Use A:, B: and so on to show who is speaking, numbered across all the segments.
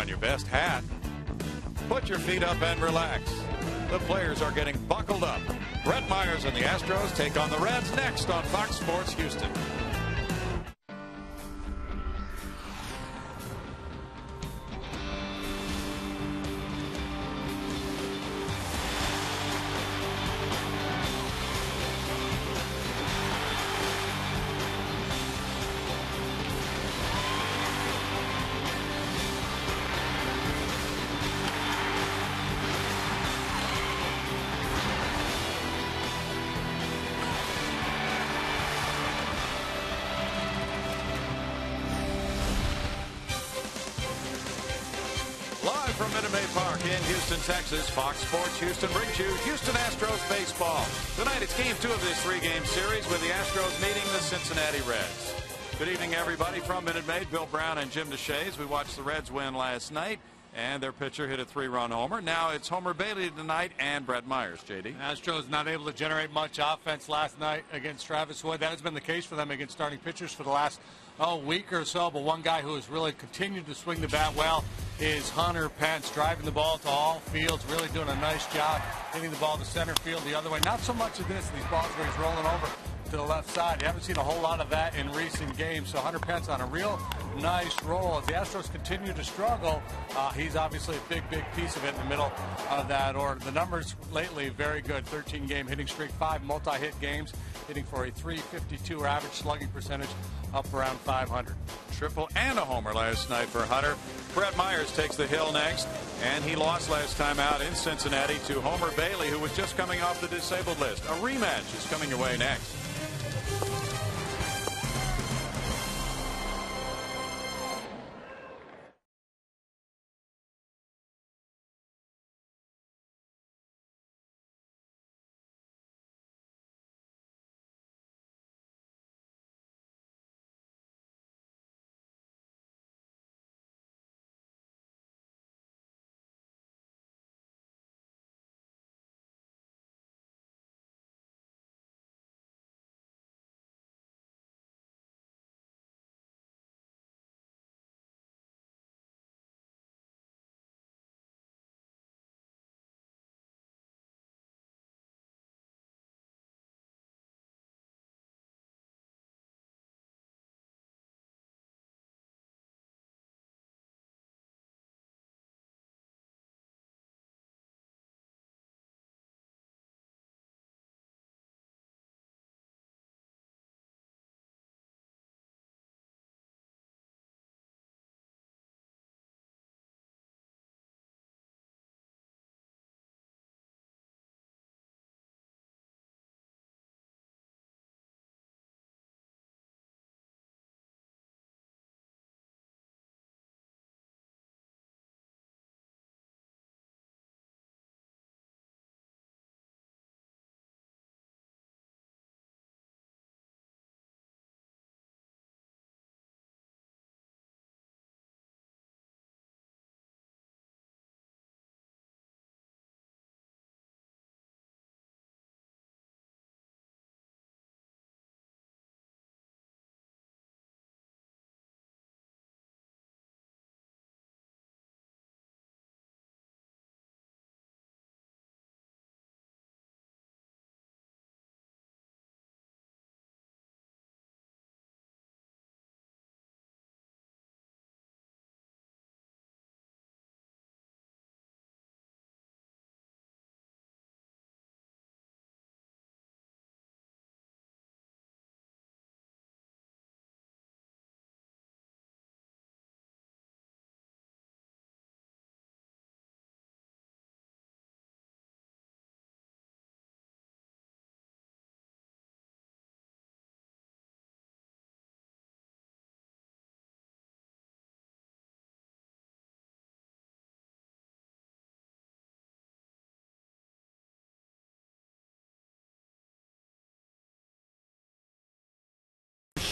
A: on your best hat. Put your feet up and relax. The players are getting buckled up. Brett Myers and the Astros take on the Reds next on Fox Sports Houston. Live from Minute Maid Park in Houston, Texas, Fox Sports Houston brings you Houston Astros baseball. Tonight it's game 2 of this 3-game series with the Astros meeting the Cincinnati Reds. Good evening, everybody. From Minute Maid, Bill Brown and Jim DeShays. We watched the Reds win last night, and their pitcher hit a 3-run homer. Now it's Homer Bailey tonight and Brett Myers, JD.
B: Astros not able to generate much offense last night against Travis Wood. That has been the case for them against starting pitchers for the last week or so. But one guy who has really continued to swing the bat well is Hunter Pence, driving the ball to all fields, really doing a nice job hitting the ball to center field the other way. Not so much of this, these balls where he's rolling over to the left side. You haven't seen a whole lot of that in recent games. So Hunter Pence on a real nice roll. As the Astros continue to struggle, he's obviously a big piece of it in the middle of that order. The numbers lately very good. 13-game hitting streak, 5 multi-hit games, hitting for a .352 average slugging percentage, up around 500.
A: Triple and a homer last night for Hunter. Brett Myers takes the hill next, and he lost last time out in Cincinnati to Homer Bailey, who was just coming off the disabled list. A rematch is coming your way next.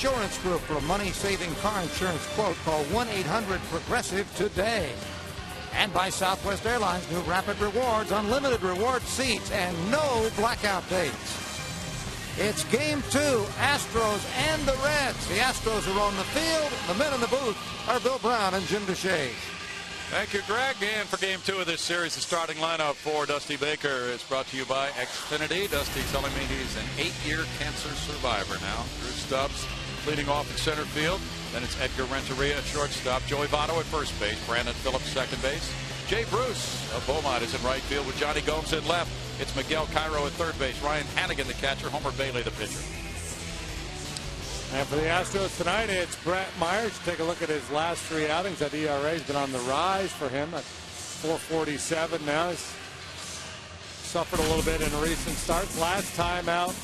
C: Insurance Group for a money-saving car insurance quote. Call 1-800-PROGRESSIVE today. And by Southwest Airlines, new Rapid Rewards, unlimited reward seats, and no blackout dates. It's game 2, Astros and the Reds. The Astros are on the field. The men in the booth are Bill Brown and Jim DeShays.
A: Thank you, Greg. And for Game 2 of this series, the starting lineup for Dusty Baker is brought to you by Xfinity. Dusty telling me he's an 8-year cancer survivor now. Drew Stubbs leading off at center field. Then it's Edgar Renteria at shortstop. Joey Votto at first base. Brandon Phillips second base. Jay Bruce of Beaumont is in right field with Johnny Gomes in left. It's Miguel Cairo at third base. Ryan Hannigan the catcher. Homer Bailey the pitcher.
B: And for the Astros tonight, it's Brett Myers. Take a look at his last 3 outings. That ERA has been on the rise for him at 4.47 now. He's suffered a little bit in recent starts. Last time out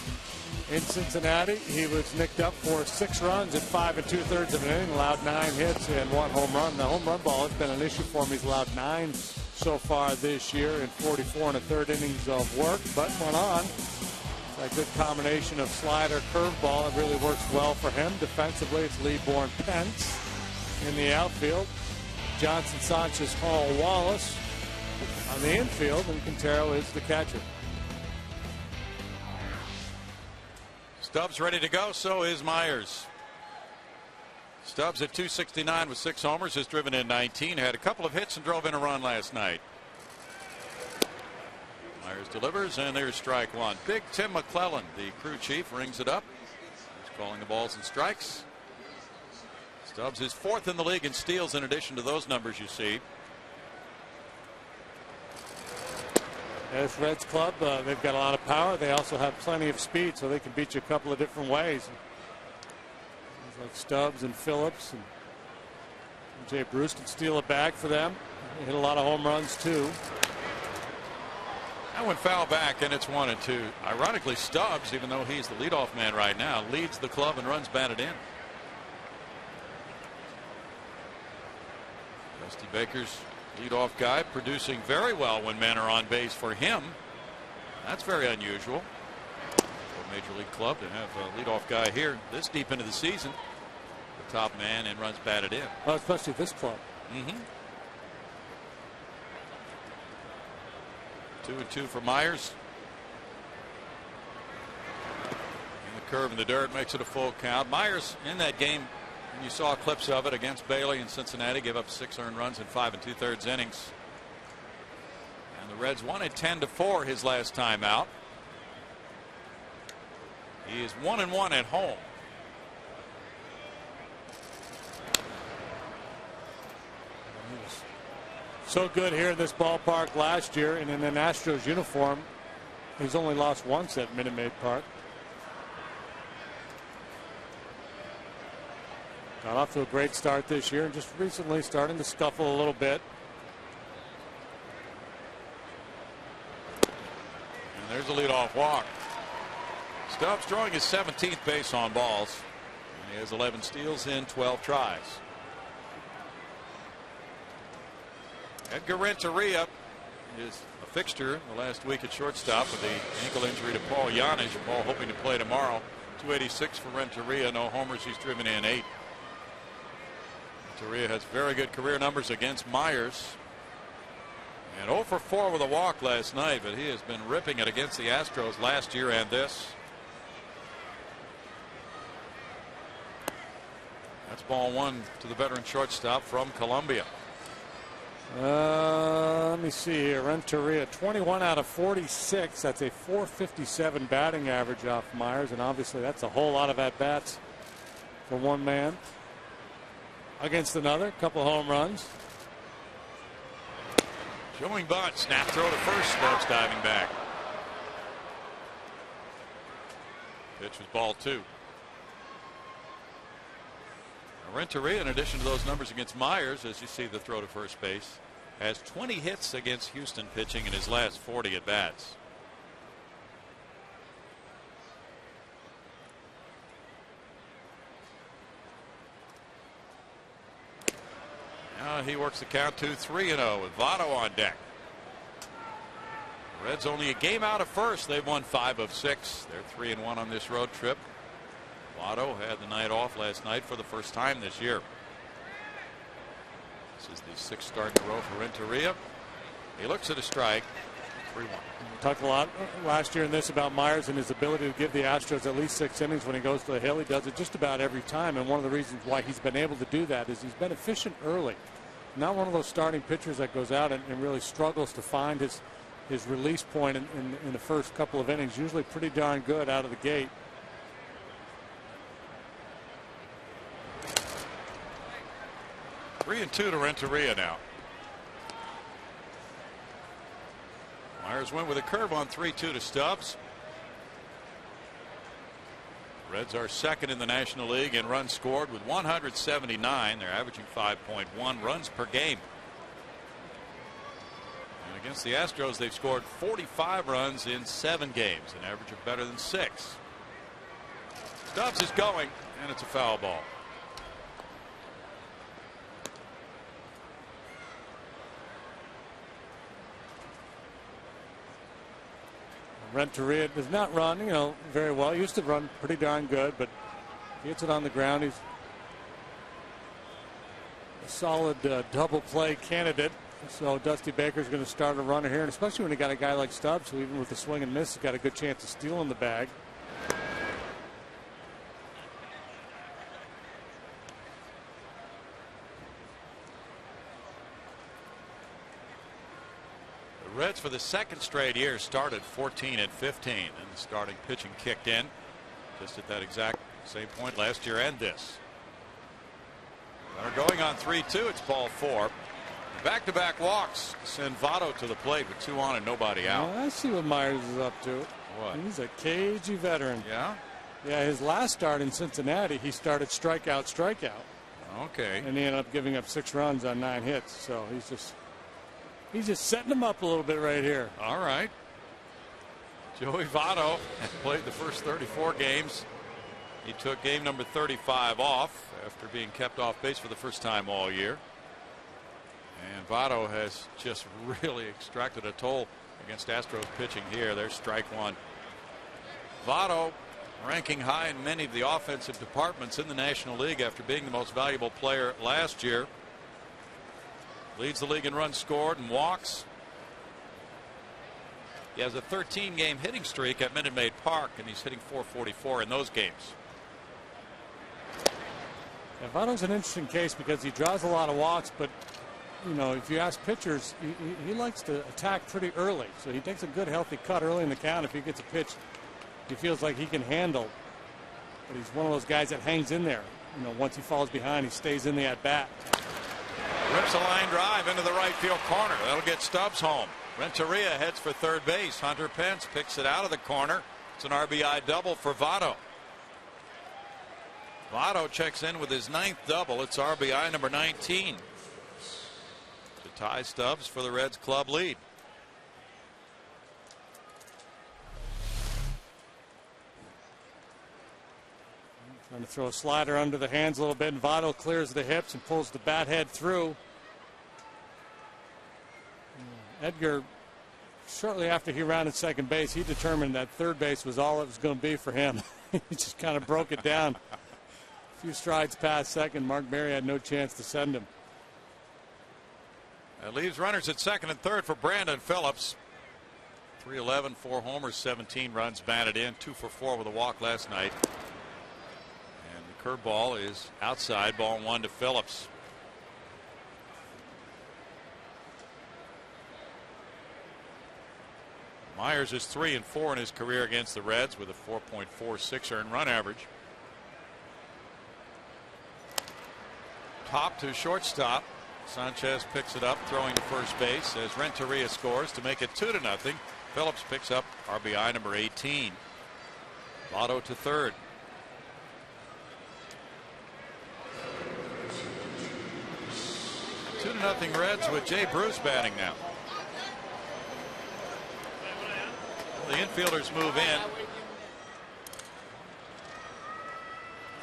B: in Cincinnati, he was nicked up for 6 runs at 5 2/3 of an inning, allowed 9 hits and 1 home run. The home run ball has been an issue for him. He's allowed 9 so far this year in 44 1/3 innings of work, but went on. A good combination of slider, curveball. It really works well for him. Defensively, it's Lee Bourne Pence in the outfield. Johnson, Sanchez, Hall, Wallace on the infield, and Quintero is the catcher.
A: Stubbs ready to go. So is Myers. Stubbs at 269 with 6 homers, has driven in 19, had a couple of hits and drove in a run last night. Myers delivers, and there's strike 1. Big Tim McClellan, the crew chief, rings it up. He's calling the balls and strikes. Stubbs is 4th in the league in steals in addition to those numbers you see.
B: This Reds club, they've got a lot of power. They also have plenty of speed, so they can beat you a couple of different ways. Like Stubbs and Phillips and Jay Bruce can steal it back for them. They hit a lot of home runs too.
A: That went foul back, and it's 1-2. Ironically, Stubbs, even though he's the leadoff man right now, leads the club and runs batted in. Dusty Baker's leadoff guy producing very well when men are on base for him. That's very unusual for a major league club to have a leadoff guy here this deep into the season. The top man and runs batted in.
B: Well, especially this club.
A: 2-2 for Myers. And the curve in the dirt makes it a full count. Myers in that game, and you saw clips of it against Bailey in Cincinnati, gave up 6 earned runs in 5 2/3 innings. And the Reds won at 10-4 his last time out. He is 1-1 at home.
B: So good here in this ballpark last year, and in an Astros uniform, he's only lost once at Minute Maid Park. Got off to a great start this year, and just recently starting to scuffle a little bit.
A: And there's a leadoff walk. Stubbs throwing his 17th base on balls. And he has 11 steals in 12 tries. Edgar Renteria is a fixture the last week at shortstop with the ankle injury to Paul Yanish. Paul hoping to play tomorrow. 286 for Renteria. No homers. He's driven in 8. Renteria has very good career numbers against Myers. And 0 for 4 with a walk last night, but he has been ripping it against the Astros last year and this. That's ball 1 to the veteran shortstop from Columbia.
B: Let me see here. Renteria, 21 out of 46. That's a 457 batting average off Myers, and obviously that's a whole lot of at-bats for one man against another. Couple home runs.
A: Showing bunt. Snap throw to first. Stubbs diving back. Pitch was ball 2. Renteria, in addition to those numbers against Myers, as you see the throw to first base, has 20 hits against Houston pitching in his last 40 at bats. Now he works the count to 3-0 with Votto on deck. The Reds only a game out of first. They've won 5 of 6. They're 3-1 on this road trip. Votto had the night off last night for the first time this year. This is the 6th start in a row for Renteria. He looks at a strike. 3-1.
B: We talked a lot last year in this about Myers and his ability to give the Astros at least 6 innings when he goes to the hill. He does it just about every time, and one of the reasons why he's been able to do that is he's been efficient early. not one of those starting pitchers that goes out and really struggles to find his release point in the first couple of innings. Usually pretty darn good out of the gate.
A: Three and two to Renteria now. Myers went with a curve on 3-2 to Stubbs. Reds are second in the National League in runs scored with 179. They're averaging 5.1 runs per game. And against the Astros, they've scored 45 runs in 7 games, an average of better than 6. Stubbs is going, and it's a foul ball.
B: Renteria does not run, very well. He used to run pretty darn good, but he hits it on the ground. He's a solid double play candidate. So Dusty Baker's going to start a runner here, and especially when you got a guy like Stubbs, who even with the swing and miss has got a good chance of stealing the bag.
A: Reds for the second straight year started 14 and 15, and the starting pitching kicked in just at that exact same point last year and this. They're going on 3-2. It's ball 4. Back-to-back walks send Votto to the plate with 2 on and nobody out.
B: Well, I see what Myers is up to.
A: What?
B: He's a cagey veteran.
A: Yeah.
B: Yeah. His last start in Cincinnati, he started strikeout.
A: Okay.
B: And he ended up giving up 6 runs on 9 hits. So he's just setting them up a little bit right here.
A: All right. Joey Votto played the first 34 games. He took game number 35 off after being kept off base for the first time all year. And Votto has just really extracted a toll against Astros pitching here. There's strike 1. Votto ranking high in many of the offensive departments in the National League after being the most valuable player last year. Leads the league in runs scored and walks. He has a 13-game hitting streak at Minute Maid Park, and he's hitting .444 in those games.
B: Yeah, Votto's an interesting case because he draws a lot of walks, but if you ask pitchers, he likes to attack pretty early. So he takes a good healthy cut early in the count. If he gets a pitch he feels like he can handle, but he's one of those guys that hangs in there. Once he falls behind, he stays in the at bat.
A: Rips a line drive into the right field corner. That'll get Stubbs home. Renteria heads for third base. Hunter Pence picks it out of the corner. It's an RBI double for Votto. Votto checks in with his 9th double. It's RBI number 19 to tie Stubbs for the Reds club lead.
B: Trying to throw a slider under the hands a little bit, and Votto clears the hips and pulls the bat head through. Edgar, shortly after he rounded second base, he determined that third base was all it was going to be for him. He just kind of broke it down. A few strides past second, Mark Berry had no chance to send him.
A: That leaves runners at second and third for Brandon Phillips. 311, 4 homers, 17 runs batted in, 2 for 4 with a walk last night. Curveball is outside, ball 1 to Phillips. Myers is 3 and 4 in his career against the Reds with a 4.46 earned run average. Top to shortstop. Sanchez picks it up, throwing to first base as Renteria scores to make it 2-0. Phillips picks up RBI number 18. Votto to third. 2-0 Reds with Jay Bruce batting now. The infielders move in.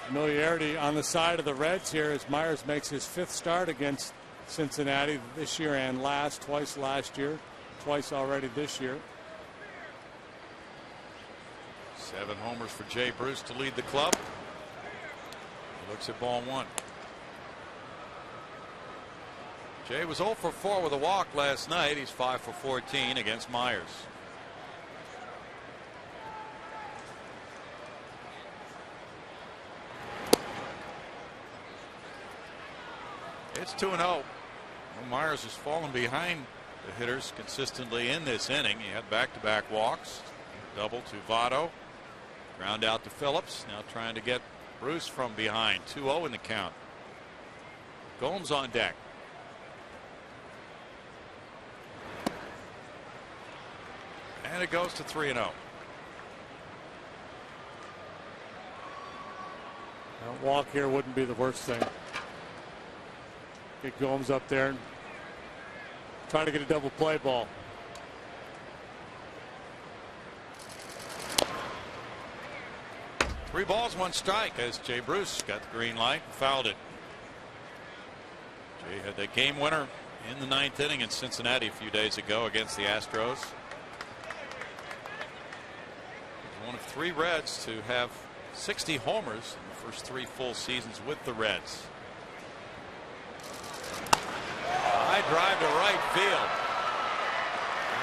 B: Familiarity on the side of the Reds here as Myers makes his 5th start against Cincinnati this year and twice last year, twice already this year.
A: 7 homers for Jay Bruce to lead the club. He looks at ball 1. Jay was 0 for 4 with a walk last night. He's 5 for 14 against Myers. It's 2-0. Well, Myers has fallen behind the hitters consistently in this inning. He had back-to-back walks, double to Votto, ground out to Phillips. Now trying to get Bruce from behind. 2-0 in the count. Gomes on deck. And it goes to 3-0.
B: A walk here wouldn't be the worst thing. Get Gomes up there and try to get a double play ball.
A: Three balls, one strike as Jay Bruce got the green light and fouled it. Jay had the game winner in the 9th inning in Cincinnati a few days ago against the Astros. He's one of 3 Reds to have 60 homers in the first 3 full seasons with the Reds. High drive to right field.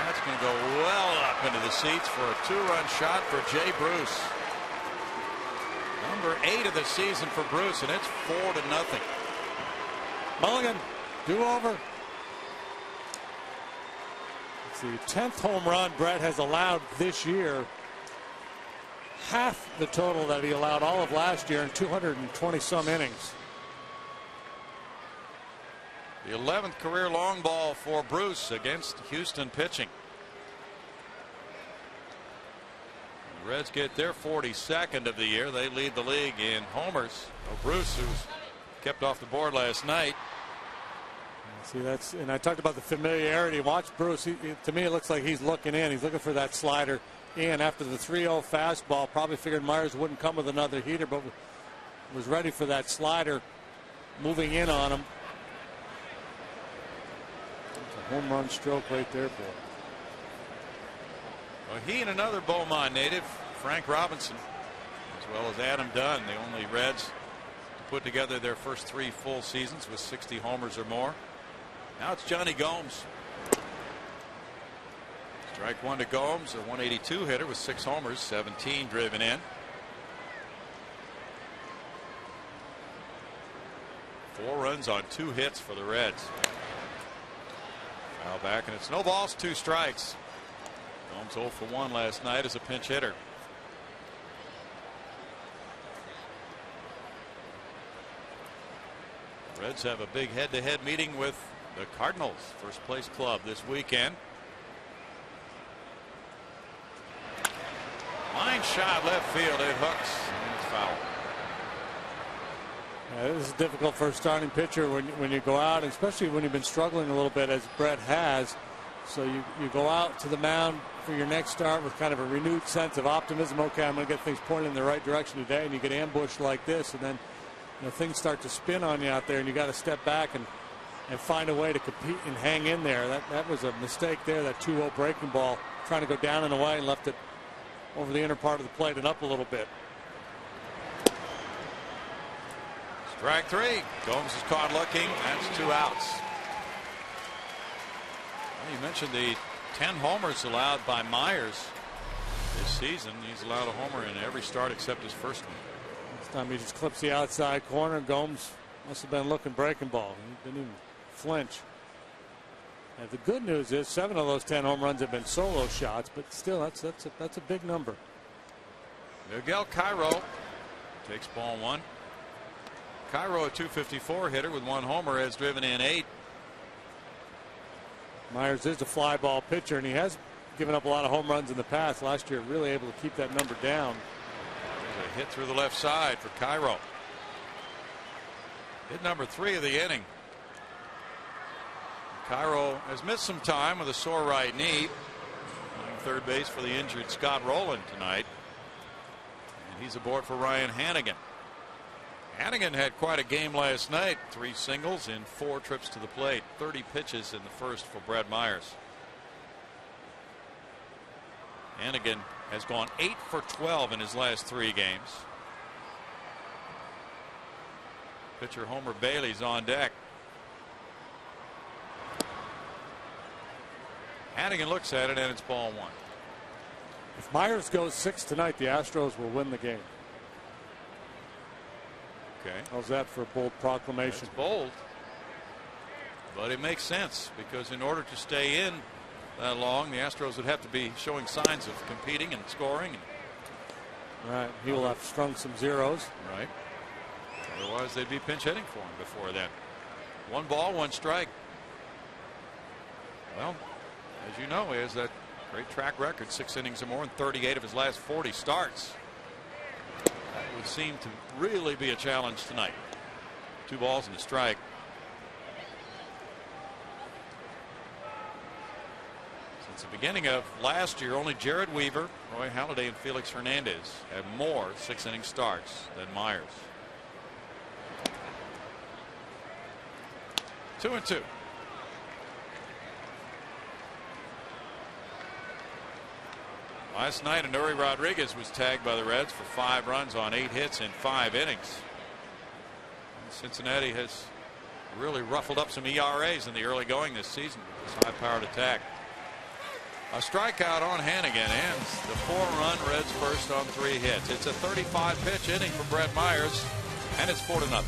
A: That's going to go well up into the seats for a 2-run shot for Jay Bruce. Number 8 of the season for Bruce, and it's 4-0.
B: Mulligan, do-over. It's the 10th home run Brett has allowed this year. Half the total that he allowed all of last year in 220-some innings.
A: The 11th career long ball for Bruce against Houston pitching. The Reds get their 42nd of the year. They lead the league in homers. Bruce, who's kept off the board last night.
B: See, that's, and I talked about the familiarity. Watch Bruce. To me, it looks like he's looking in. He's looking for that slider in after the 3-0 fastball. Probably figured Myers wouldn't come with another heater, but was ready for that slider moving in on him. That's a home run stroke right there, boy.
A: Well, he and another Beaumont native, Frank Robinson, as well as Adam Dunn, the only Reds to put together their first 3 full seasons with 60 homers or more. Now it's Johnny Gomes. Strike 1 to Gomes, a 182 hitter with 6 homers, 17 driven in. 4 runs on 2 hits for the Reds. Foul back, and it's no balls, 2 strikes. Gomes 0 for 1 last night as a pinch hitter. Reds have a big head-to-head meeting with the Cardinals, first place club, this weekend. Line shot left field, it hooks, and it's foul.
B: Yeah, this is difficult for a starting pitcher when you go out, especially when you've been struggling a little bit as Brett has. So you go out to the mound for your next start with kind of a renewed sense of optimism. Okay, I'm going to get things pointed in the right direction today, and you get ambushed like this, and then things start to spin on you out there, and you got to step back and find a way to compete and hang in there. That was a mistake there, that 2-0 breaking ball, trying to go down and away, and left it over the inner part of the plate and up a little bit.
A: Strike 3. Gomes is caught looking. That's 2 outs. Well, you mentioned the 10 homers allowed by Myers this season. He's allowed a homer in every start except his first one.
B: This time he just clips the outside corner. Gomes must have been looking breaking ball. He didn't even flinch. And the good news is 7 of those 10 home runs have been solo shots, but still that's a big number.
A: Miguel Cairo takes ball 1. Cairo, a 254 hitter with 1 homer, has driven in 8.
B: Myers is a fly ball pitcher, and he has given up a lot of home runs in the past. Last year, really able to keep that number down.
A: There's a hit through the left side for Cairo. Hit number 3 of the inning. Cairo has missed some time with a sore right knee. Playing third base for the injured Scott Rowland tonight. And he's aboard for Ryan Hannigan. Hannigan had quite a game last night. 3 singles in 4 trips to the plate. 30 pitches in the first for Brad Myers. Hannigan has gone 8 for 12 in his last 3 games. Pitcher Homer Bailey's on deck. Hannigan looks at it, and it's ball 1.
B: If Myers goes 6 tonight, the Astros will win the game.
A: Okay.
B: How's that for a bold proclamation?
A: It's bold. But it makes sense because in order to stay in that long, the Astros would have to be showing signs of competing and scoring.
B: Right. He will have strung some zeros.
A: Right. Otherwise, they'd be pinch hitting for him before then. 1 ball, 1 strike. Well, as you know, he has that great track record, 6 innings or more in 38 of his last 40 starts. That would seem to really be a challenge tonight. 2 balls and a strike. Since the beginning of last year, only Jared Weaver, Roy Halladay, and Felix Hernandez have more 6-inning starts than Myers. 2-2. Last night, Anuri Rodriguez was tagged by the Reds for 5 runs on 8 hits in 5 innings. Cincinnati has really ruffled up some ERAs in the early going this season with this high-powered attack. A strikeout on Hannigan ends the 4-run Reds first on 3 hits. It's a 35-pitch inning for Brett Myers, and it's 4-0.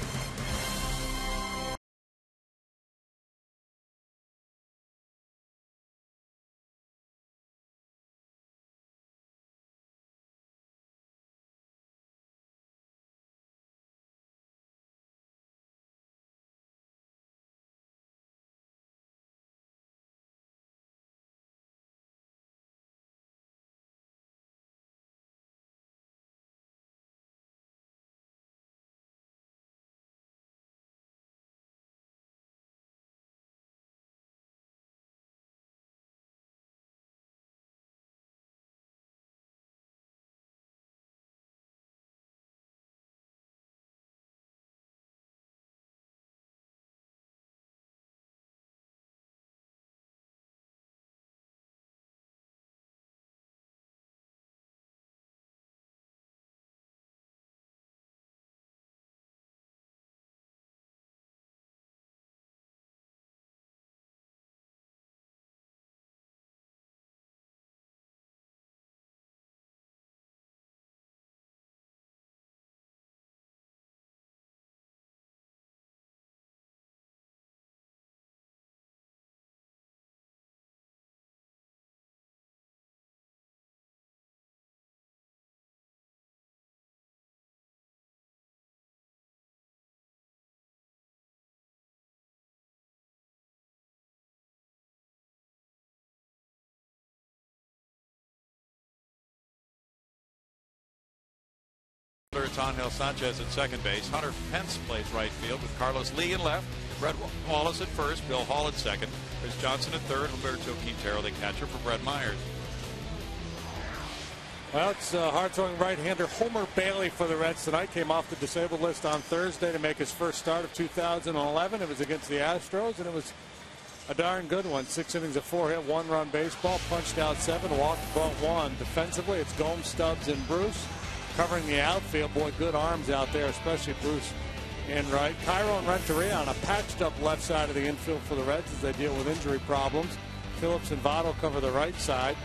A: It's Angel Sanchez at second base. Hunter Pence plays right field with Carlos Lee in left. Brett Wallace at first. Bill Hall at second. Chris Johnson at third. Humberto Quintero, the catcher, for Brett Myers.
B: Well, it's hard-throwing right-hander Homer Bailey for the Reds tonight. Came off the disabled list on Thursday to make his first start of 2011. It was against the Astros, and it was a darn good one. 6 innings of 4-hit, 1-run baseball. Punched out 7, walked, brought 1. Defensively, it's Gomes, Stubbs, and Bruce covering the outfield. Boy, good arms out there, especially Bruce in right. Cairo and Renteria on a patched-up left side of the infield for the Reds as they deal with injury problems. Phillips and Votto cover the right side.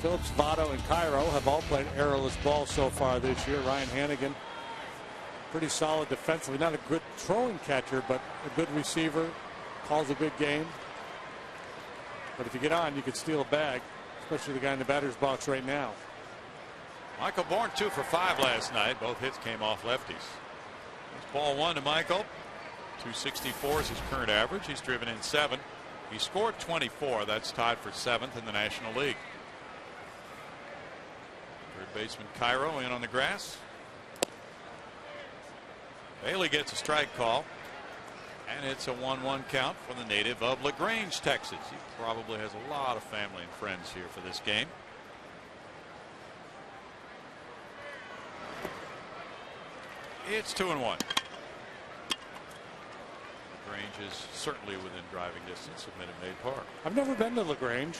B: Phillips, Votto, and Cairo have all played errorless ball so far this year. Ryan Hannigan, pretty solid defensively. Not a good throwing catcher, but a good receiver. Calls a good game. But if you get on, you could steal a bag, especially the guy in the batter's box right now.
A: Michael Bourne 2 for 5 last night. Both hits came off lefties. It's ball 1 to Michael. 264 is his current average. He's driven in 7. He scored 24. That's tied for 7th in the National League. Third baseman Cairo in on the grass. Bailey gets a strike call. And it's a 1-1 count for the native of LaGrange, Texas. He probably has a lot of family and friends here for this game. It's 2-1. LaGrange is certainly within driving distance of Minute Maid Park.
B: I've never been to LaGrange.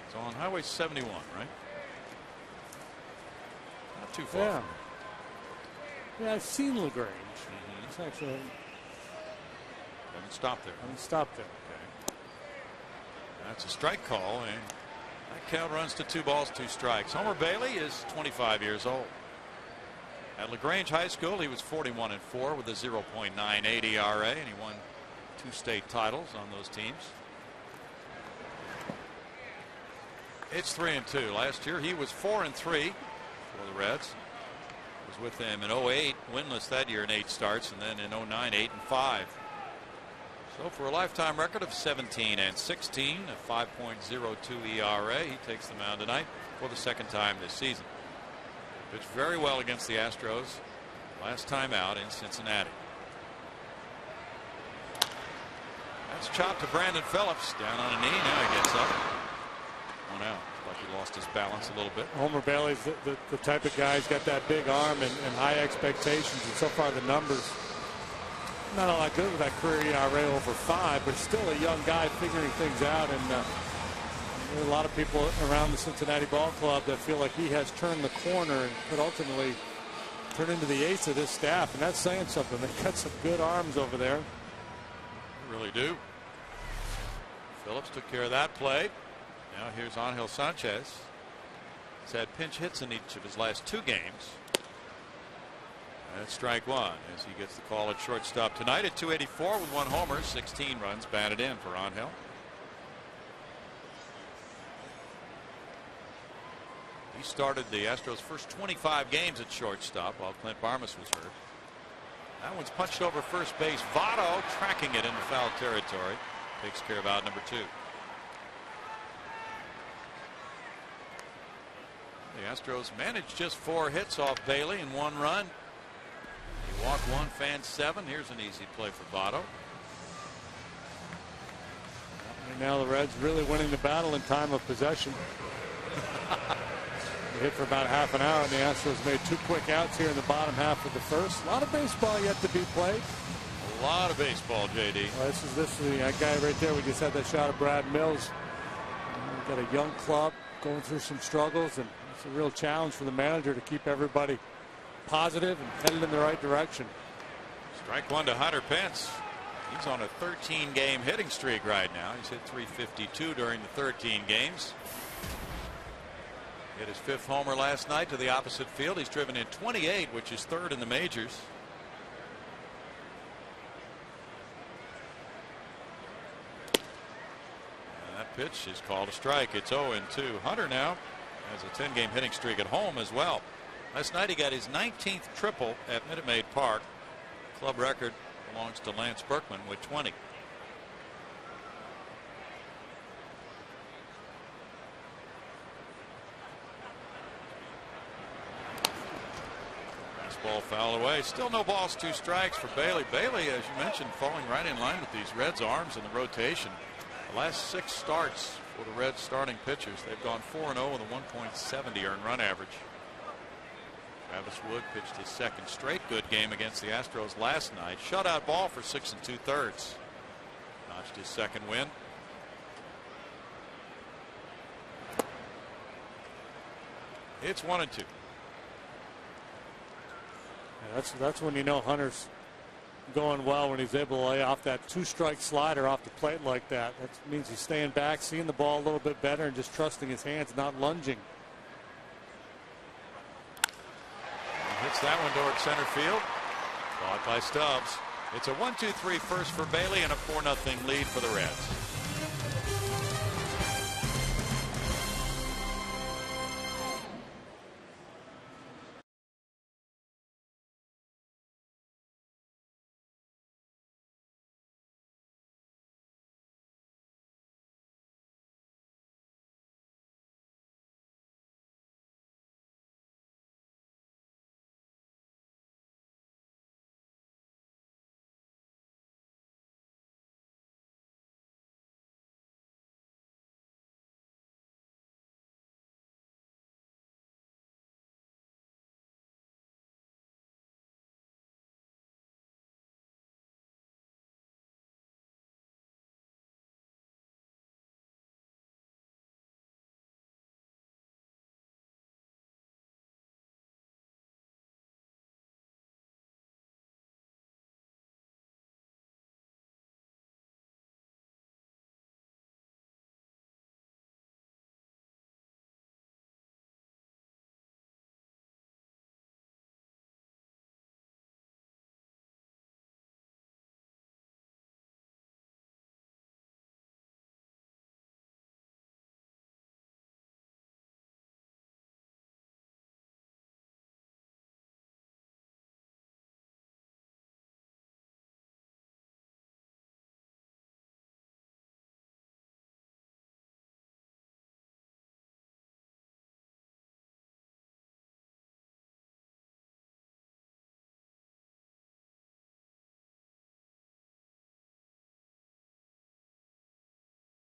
A: It's on Highway 71, right? Not too far.
B: Yeah. Yeah, I've seen LaGrange. It's actually.
A: Haven't stopped there.
B: Haven't stopped there.
A: Okay. That's a strike call, and that count runs to 2 balls, 2 strikes. Homer Bailey is 25 years old. At LaGrange High School, he was 41-4 with a 0.98 ERA, and he won 2 state titles on those teams. It's 3-2. Last year he was 4-3 for the Reds. Was with them in 08, winless that year in 8 starts, and then in 09, 8-5. So for a lifetime record of 17-16, a 5.02 ERA, he takes the mound tonight for the 2nd time this season. Pitched very well against the Astros last time out in Cincinnati. That's chopped to Brandon Phillips, down on a knee. Now he gets up. 1 out. Like he lost his balance a little bit.
B: Homer Bailey's the type of guy who's got that big arm and high expectations, and so far the numbers not all that good with that career ERA over 5, but still a young guy figuring things out. And there are a lot of people around the Cincinnati ball club that feel like he has turned the corner and could ultimately turn into the ace of this staff, and that's saying something. They've got some good arms over there.
A: They really do. Phillips took care of that play. Now here's Angel Sanchez. He's had pinch hits in each of his last 2 games. That's strike 1 as he gets the call at shortstop tonight at 284 with 1 homer, 16 runs batted in for Angel. He started the Astros' first 25 games at shortstop while Clint Barmas was hurt. That one's punched over first base. Votto tracking it into foul territory. Takes care of out number 2. The Astros managed just 4 hits off Bailey and 1 run. He walked 1, fanned 7. Here's an easy play for Votto.
B: And now the Reds really winning the battle in time of possession. They hit for about half an hour, and the Astros made 2 quick outs here in the bottom half of the first. A lot of baseball yet to be played.
A: A lot of baseball, JD.
B: Well, this is that guy right there. We just had that shot of Brad Mills. Got a young club going through some struggles, and it's a real challenge for the manager to keep everybody positive and headed in the right direction.
A: Strike 1 to Hunter Pence. He's on a 13-game hitting streak right now. He's hit 352 during the 13 games. Hit his 5th homer last night to the opposite field. He's driven in 28, which is 3rd in the majors. And that pitch is called a strike. It's 0-2. Hunter now has a 10-game hitting streak at home as well. Last night he got his 19th triple at Minute Maid Park. Club record belongs to Lance Berkman with 20. Fastball foul away. Still no balls, 2 strikes for Bailey. Bailey, as you mentioned, falling right in line with these Reds arms in the rotation. The last 6 starts for the Reds starting pitchers. They've gone 4-0 with a 1.70 earned run average. Travis Wood pitched his 2nd straight good game against the Astros last night. Shutout ball for 6 2/3. Notched his 2nd win. It's 1-2.
B: Yeah, that's when you know Hunter's going well, when he's able to lay off that 2-strike slider off the plate like that. That means he's staying back, seeing the ball a little bit better, and just trusting his hands, not lunging.
A: Hits that one toward center field. Caught by Stubbs. It's a 1-2-3 first for Bailey and a 4-0 lead for the Reds.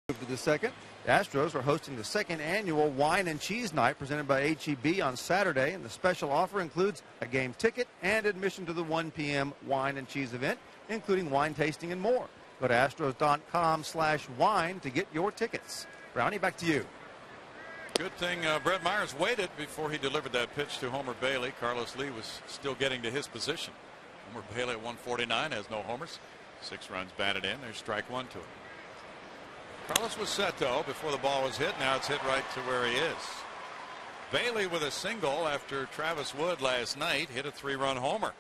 D: To the second, the Astros are hosting the second annual Wine and Cheese Night presented by H-E-B on Saturday, and the special offer includes a game ticket and admission to the 1 p.m. Wine and Cheese event, including wine tasting and more. Go to astros.com/wine to get your tickets. Brownie, back to you.
A: Good thing Brett Myers waited before he delivered that pitch to Homer Bailey. Carlos Lee was still getting to his position. Homer Bailey at 149 has no homers. 6 runs batted in. There's strike 1 to him. Carlos was set, though, before the ball was hit. Now it's hit right to where he is. Bailey with a single after Travis Wood last night hit a 3-run homer.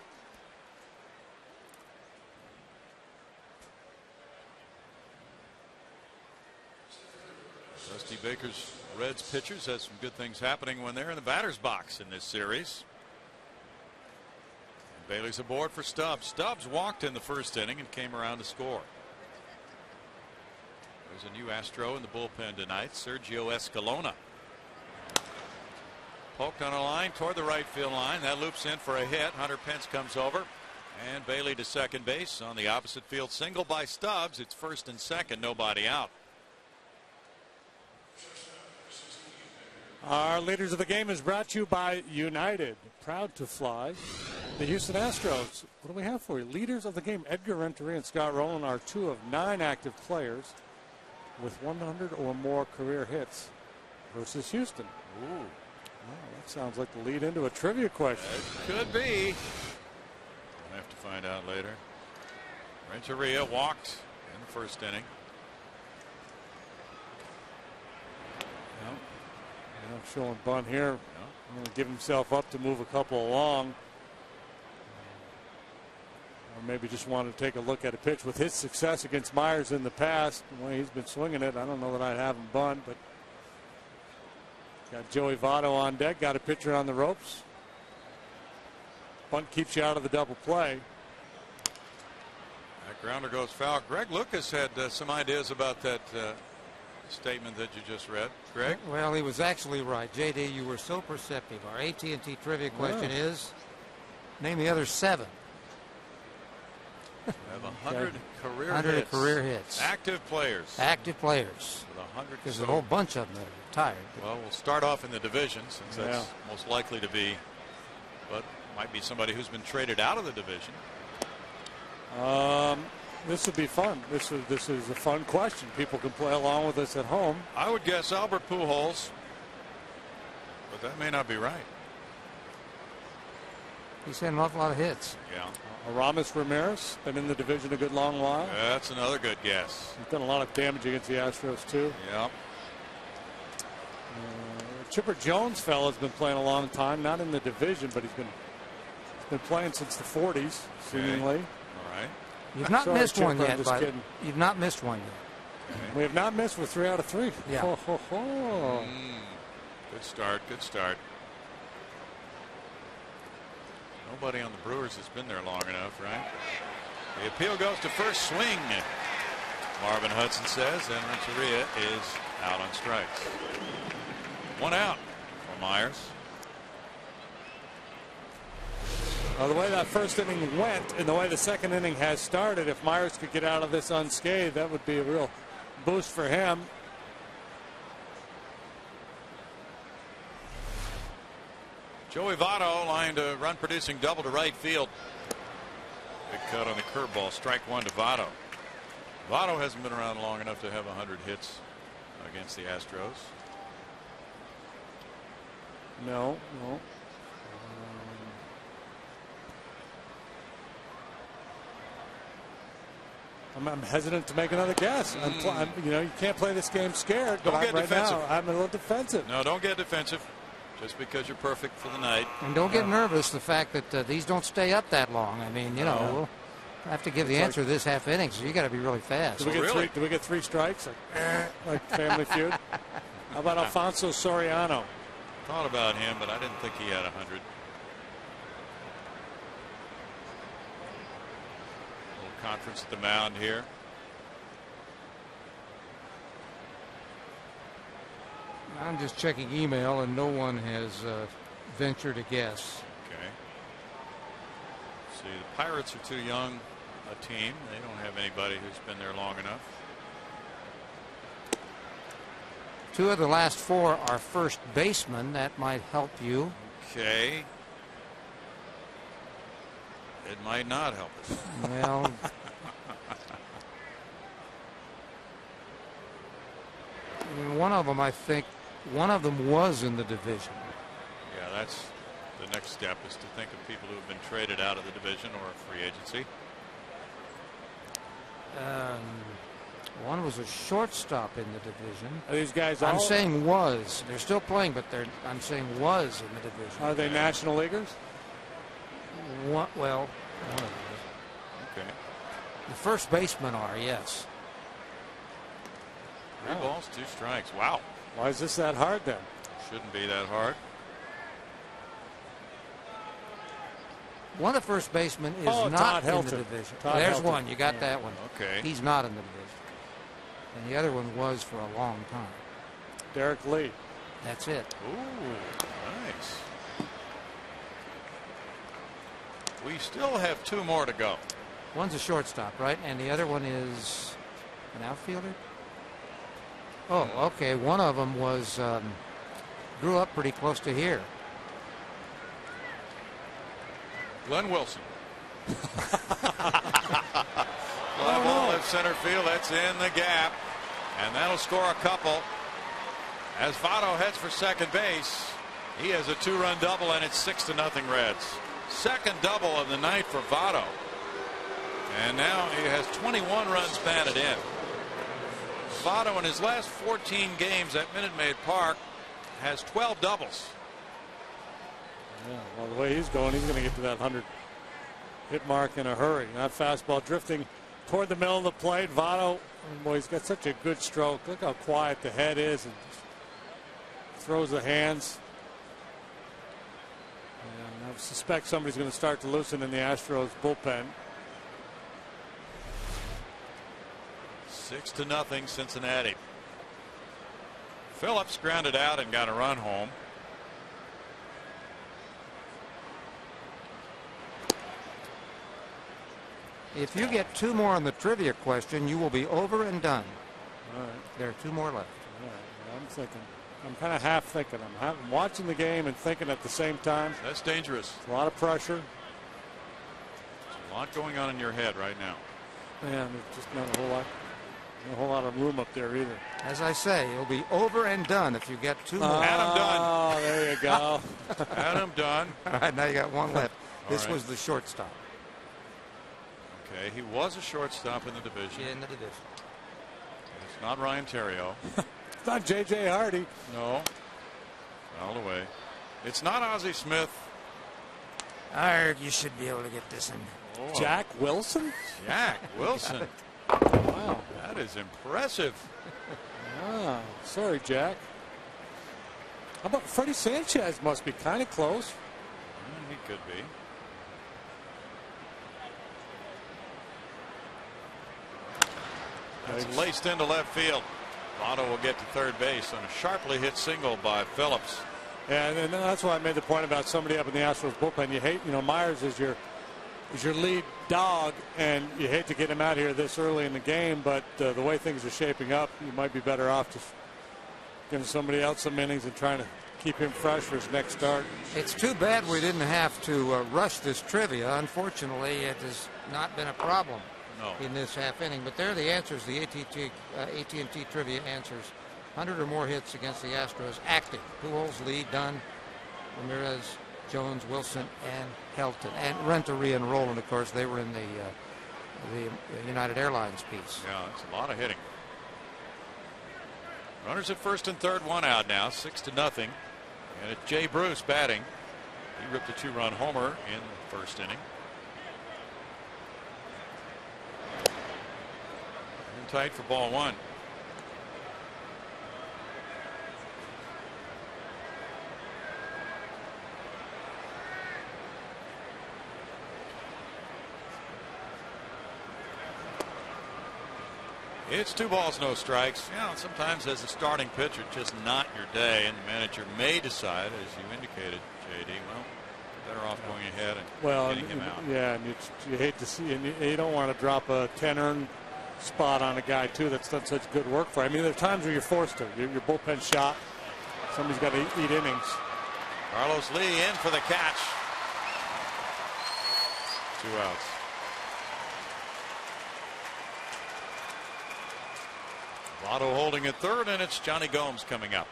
A: Dusty Baker's Reds pitchers has some good things happening when they're in the batter's box in this series. And Bailey's aboard for Stubbs. Stubbs walked in the first inning and came around to score. There's a new Astro in the bullpen tonight, Sergio Escalona. Poked on a line toward the right field line. That loops in for a hit. Hunter Pence comes over. And Bailey to second base on the opposite field single by Stubbs. It's first and second, nobody out.
B: Our leaders of the game is brought to you by United. Proud to fly the Houston Astros. What do we have for you? Leaders of the game, Edgar Renteria and Scott Rowland are 2 of 9 active players with 100 or more career hits versus Houston.
A: Ooh.
B: Wow, that sounds like the lead into a trivia question.
A: It could be. We'll have to find out later. Renteria walked in the first inning.
B: Showing bunt here. I'm going to give himself up to move a couple along. Or maybe just wanted to take a look at a pitch. With his success against Myers in the past, the way he's been swinging it, I don't know that I'd have him bunt, but got Joey Votto on deck, got a pitcher on the ropes. Bunt keeps you out of the double play.
A: That grounder goes foul. Greg Lucas had some ideas about that statement that you just read. Greg?
C: Well, he was actually right. JD, you were so perceptive. Our AT&T trivia question is, name the other 7.
A: We have 100 career
C: 100
A: hits.
C: career hits.
A: Active players.
C: Active players.
A: With 100.
C: There's a whole bunch of them that are retired.
A: Well, we'll start off in the division since that's most likely to be, but might be somebody who's been traded out of the division.
B: This would be fun. This is a fun question. People can play along with us at home.
A: I would guess Albert Pujols, but that may not be right.
C: He's had an awful lot of hits.
A: Yeah.
B: Aramis Ramirez, been in the division a good long while.
A: That's another good guess.
B: He's done a lot of damage against the Astros too.
A: Yep.
B: Chipper Jones fella's been playing a long time, not in the division, but he's been playing since the 40s, seemingly.
A: All right.
C: You've not missed
B: Chipper,
C: one yet.
B: You've
C: not missed one yet.
B: Okay. We have not missed with 3 out of 3.
C: Yeah.
B: Ho, ho, ho.
A: Good start. Good start. Nobody on the Brewers has been there long enough, right? The appeal goes to first swing. Marvin Hudson says, and Renteria is out on strikes. 1 out for Myers.
B: Well, the way that first inning went and the way the second inning has started, if Myers could get out of this unscathed, that would be a real boost for him.
A: Joey Votto lined a run producing double to right field. Big cut on the curveball. Strike 1 to Votto. Votto hasn't been around long enough to have 100 hits against the Astros.
B: No. I'm hesitant to make another guess. You can't play this game scared.
A: Don't
B: but
A: get
B: right
A: defensive.
B: now, I'm a little defensive.
A: No, don't get defensive. Just because you're perfect for the night.
C: And don't get nervous. The fact that these don't stay up that long. I mean, we'll have to give the answer to this half inning, so you got to be really fast.
B: Do we get 3 strikes? Like Family Feud? How about Alfonso Soriano?
A: Thought about him, but I didn't think he had 100. Little conference at the mound here.
C: I'm just checking email, and no one has ventured a guess.
A: Okay. See, the Pirates are too young a team. They don't have anybody who's been there long enough.
C: 2 of the last 4 are first basemen. That might help you.
A: Okay. It might not help us.
C: Well, one of them, I think, one of them was in the division.
A: Yeah, that's the next step, is to think of people who have been traded out of the division or free agency.
C: One was a shortstop in the division.
E: Are these guys
C: I'm
E: all?
C: saying was. They're still playing, but I'm saying was in the division.
E: Are they National Leaguers?
C: One of them.
A: Okay.
C: The first basemen are, yes.
A: 3 balls, 2 strikes. Wow.
E: Why is this that hard then?
A: Shouldn't be that hard.
C: One of the first basemen is
E: Todd
C: not in
E: Helton.
C: the division.
E: Todd
C: There's
E: Helton.
C: one. You got that one.
A: Okay.
C: He's not in the division. And the other one was for a long time.
E: Derek Lee.
C: That's it.
A: Ooh, nice. We still have 2 more to go.
C: One's a shortstop, right? And the other one is an outfielder? Oh, okay. One of them was grew up pretty close to here.
A: Glenn Wilson. Fly ball left center field. That's in the gap. And that'll score a couple. As Votto heads for second base, he has a 2-run double, and it's 6-0 Reds. Second double of the night for Votto. And now he has 21 runs batted in. Votto in his last 14 games at Minute Maid Park has 12 doubles.
E: Yeah, well, the way he's going to get to that 100 hit mark in a hurry. That fastball drifting toward the middle of the plate. Votto, boy, he's got such a good stroke. Look how quiet the head is, and just throws the hands. And I suspect somebody's going to start to loosen in the Astros bullpen.
A: 6-0 Cincinnati. Phillips grounded out and got a run home.
C: If you get 2 more on the trivia question, you will be over and done.
E: All right.
C: There are 2 more left.
E: All right. I'm thinking. I'm kind of half thinking. I'm watching the game and thinking at the same time.
A: That's dangerous.
E: A lot of pressure.
A: There's a lot going on in your head right now.
E: Man, there's just not a whole lot of room up there either.
C: As I say, you'll be over and done if you get 2 more.
A: Adam Dunn.
E: Oh, there you go.
A: Adam Dunn.
C: All right, now you got 1 left. This
A: right.
C: was the shortstop.
A: Okay, he was a shortstop in the division.
C: In the division.
A: It's not Ryan Theriot.
E: It's not J.J. Hardy.
A: No. Fouled away. It's not Ozzie Smith.
C: You should be able to get this in.
A: Oh,
E: Jack Wilson?
A: Jack Wilson.
E: Wow.
A: That is impressive.
E: Ah, sorry, Jack. How about Freddie Sanchez? Must be kind of close.
A: He could be. That's laced into left field. Votto will get to third base on a sharply hit single by Phillips.
E: And that's why I made the point about somebody up in the Astros bullpen. You hate, Myers is your lead dog, and you hate to get him out here this early in the game. But the way things are shaping up, you might be better off just giving somebody else some innings and trying to keep him fresh for his next start.
C: It's too bad we didn't have to rush this trivia. Unfortunately, it has not been a problem in this half inning. But there are the answers, the AT&T trivia answers. 100 or more hits against the Astros active. Pujols, Lee, Dunn, Ramirez, Jones, Wilson, and Helton. And Renteria and Rowland, of course, they were in the United Airlines piece.
A: Yeah, that's a lot of hitting. Runners at first and third, 1 out now, 6-0. And it's Jay Bruce batting. He ripped a 2-run homer in the first inning. And tight for ball 1. It's 2 balls, no strikes. Sometimes as a starting pitcher, just not your day, and the manager may decide, as you indicated, JD, well, better off going ahead and getting him out.
E: Yeah, and you hate to see, and you don't want to drop a 10 earned spot on a guy too that's done such good work for you. I mean, there are times where you're forced to. Your bullpen shot. Somebody's got to eat innings.
A: Carlos Lee in for the catch. 2 outs. Votto holding at third, and it's Johnny Gomes coming up.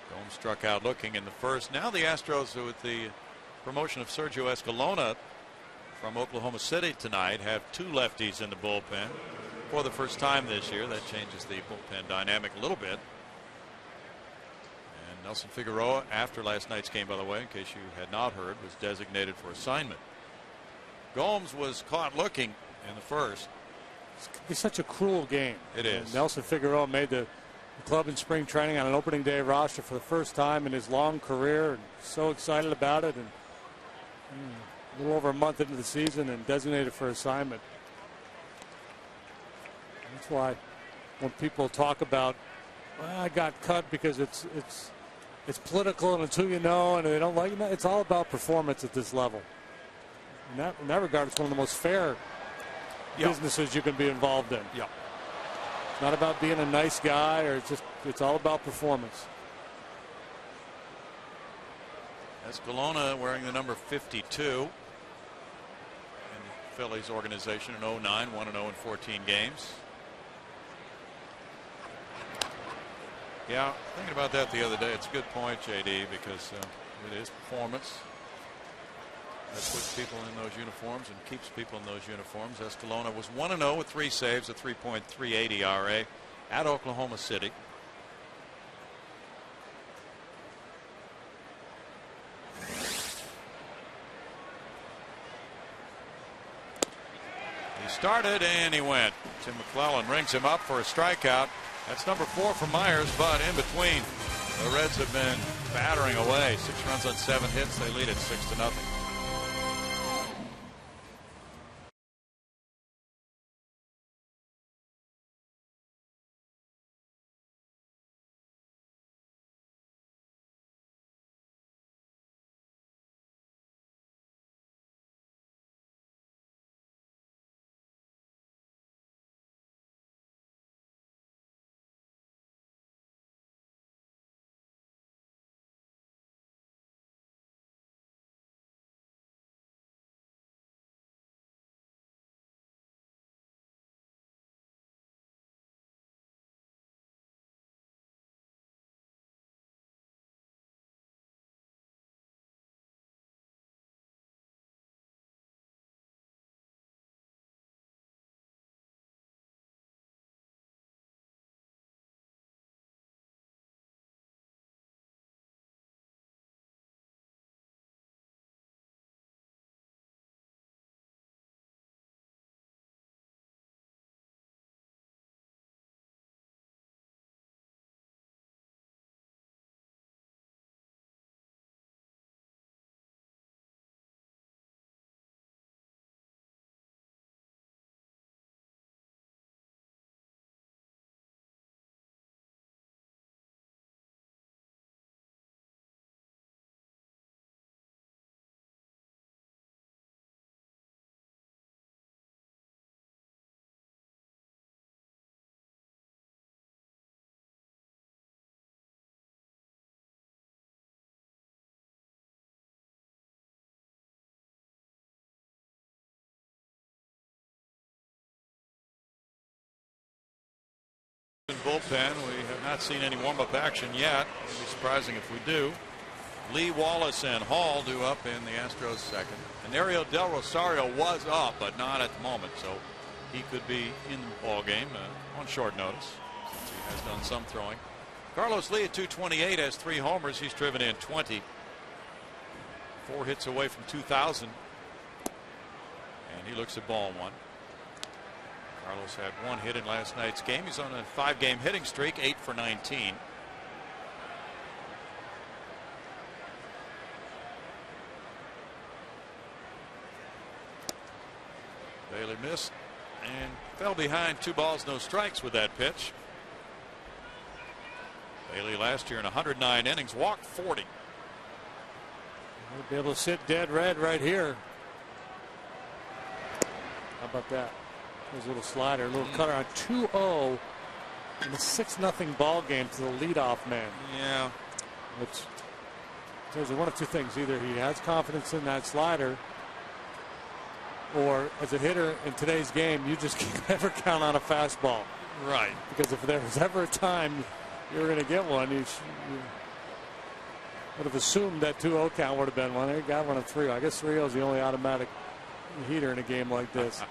A: Gomes struck out looking in the first. Now the Astros, with the promotion of Sergio Escalona from Oklahoma City tonight, have 2 lefties in the bullpen for the first time this year. That changes the bullpen dynamic a little bit. And Nelson Figueroa, after last night's game, by the way, in case you had not heard, was designated for assignment. Gomes was caught looking in the first.
E: It's such a cruel game.
A: It is.
E: And Nelson Figueroa made the club in spring training on an opening day roster for the first time in his long career, and so excited about it. And a little over a month into the season and designated for assignment. That's why when people talk about, well, I got cut because it's political and it's who you know and they don't like it, it's all about performance at this level. In that regard, it's one of the most fair businesses you can be involved in.
A: Yeah.
E: It's not about being a nice guy, or it's all about performance.
A: Escalona wearing the number 52 in the Phillies organization in 09, 1-0 in 14 games. Yeah, thinking about that the other day. It's a good point, JD, because it is performance. That puts people in those uniforms and keeps people in those uniforms. Escalona was 1-0 with 3 saves, a 3.38 ERA at Oklahoma City. He started and he went. Tim McClellan rings him up for a strikeout. That's number 4 for Myers, but in between, the Reds have been battering away. 6 runs on 7 hits. They lead it 6-0. Bullpen, we have not seen any warm-up action yet. It would be surprising if we do. Lee, Wallace, and Hall due up in the Astros second. And Ariel Del Rosario was up, but not at the moment, so he could be in the ball game on short notice, since he has done some throwing. Carlos Lee at 228 has 3 homers. He's driven in 20. 4 hits away from 2,000. And he looks at ball 1. Carlos had 1 hit in last night's game. He's on a 5-game hitting streak, 8 for 19. Bailey missed and fell behind 2 balls, no strikes with that pitch. Bailey last year in 109 innings walked 40.
E: We'll be able to sit dead red right here. How about that? His little slider, a little cutter on 2-0 in a 6-0 ball game to the leadoff man.
A: Yeah.
E: Which tells you one of two things. Either he has confidence in that slider, or as a hitter in today's game, you just can't ever count on a fastball.
A: Right.
E: Because if there was ever a time you were going to get one, you would have assumed that 2-0 count would have been one. They got one of 3-0. I guess 3-0 is the only automatic heater in a game like this.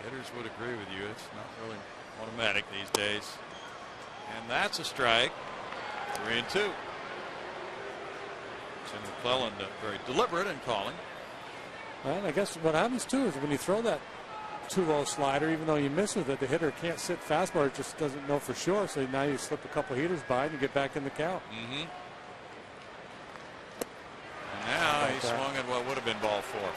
A: Hitters would agree with you. It's not really automatic these days. And that's a strike. 3-2. Tim McClellan very deliberate in calling.
E: Well, I guess what happens too is when you throw that 2-0 slider, even though you miss with it, the hitter can't sit fastball. It just doesn't know for sure. So now you slip a couple heaters by and you get back in the count.
A: Mm-hmm. And now he swung at what would have been ball 4. Would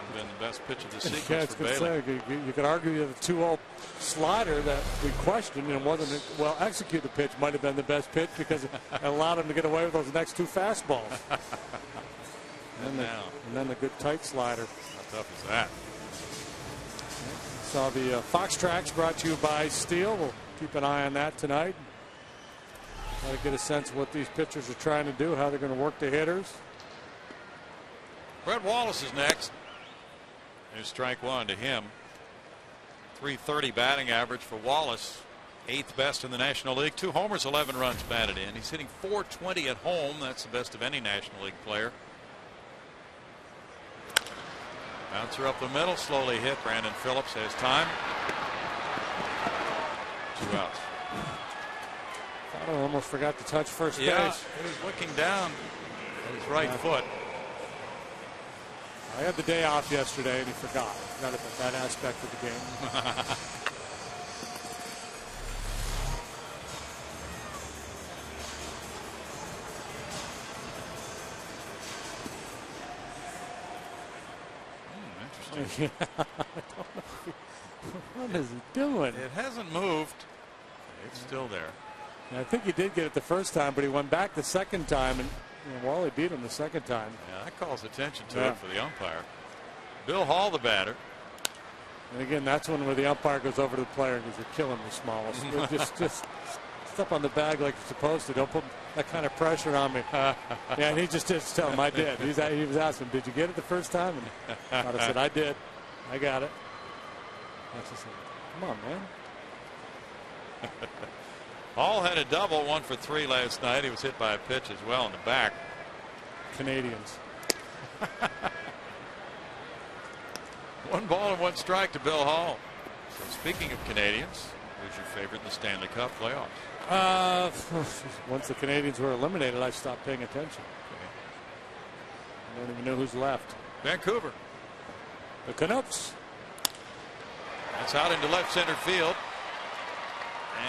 A: have been the best pitch of the sequence for Bailey.
E: You could argue that the 2-0 slider that we questioned and wasn't a well executed pitch might have been the best pitch because it allowed him to get away with those next 2 fastballs. And then the good tight slider.
A: How tough is that?
E: Saw the Fox Tracks brought to you by Steel. We'll keep an eye on that tonight. Try to get a sense of what these pitchers are trying to do, how they're going to work the hitters.
A: Brett Wallace is next. There's strike 1 to him. .330 batting average for Wallace. 8th best in the National League. 2 homers, 11 runs batted in. He's hitting .420 at home. That's the best of any National League player. Bouncer up the middle, slowly hit. Brandon Phillips has time. 2 outs.
E: I almost forgot to touch first base.
A: He was looking down at his right foot.
E: I had the day off yesterday and he forgot about that aspect of the game.
A: Interesting.
E: What is he doing?
A: It hasn't moved. It's still there.
E: And I think he did get it the first time, but he went back the second time, and Wally beat him the second time.
A: Yeah, that calls attention to it for the umpire. Bill Hall, the batter.
E: And again, that's when where the umpire goes over to the player and goes, "You're killing me, Smalls. just step on the bag like you're supposed to. Don't put that kind of pressure on me." Yeah, and he just tell him, "I did." He was asking, "Did you get it the first time?" And I said, "I did. I got it." That's just like, come on, man.
A: Hall had a double, 1 for 3 last night. He was hit by a pitch as well in the back.
E: Canadians.
A: 1 ball and 1 strike to Bill Hall. So speaking of Canadians, who's your favorite in the Stanley Cup playoffs?
E: Once the Canadians were eliminated, I stopped paying attention.
A: Okay.
E: I don't even know who's left.
A: Vancouver.
E: The Canucks.
A: That's out into left center field.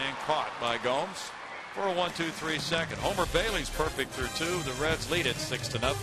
A: And caught by Gomes for a 1-2-3 second. Homer Bailey's perfect through 2. The Reds lead it 6-0.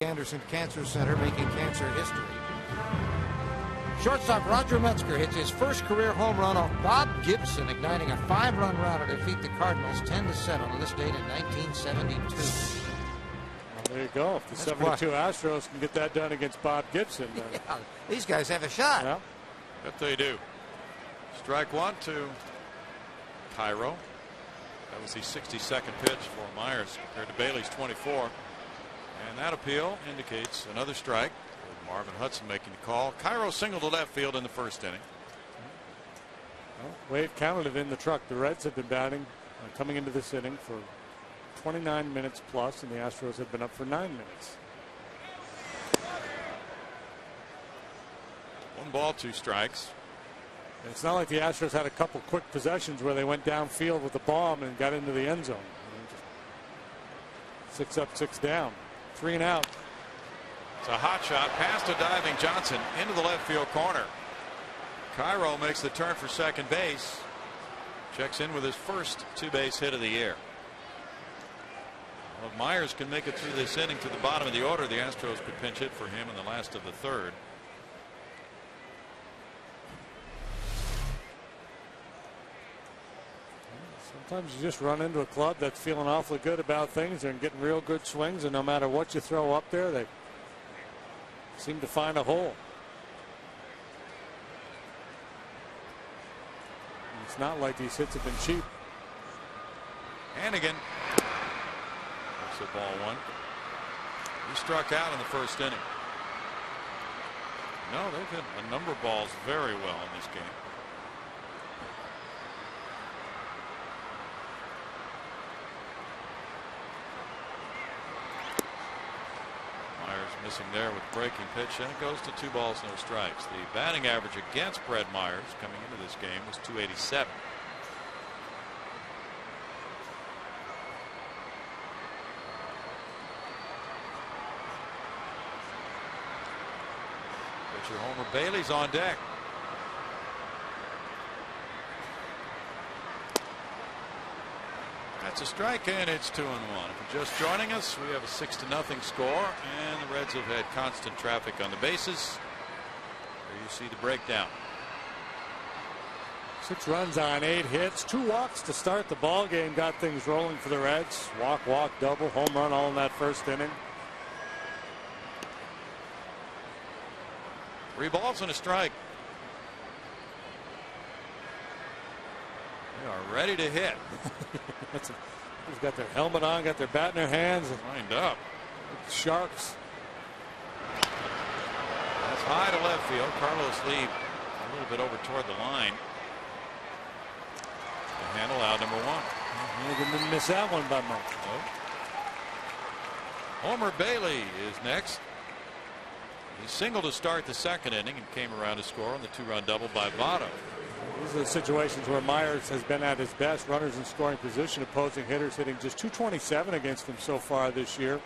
C: Anderson Cancer Center, making cancer history. Shortstop Roger Metzger hits his first career home run off Bob Gibson, igniting a 5-run run to defeat the Cardinals 10-7 on this date in 1972.
E: Well, there you go. If the 72 Astros can get that done against Bob Gibson.
C: Yeah, these guys have a shot.
E: Yeah.
A: Bet they do. Strike one to Cairo. That was the 62nd pitch for Myers compared to Bailey's 24. And that appeal indicates another strike. With Marvin Hudson making the call. Cairo singled to left field in the first inning.
E: Well, Wade counted it in the truck. The Reds have been batting coming into this inning for 29 minutes plus, and the Astros have been up for 9 minutes.
A: 1 ball, 2 strikes.
E: And it's not like the Astros had a couple quick possessions where they went downfield with the bomb and got into the end zone. 6 up, 6 down. 3 and out.
A: It's a hot shot past a diving Johnson into the left field corner. Cairo makes the turn for second base. Checks in with his first 2-base hit of the year. Well, if Myers can make it through this inning to the bottom of the order, the Astros could pinch hit for him in the last of the third.
E: Sometimes you just run into a club that's feeling awfully good about things and getting real good swings, and no matter what you throw up there, they seem to find a hole. And it's not like these hits have been cheap.
A: Hannigan. That's a ball 1. He struck out in the first inning. No, they've hit a number of balls very well in this game. Missing there with breaking pitch, and it goes to 2 balls, no strikes. The batting average against Brad Myers coming into this game was .287. Pitcher Homer Bailey's on deck. That's a strike, and it's 2-1. If you're just joining us, we have a 6-0 score, and the Reds have had constant traffic on the bases. There you see the breakdown.
E: 6 runs on 8 hits, 2 walks to start the ball game, got things rolling for the Reds. Walk, double, home run all in that first inning.
A: 3 balls and a strike. They are ready to hit.
E: Who's got their helmet on, got their bat in their hands, and
A: lined up.
E: Sharks.
A: That's high to left field. Carlos Lee a little bit over toward the line. The handle out, number 1.
E: You didn't miss that one by much.
A: Nope. Homer Bailey is next. He singled to start the second inning and came around to score on the 2-run double by Votto.
E: These are the situations where Myers has been at his best. Runners in scoring position, opposing hitters hitting just .227 against him so far this year.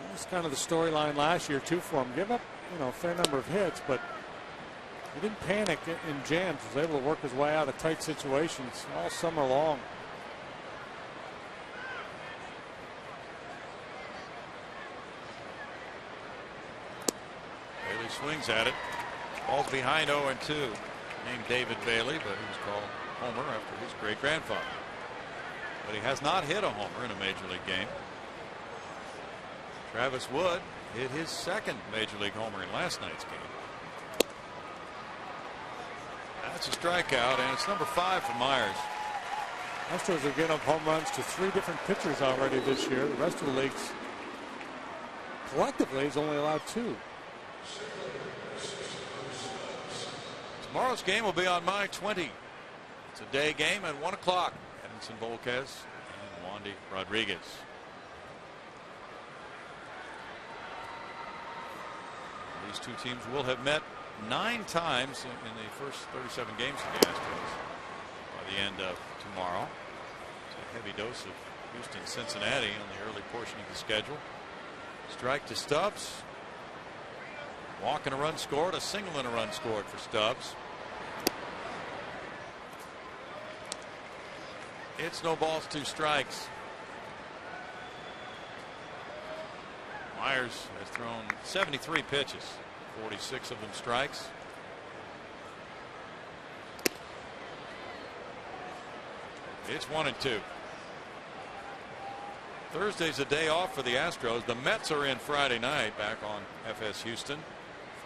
E: That was kind of the storyline last year too for him. Give up, a fair number of hits, but he didn't panic in jams. He was able to work his way out of tight situations all summer long.
A: Swings at it. Ball's behind 0-2. Named David Bailey, but he was called Homer after his great grandfather. But he has not hit a homer in a major league game. Travis Wood hit his second major league homer in last night's game. That's a strikeout, and it's number 5 for Myers.
E: Astros have given up home runs to 3 different pitchers already this year. The rest of the leagues collectively has only allowed 2.
A: Tomorrow's game will be on May 20. It's a day game at 1 o'clock. Edinson Volquez and Wandy Rodriguez. These two teams will have met 9 times in the first 37 games of the Astros by the end of tomorrow. It's a heavy dose of Houston Cincinnati on the early portion of the schedule. Strike to Stubbs. Walk and a run scored, a single and a run scored for Stubbs. It's no balls, 2 strikes. Myers has thrown 73 pitches, 46 of them strikes. It's 1-2. Thursday's a day off for the Astros. The Mets are in Friday night back on FS Houston.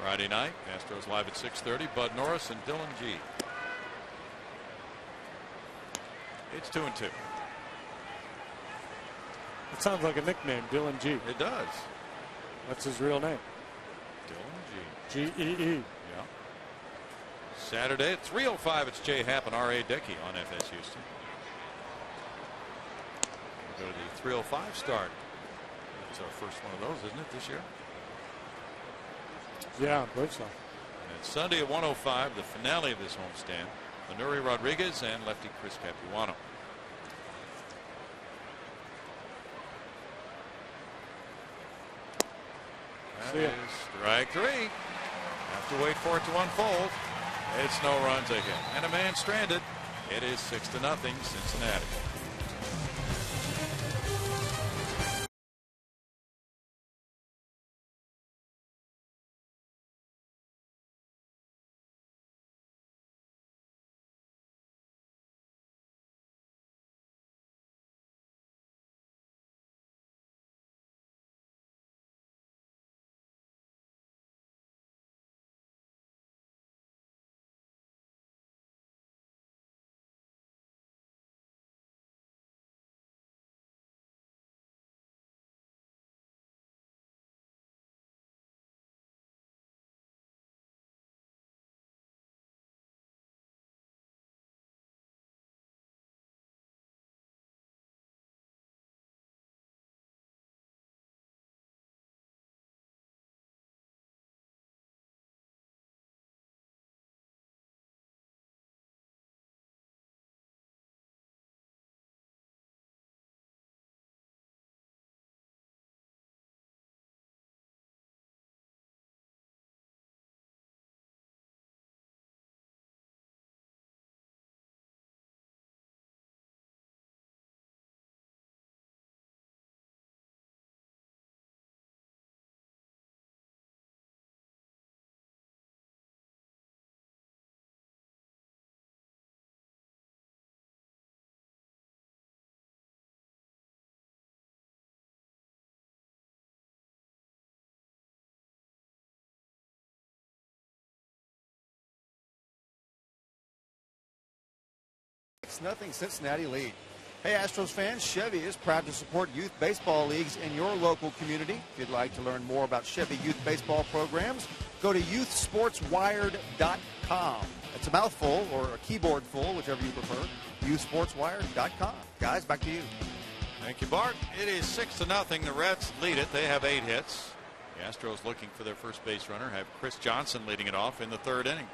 A: Friday night, Astros live at 6:30. Bud Norris and Dylan G. It's 2-2.
E: It sounds like a nickname, Dylan G.
A: It does.
E: What's his real name?
A: Dylan G.
E: G-E-E.
A: Yeah. Saturday at 3:05. It's Jay Happ and R.A. Dickey on FS Houston. We'll go to the 3:05 start. It's our first one of those, isn't it, this year?
E: Yeah, I believe so.
A: And it's Sunday at 1:05, the finale of this homestand. Manuri Rodriguez and lefty Chris Capuano. That is strike 3. Have to wait for it to unfold. It's no runs ahead. And a man stranded. It is 6-0 Cincinnati.
D: Nothing Cincinnati lead. Hey Astros fans, Chevy is proud to support youth baseball leagues in your local community. If you'd like to learn more about Chevy youth baseball programs, go to youthsportswired.com. It's a mouthful or a keyboard full, whichever you prefer. youthsportswired.com. Guys, back to you.
A: Thank you, Bart. It is 6-0. The Reds lead it. They have 8 hits. The Astros looking for their first base runner have Chris Johnson leading it off in the 3rd inning.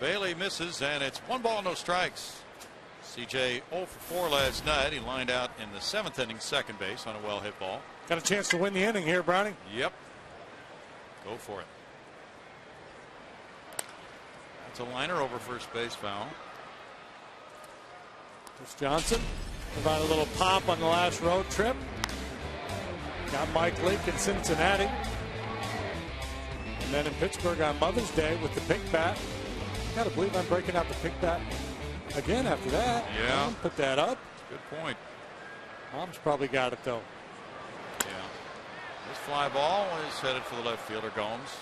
A: Bailey misses, and it's 1 ball, no strikes. CJ 0 for 4 last night. He lined out in the 7th inning, second base on a well hit ball.
E: Got a chance to win the inning here, Browning.
A: Yep. Go for it. That's a liner over first base, foul.
E: Chris Johnson provide a little pop on the last road trip. Got Mike Leake in Cincinnati. And then in Pittsburgh on Mother's Day with the pick bat. Got to believe I'm breaking out the pick bat again after that.
A: Yeah.
E: Put that up.
A: Good point.
E: Mom's probably got it, though.
A: Yeah. This fly ball is headed for the left fielder, Gomes.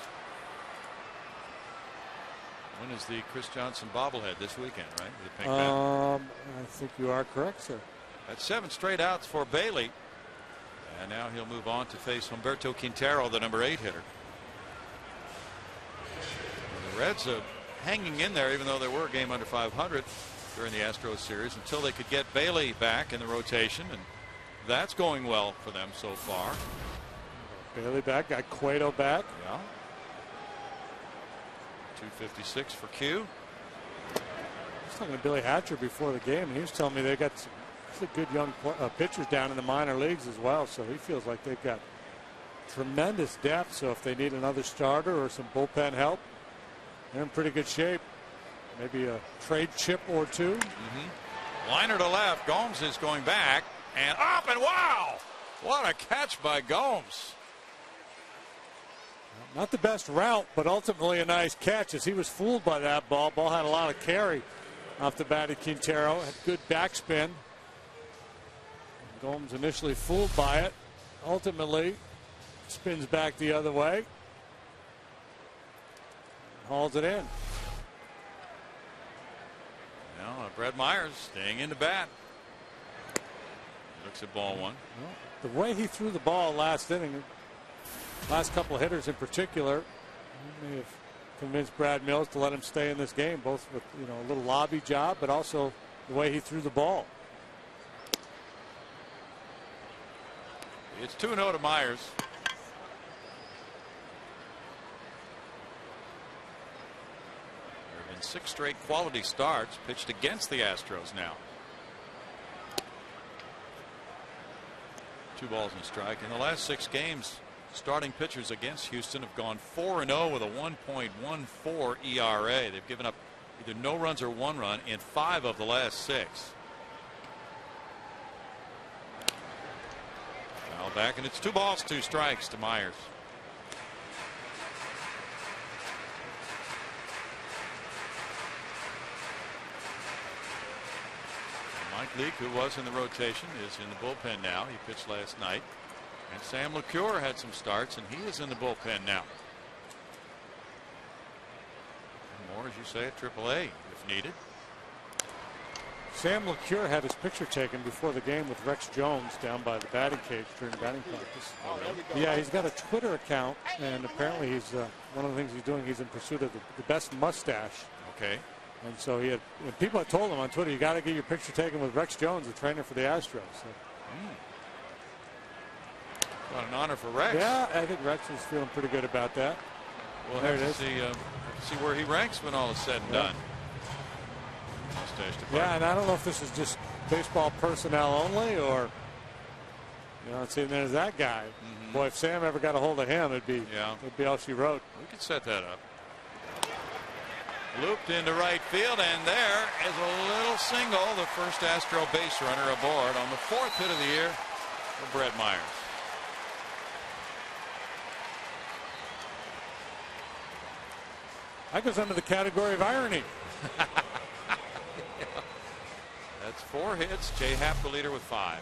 A: When is the Chris Johnson bobblehead? This weekend, right? With the pink bat?
E: I think you are correct, sir.
A: That's 7 straight outs for Bailey. And now he'll move on to face Humberto Quintero, the number 8 hitter. The Reds are hanging in there, even though they were a game under 500 during the Astros series, until they could get Bailey back in the rotation, and that's going well for them so far.
E: Bailey back, got Cueto back.
A: Yeah. 256 for Q.
E: I was talking to Billy Hatcher before the game, and he was telling me they got some good young pitchers down in the minor leagues as well, so he feels like they've got tremendous depth. So if they need another starter or some bullpen help, they're in pretty good shape. Maybe a trade chip or two.
A: Liner to left. Gomes is going back. And up, and wow! What a catch by Gomes.
E: Not the best route, but ultimately a nice catch as he was fooled by that ball. Ball had a lot of carry off the bat of Quintero. Had good backspin. Gomes initially fooled by it. Ultimately spins back the other way. Hauls it in.
A: Now Brett Myers staying in the bat. Looks at ball one.
E: Well, the way he threw the ball last inning, last couple of hitters in particular, he may have convinced Brad Mills to let him stay in this game, both with a little lobby job, but also the way he threw the ball.
A: It's 2-0 to Myers. There have been 6 straight quality starts pitched against the Astros now. 2 balls and a strike. In the last 6 games, starting pitchers against Houston have gone 4-0 with a 1.14 ERA. They've given up either no runs or 1 run in 5 of the last 6. Now back, and it's 2 balls, 2 strikes to Myers. Mike Leake, who was in the rotation, is in the bullpen now. He pitched last night. And Sam LeCure had some starts, and he is in the bullpen now. More, as you say, at AAA if needed.
E: Sam LeCure had his picture taken before the game with Rex Jones down by the batting cage during batting practice. Yeah, he's got a Twitter account, and apparently he's one of the things he's doing, he's in pursuit of the best mustache.
A: Okay.
E: And so people had told him on Twitter, you got to get your picture taken with Rex Jones, the trainer for the Astros. So.
A: What an honor for Rex.
E: Yeah, I think Rex is feeling pretty good about that.
A: We'll
E: there
A: have
E: it
A: to
E: is.
A: See where he ranks when all is said and done. Mustache department.
E: Yeah, and I don't know if this is just baseball personnel only, or it's sitting there as that guy. Boy, if Sam ever got a hold of him, it'd be all she wrote.
A: We could set that up. Looped into right field, and there is a little single. The first Astro base runner aboard on the 4th hit of the year for Brett Myers.
E: That goes under the category of irony.
A: That's 4 hits. Jay Happ the leader with 5.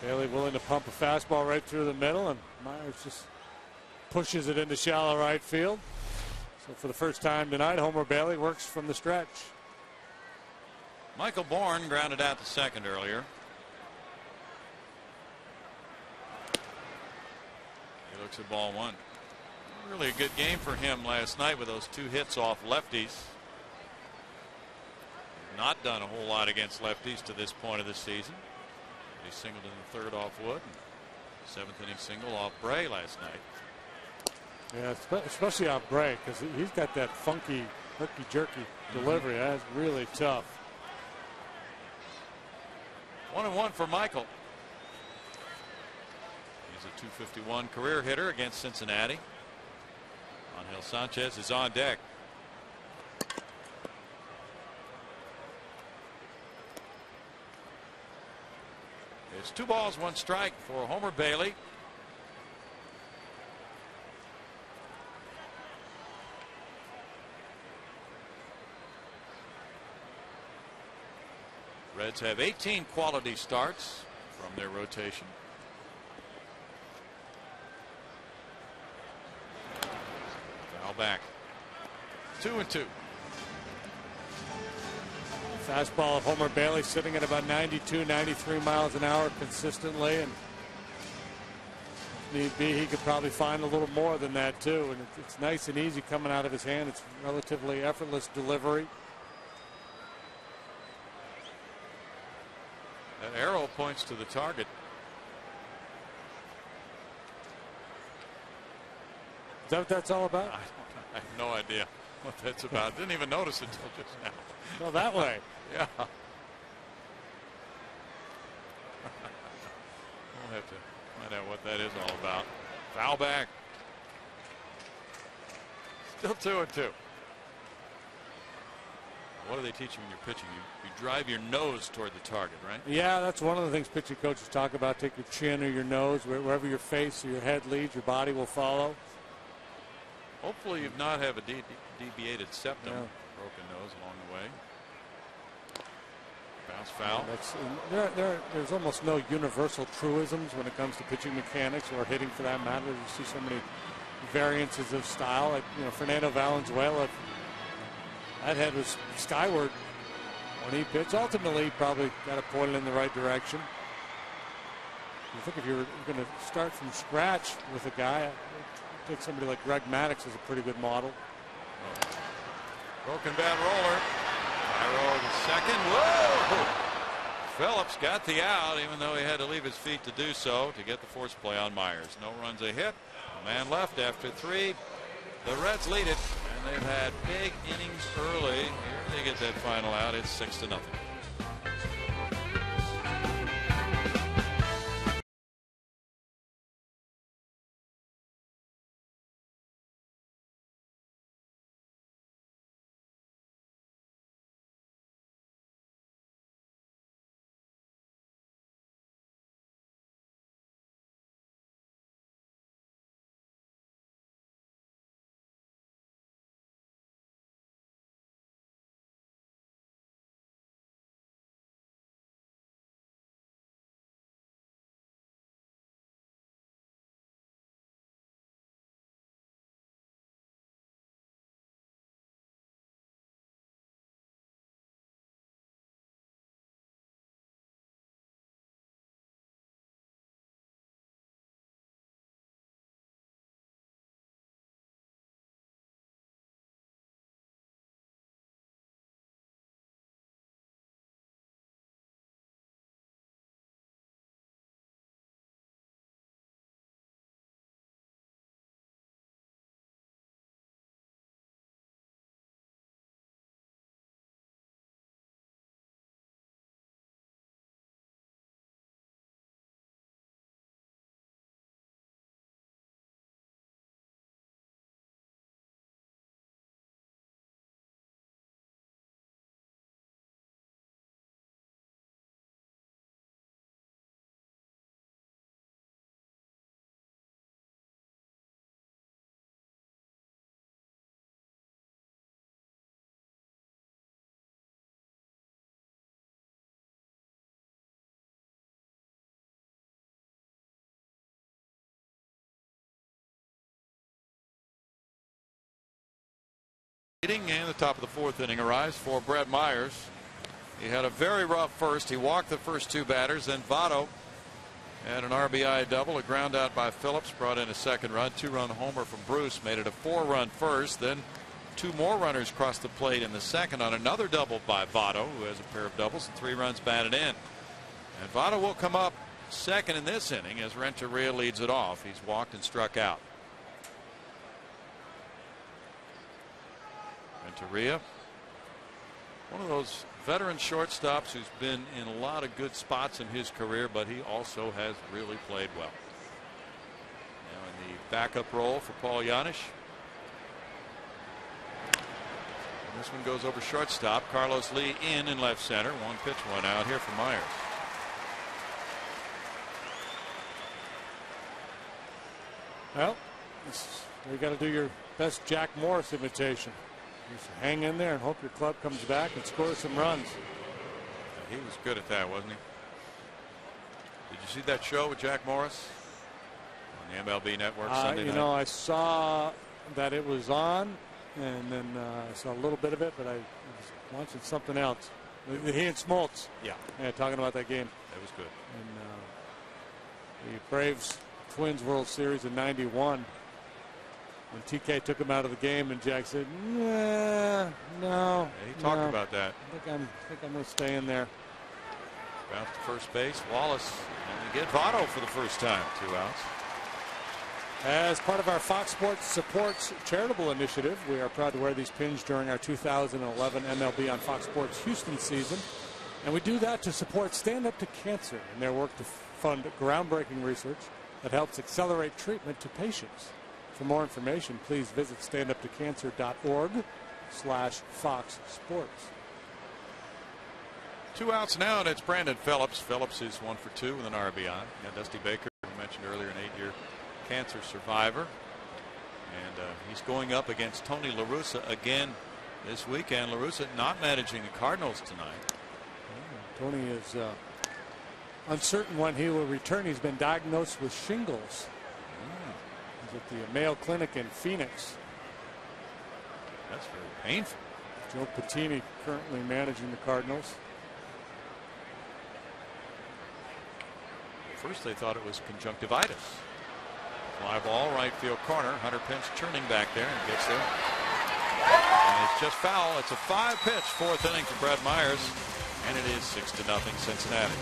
E: Bailey willing to pump a fastball right through the middle, and Myers just pushes it into shallow right field. So for the first time tonight, Homer Bailey works from the stretch.
A: Michael Bourne grounded out to second earlier. He looks at ball 1. Really a good game for him last night with those 2 hits off lefties. Not done a whole lot against lefties to this point of the season. He singled in the 3rd off Wood. 7th inning single off Bray last night.
E: Yeah, especially off Bray, because he's got that funky, herky-jerky delivery. That's really tough.
A: 1-1 for Michael. He's a .251 career hitter against Cincinnati. Angel Sanchez is on deck. It's 2 balls, 1 strike for Homer Bailey. Reds have 18 quality starts from their rotation. Foul back. 2-2.
E: Fastball of Homer Bailey sitting at about 92, 93 miles an hour consistently, and if need be, he could probably find a little more than that too. And it's nice and easy coming out of his hand. It's relatively effortless delivery.
A: That arrow points to the target.
E: Is that what that's all about?
A: I have no idea what that's about. Didn't even notice it until just now.
E: Go that way.
A: Yeah. We'll have to find out what that is all about. Foul back. Still 2-2. What are they teaching when you're pitching? You drive your nose toward the target, right?
E: Yeah, that's one of the things pitching coaches talk about. Take your chin or your nose, wherever your face or your head leads, your body will follow.
A: Hopefully you've not have a deviated septum, broken nose along the way. Bounce foul.
E: There's almost no universal truisms when it comes to pitching mechanics or hitting for that matter. You see so many variances of style. Like, Fernando Valenzuela, that head was skyward when he pitched. Ultimately, he probably got it pointed in the right direction. I think if you're going to start from scratch with a guy, I think somebody like Greg Maddux is a pretty good model.
A: Broken bat roller. Tyro to second. Whoa! Phillips got the out, even though he had to leave his feet to do so to get the force play on Myers. No runs a hit. A man left after 3. The Reds lead it, and they've had big innings early. Here they get that final out. It's 6-0. And the top of the 4th inning arrives for Brett Myers. He had a very rough first. He walked the first 2 batters. Then Votto had an RBI double. A ground out by Phillips brought in a second run. 2-run homer from Bruce made it a 4-run first. Then 2 more runners crossed the plate in the second on another double by Votto, who has a pair of doubles, and 3 runs batted in. And Votto will come up second in this inning as Renteria leads it off. He's walked and struck out. Renteria, one of those veteran shortstops who's been in a lot of good spots in his career, but he also has really played well. Now in the backup role for Paul Janisch. And this one goes over shortstop. Carlos Lee in left center. 1 pitch, 1 out here for Myers.
E: Well, you got to do your best Jack Morris imitation. Just hang in there and hope your club comes back and scores some runs.
A: Yeah, he was good at that, wasn't he? Did you see that show with Jack Morris on the MLB Network Sunday night?
E: I saw that it was on, and then I saw a little bit of it, but I was watching something else. He and Smoltz.
A: Yeah,
E: talking about that game.
A: That was good.
E: And the Braves Twins World Series in '91. When TK took him out of the game, and Jack said, "No."
A: Yeah, he talked about that.
E: I think I'm going to stay in there.
A: Bounce to first base. Wallace only get Votto for the first time. 2 outs.
E: As part of our Fox Sports Supports charitable initiative, we are proud to wear these pins during our 2011 MLB on Fox Sports Houston season. And we do that to support Stand Up to Cancer in their work to fund groundbreaking research that helps accelerate treatment to patients. For more information, please visit standuptocancer.org/Fox Sports.
A: 2 outs now, and it's Brandon Phillips. Phillips is 1 for 2 with an RBI. Now Dusty Baker, we mentioned earlier, an 8-year cancer survivor. And he's going up against Tony La Russa again this weekend. La Russa not managing the Cardinals tonight.
E: Tony is uncertain when he will return. He's been diagnosed with shingles. He's at the Mayo Clinic in Phoenix.
A: That's very painful.
E: Joe Patini currently managing the Cardinals.
A: First they thought it was conjunctivitis. Fly ball, right field corner. Hunter Pence churning back there and gets there. And it's just foul. It's a 5-pitch 4th inning for Brad Myers. And it is 6-0 Cincinnati.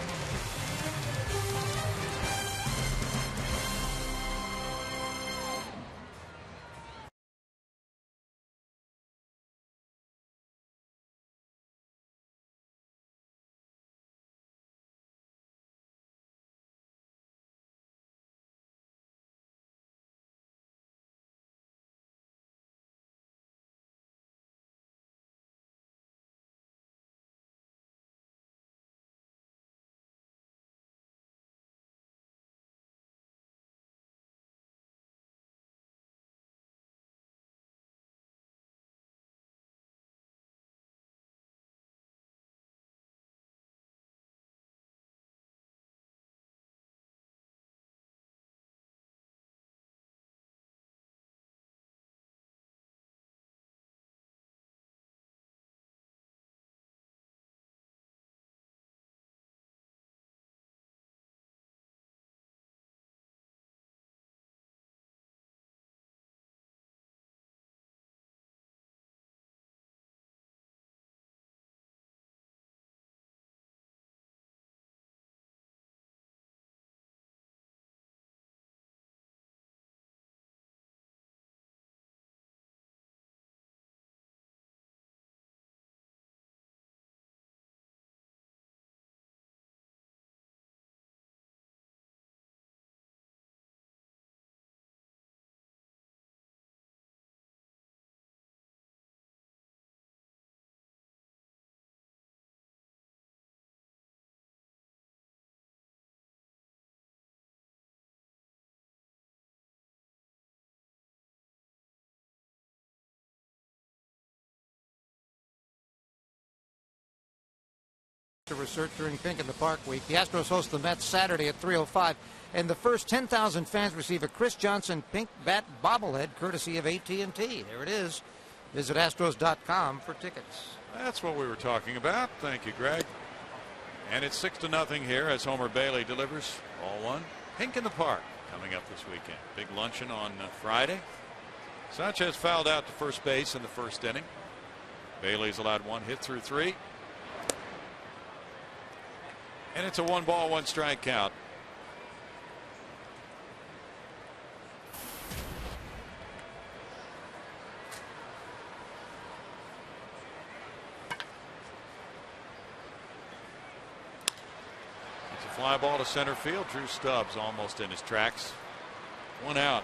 C: Research during Pink in the Park week. The Astros host the Mets Saturday at 3:05, and the first 10,000 fans receive a Chris Johnson pink bat bobblehead courtesy of AT&T. There it is. Visit Astros.com for tickets.
A: That's what we were talking about. Thank you, Greg. And it's 6-0 here as Homer Bailey delivers ball 1. Pink in the Park coming up this weekend. Big luncheon on Friday. Sanchez fouled out to first base in the first inning. Bailey's allowed 1 hit through 3. And it's a 1-ball, 1-strike count. It's a fly ball to center field. Drew Stubbs almost in his tracks. 1 out.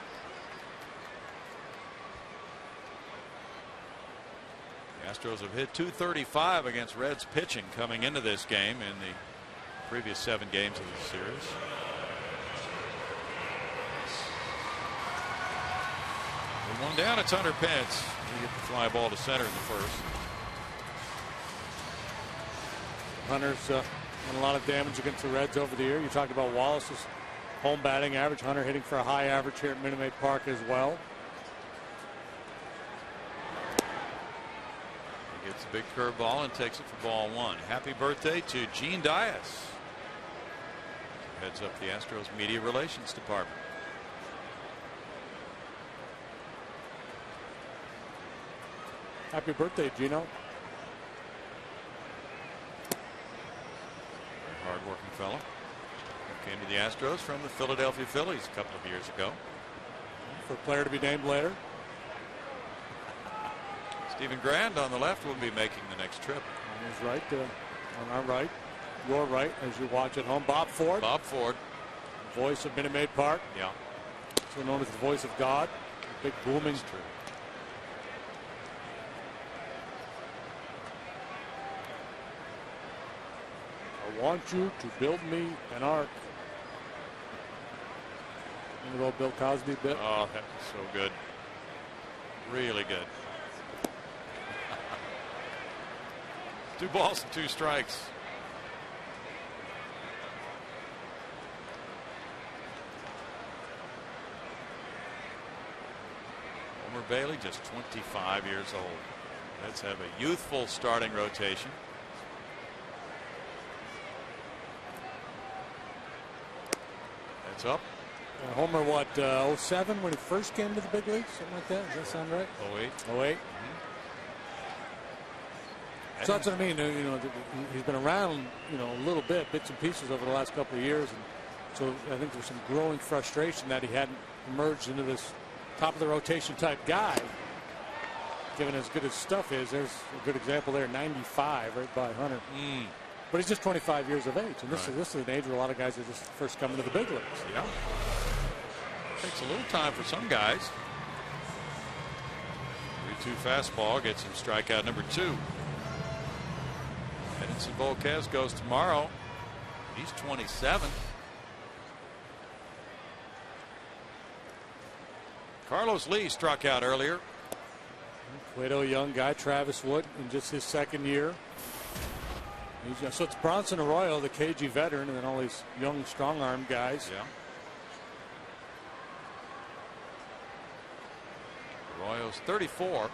A: The Astros have hit .235 against Reds pitching coming into this game in the previous 7 games of the series. With 1 down, it's Hunter Pence. He hit the fly ball to center in the first.
E: Hunter's done a lot of damage against the Reds over the year. You talked about Wallace's home batting average. Hunter hitting for a high average here at Minute Maid Park as well.
A: He gets a big curveball and takes it for ball 1. Happy birthday to Gene Dias. Heads up the Astros media relations department.
E: Happy birthday, Gino.
A: Hard-working fellow. Came to the Astros from the Philadelphia Phillies a couple of years ago.
E: For a player to be named later.
A: Stephen Grand on the left will be making the next trip.
E: On his right, on our right. Your right as you watch at home. Bob Ford.
A: Bob Ford.
E: Voice of Minute Maid Park.
A: Yeah.
E: So known as the voice of God. Big booming.
A: That's true.
E: I want you to build me an ark. Remember the old Bill Cosby bit?
A: Oh, that was so good. Really good. 2 balls and 2 strikes. Homer Bailey, just 25 years old. Let's have a youthful starting rotation. That's up.
E: Homer, what, 07 when he first came to the big leagues? Something like that? Does that sound right?
A: 08.
E: 08. So that's what I mean. You know, he's been around, you know, a little bit, bits and pieces over the last couple of years. And so I think there's some growing frustration that he hadn't emerged into this top of the rotation type guy. Given as good as stuff is, there's a good example there, 95 right by Hunter. But he's just 25 years of age, and this is an age where a lot of guys are just first coming to the big leagues.
A: Yeah. Takes a little time for some guys. 3-2 fastball gets him strikeout number 2. Edinson Volquez goes tomorrow. He's 27. Carlos Lee struck out earlier.
E: Cueto, young guy. Travis Wood in just his second year. So it's Bronson Arroyo, the KG veteran, and then all these young, strong-arm guys.
A: Yeah. Arroyo's 34.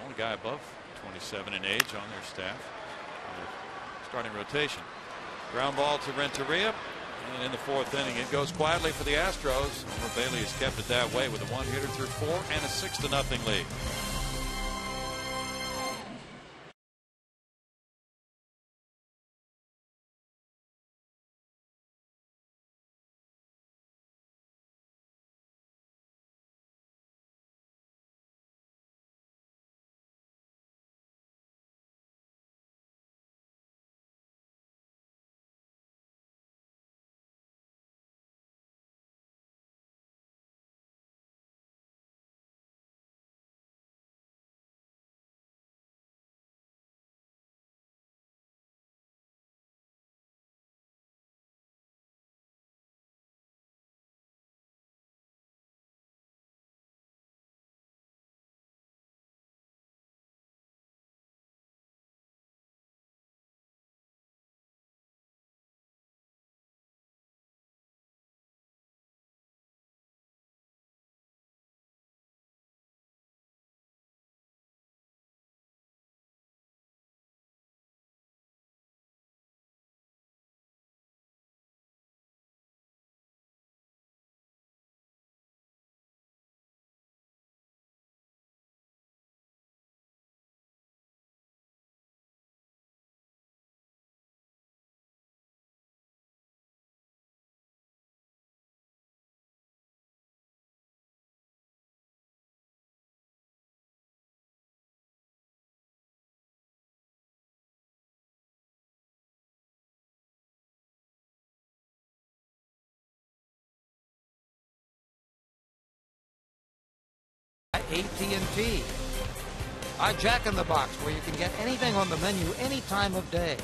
A: Only guy above 27 in age on their staff. Starting rotation. Ground ball to Renteria. And in the 4th inning, it goes quietly for the Astros. Homer Bailey has kept it that way with a 1-hitter through 4 and a 6-0 lead.
C: AT&T. Jack in the Box, where you can get anything on the menu any time of day.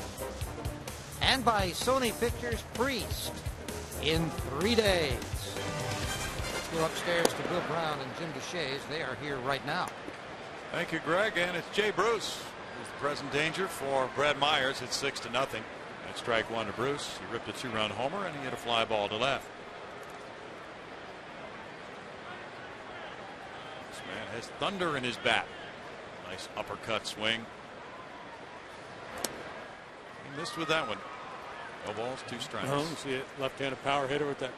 C: And by Sony Pictures Priest in 3 days. Let's go upstairs to Bill Brown and Jim DeShays. They are here right now.
A: Thank you, Greg. And it's Jay Bruce who's the present danger for Brad Myers. It's 6-0. That's strike 1 to Bruce. He ripped a 2-run homer and he hit a fly ball to left. This man has thunder in his bat. Nice uppercut swing. He missed with that one. No balls, 2 strikes.
E: You see a left-handed power hitter with that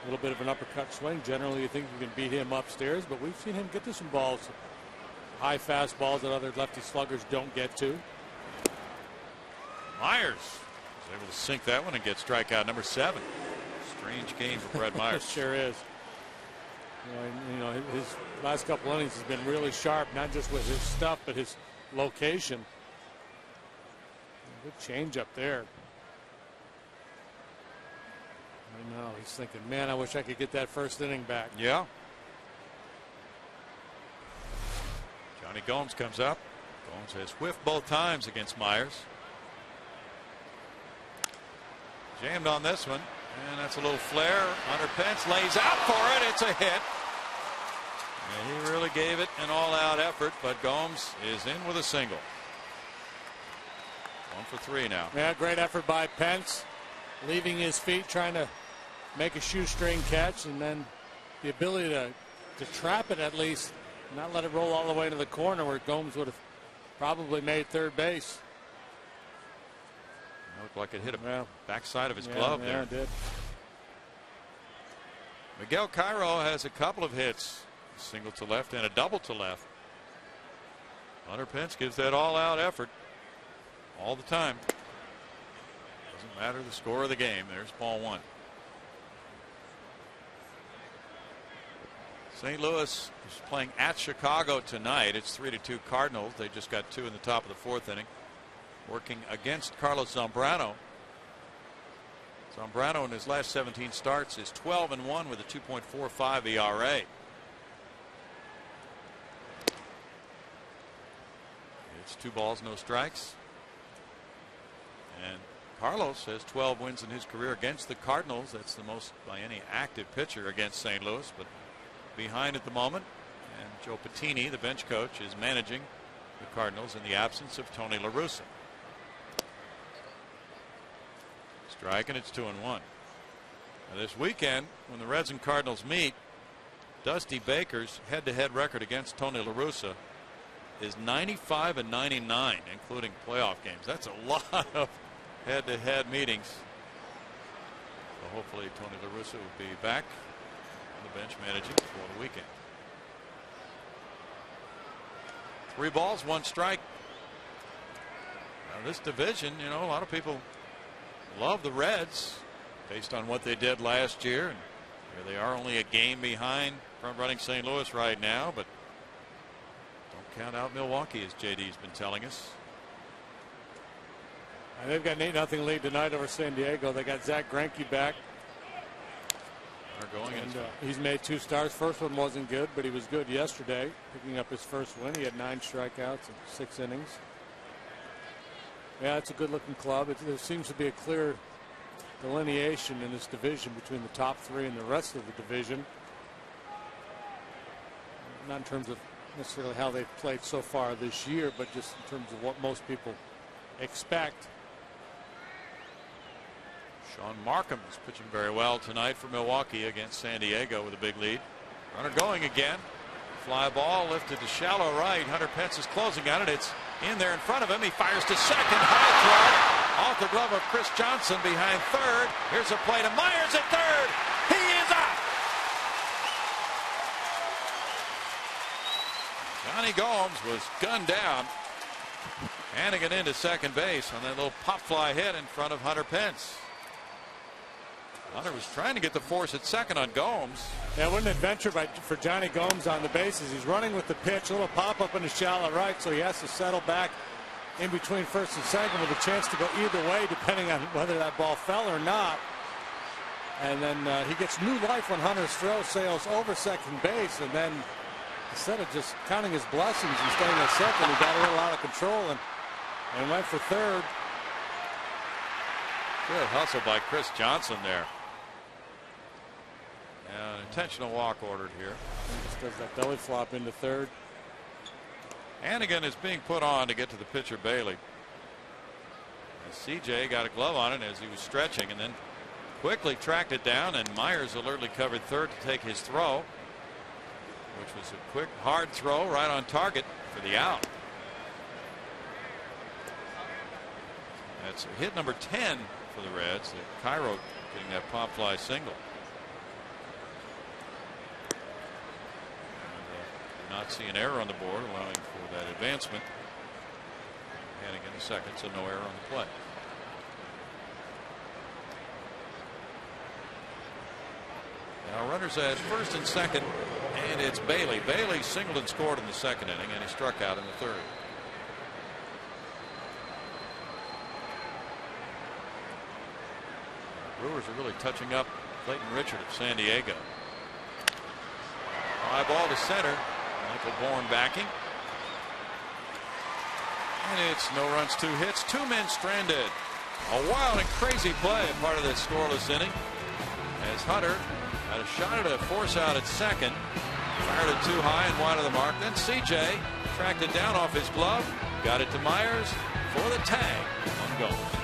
E: little bit of an uppercut swing. Generally, you think you can beat him upstairs, but we've seen him get to some balls, high fastballs that other lefty sluggers don't get to.
A: Myers is able to sink that one and get strikeout number 7. Strange game for Brad Myers.
E: Sure is. You know, his last couple innings has been really sharp, not just with his stuff, but his location. Good change up there. I know he's thinking, man, I wish I could get that first inning back.
A: Yeah. Johnny Gomes comes up. Gomes has whiffed both times against Myers. Jammed on this one, and that's a little flare. Hunter Pence lays out for it. It's a hit. And he really gave it an all-out effort, but Gomes is in with a single. 1 for 3 now.
E: Yeah, great effort by Pence, leaving his feet, trying to make a shoestring catch, and then the ability to trap it at least, not let it roll all the way to the corner where Gomes would have probably made third base.
A: It looked like it hit a backside of his glove there.
E: Yeah, it did.
A: Miguel Cairo has a couple of hits, a single to left and a double to left. Hunter Pence gives that all-out effort all the time. Doesn't matter the score of the game. There's ball 1. St. Louis is playing at Chicago tonight. It's 3-2 Cardinals. They just got 2 in the top of the 4th inning. Working against Carlos Zambrano. Zambrano in his last 17 starts is 12-1 with a 2.45 ERA. It's 2 balls, no strikes. And Carlos has 12 wins in his career against the Cardinals. That's the most by any active pitcher against St. Louis, but behind at the moment. And Joe Patini, the bench coach, is managing the Cardinals in the absence of Tony La Russa. Strike, and it's 2-1. Now this weekend, when the Reds and Cardinals meet, Dusty Baker's head-to-head record against Tony La Russa is 95-99, including playoff games. That's a lot of head-to-head meetings. So hopefully Tony La Russa will be back on the bench managing for the weekend. 3 balls, 1 strike. Now this division, you know, a lot of people love the Reds based on what they did last year, and here they are only a game behind front-running St. Louis right now, but don't count out Milwaukee, as JD's been telling us.
E: And they've got an 8-0 lead tonight over San Diego. They got Zach Greinke back.
A: They're going
E: and he's made 2 starts. First one wasn't good, but he was good yesterday, picking up his first win. He had 9 strikeouts in 6 innings. Yeah, it's a good-looking club. There seems to be a clear delineation in this division between the top 3 and the rest of the division. Not in terms of necessarily how they've played so far this year, but just in terms of what most people expect.
A: Sean Markham is pitching very well tonight for Milwaukee against San Diego with a big lead. Runner going again. Fly ball lifted to shallow right. Hunter Pence is closing on it. It's in there in front of him. He fires to second. High throw off the glove of Chris Johnson behind third. Here's a play to Myers at third. He is out. Johnny Gomes was gunned down. Hannigan into second base on that little pop fly hit in front of Hunter Pence. Hunter was trying to get the force at second on Gomes.
E: Yeah, what an adventure for Johnny Gomes on the bases. He's running with the pitch, a little pop up in the shallow right, so he has to settle back in between first and second with a chance to go either way depending on whether that ball fell or not. And then he gets new life when Hunter's throw sails over second base, and then instead of just counting his blessings and staying at second, he got a little out of control and went for third.
A: Good hustle by Chris Johnson there. An intentional walk ordered here.
E: He just does that belly flop into third.
A: Hannigan is being put on to get to the pitcher Bailey. And CJ got a glove on it as he was stretching and then quickly tracked it down, and Myers alertly covered third to take his throw, which was a quick hard throw right on target for the out. That's hit number 10 for the Reds. Cairo getting that pop fly single. Not see an error on the board, allowing for that advancement. Hannigan the second, so no error on the play. Now runners at first and second, and it's Bailey. Bailey singled and scored in the second inning, and he struck out in the third. Brewers are really touching up Clayton Richard of San Diego. High ball to center. Michael Bourne backing. And it's no runs, 2 hits, 2 men stranded. A wild and crazy play, part of this scoreless inning, as Hunter had a shot at a force out at second, fired it too high and wide of the mark. Then CJ tracked it down off his glove, got it to Myers for the tag on Gomes.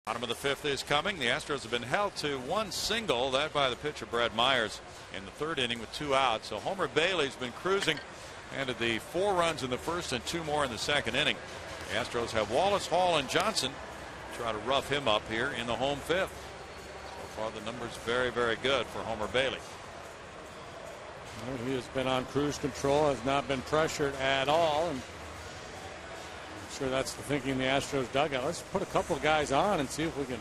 A: Bottom of the fifth is coming. The Astros have been held to one single, that by the pitcher Brad Myers in the third inning with 2 outs. So Homer Bailey's been cruising, and the 4 runs in the first and 2 more in the second inning. The Astros have Wallace, Hall, and Johnson try to rough him up here in the home fifth. So far the numbers very, very good for Homer Bailey.
E: Well, he has been on cruise control, has not been pressured at all, and I'm sure that's the thinking in the Astros dugout. Let's put a couple of guys on and see if we can.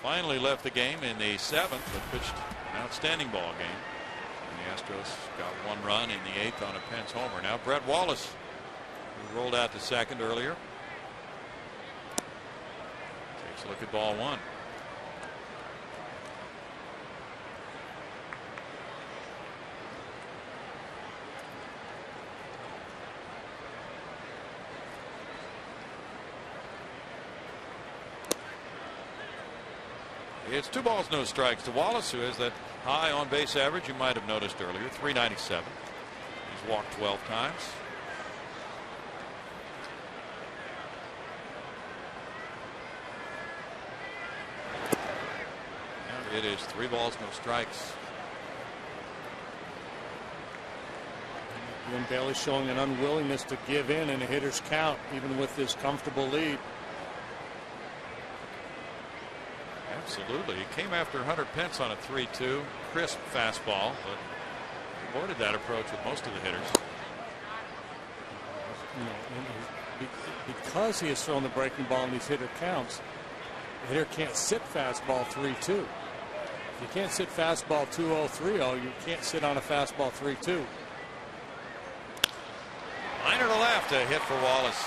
A: Finally left the game in the 7th, but pitched an outstanding ball game. And the Astros got 1 run in the 8th on a Pence homer. Now Brett Wallace, who rolled out to second earlier, takes a look at ball 1. It's 2 balls, no strikes to Wallace, who has that high on base average you might have noticed earlier, 397. He's walked 12 times. And it is 3 balls, no strikes.
E: And Bailey showing an unwillingness to give in a hitter's count, even with this comfortable lead.
A: Absolutely. He came after Hunter Pence on a 3-2 crisp fastball, but avoided that approach with most of the hitters.
E: You know, because he has thrown the breaking ball in these hitter counts, the hitter can't sit fastball 3-2. If you can't sit fastball 2-0, 3-0, you can't sit on a fastball 3-2.
A: Liner to left, a hit for Wallace.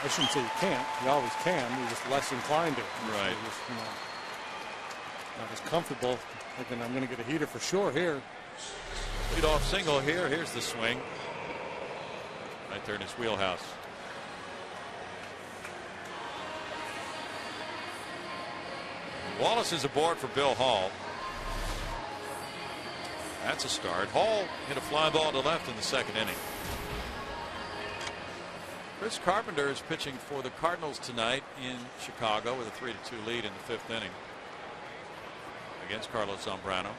E: I shouldn't say you can't. You always can. You're just less inclined to.
A: Right.
E: You're just, not as comfortable thinking I'm going to get a heater for sure here.
A: Lead off single here. Here's the swing. Right there in his wheelhouse. Wallace is aboard for Bill Hall. That's a start. Hall hit a fly ball to left in the second inning. Chris Carpenter is pitching for the Cardinals tonight in Chicago with a 3-2 lead in the 5th inning against Carlos Zambrano.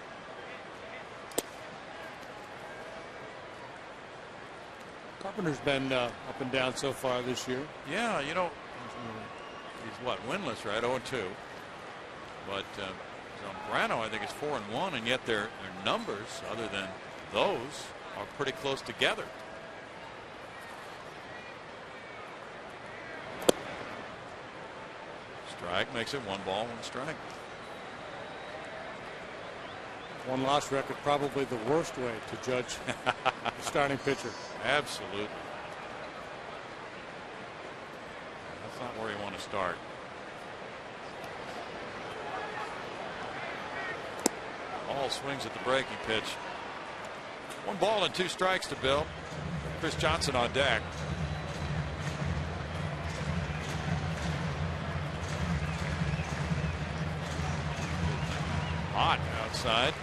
E: Carpenter's been up and down so far this year.
A: Yeah, you know, he's what, winless, right? 0-2. But Zambrano, I think, is 4-1, and yet their numbers, other than those, are pretty close together. Strike makes it 1 ball, 1 strike.
E: One loss record, probably the worst way to judge the starting pitcher.
A: Absolutely. That's not where you want to start. All swings at the breaking pitch. 1 ball and 2 strikes to Bill. Chris Johnson on deck. Hot outside.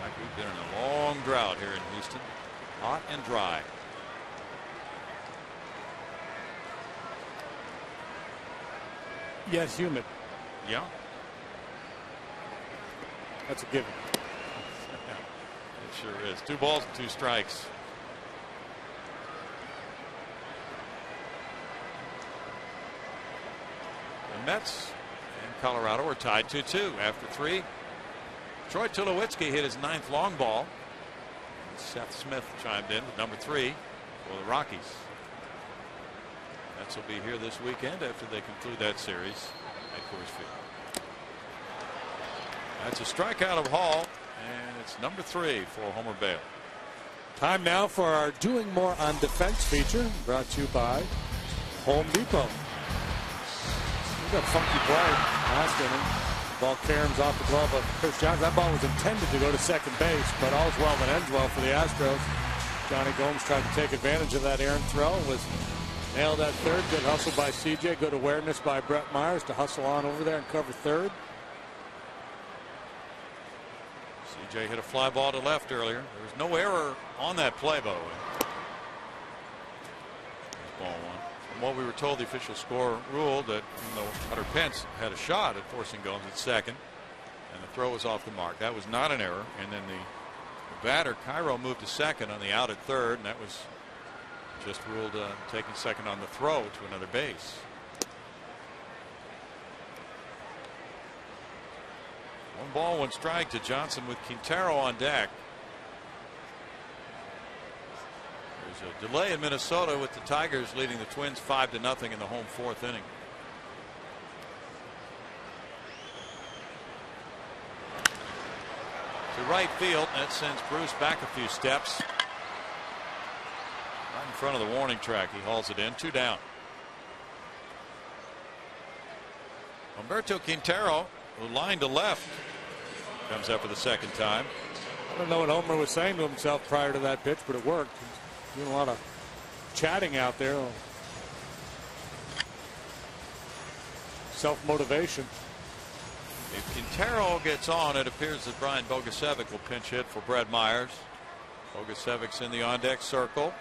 A: Like we've been in a long drought here in Houston. Hot and dry.
E: Yes, humid.
A: Yeah.
E: That's a given.
A: It sure is. 2 balls and 2 strikes. The Mets and Colorado are tied 2-2 after 3. Troy Tulowitzki hit his 9th long ball. Seth Smith chimed in with number 3 for the Rockies. Mets will be here this weekend after they conclude that series at Coors Field. That's a strikeout of Hall, and it's number 3 for Homer Bailey.
E: Time now for our Doing More on Defense feature, brought to you by Home Depot. We've got a funky play last inning. Ball caroms off the glove of Chris Johnson. That ball was intended to go to second base, but all's well that ends well for the Astros. Johnny Gomes tried to take advantage of that errant throw. Was nailed at third. Good hustle by CJ. Good awareness by Brett Myers to hustle on over there and cover third.
A: CJ hit a fly ball to left earlier. There was no error on that play, by the way. Ball 1. From what we were told, the official score ruled that Hunter Pence had a shot at forcing Gomes at second, and the throw was off the mark. That was not an error. And then the batter, Cairo, moved to second on the out at third, and that was just ruled taking second on the throw to another base. 1 ball, 1 strike to Johnson with Quintero on deck. There's a delay in Minnesota with the Tigers leading the Twins 5-0 in the home 4th inning. To right field, that sends Bruce back a few steps. Right in front of the warning track. He hauls it in. 2 down. Humberto Quintero, who lined to left, comes up for the 2nd time.
E: I don't know what Homer was saying to himself prior to that pitch, but it worked. Doing a lot of chatting out there. Self-motivation.
A: If Quintero gets on, it appears that Brian Bogusevic will pinch hit for Brett Myers. Bogusevic's in the on-deck circle,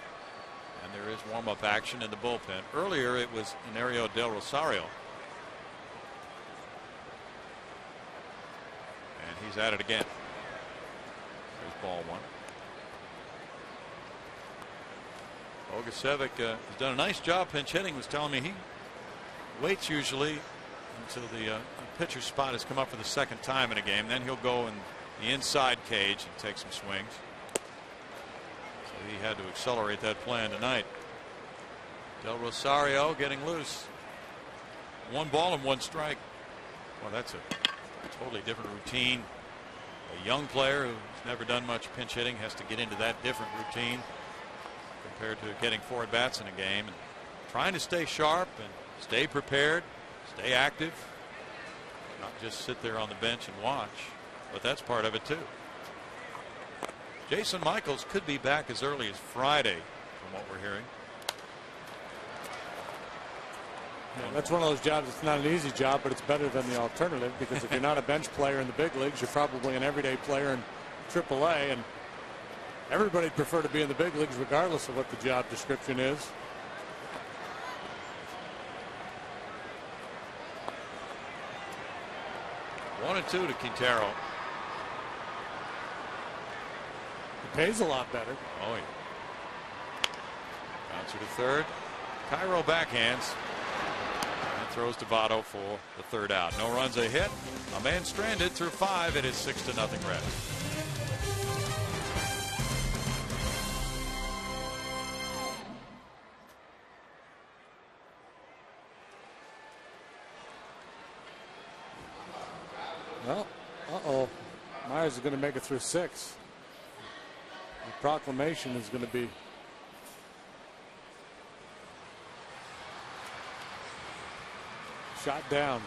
A: and there is warm-up action in the bullpen. Earlier, it was Inario Del Rosario. And he's at it again. There's ball 1. Bogusevic has done a nice job pinch hitting. Was telling me he waits usually until the pitcher's spot has come up for the 2nd time in a game. Then he'll go in the inside cage and take some swings. So he had to accelerate that plan tonight. Del Rosario getting loose. 1 ball and 1 strike. Well, that's a totally different routine. A young player who's never done much pinch hitting has to get into that different routine compared to getting 4 at-bats in a game, and trying to stay sharp and stay prepared, stay active, not just sit there on the bench and watch. But that's part of it too. Jason Michaels could be back as early as Friday from what we're hearing.
E: Yeah, that's one of those jobs. It's not an easy job, but it's better than the alternative, because if you're not a bench player in the big leagues, you're probably an everyday player in AAA, and everybody'd prefer to be in the big leagues regardless of what the job description is.
A: One and 2 to Quintero.
E: It pays a lot better.
A: Oh, yeah. Bouncer to third. Cairo backhands. And throws to Votto for the third out. No runs, a hit. A man stranded through 5. It is 6-0 Reds.
E: Well, Myers is going to make it through 6. The proclamation is going to be shot down.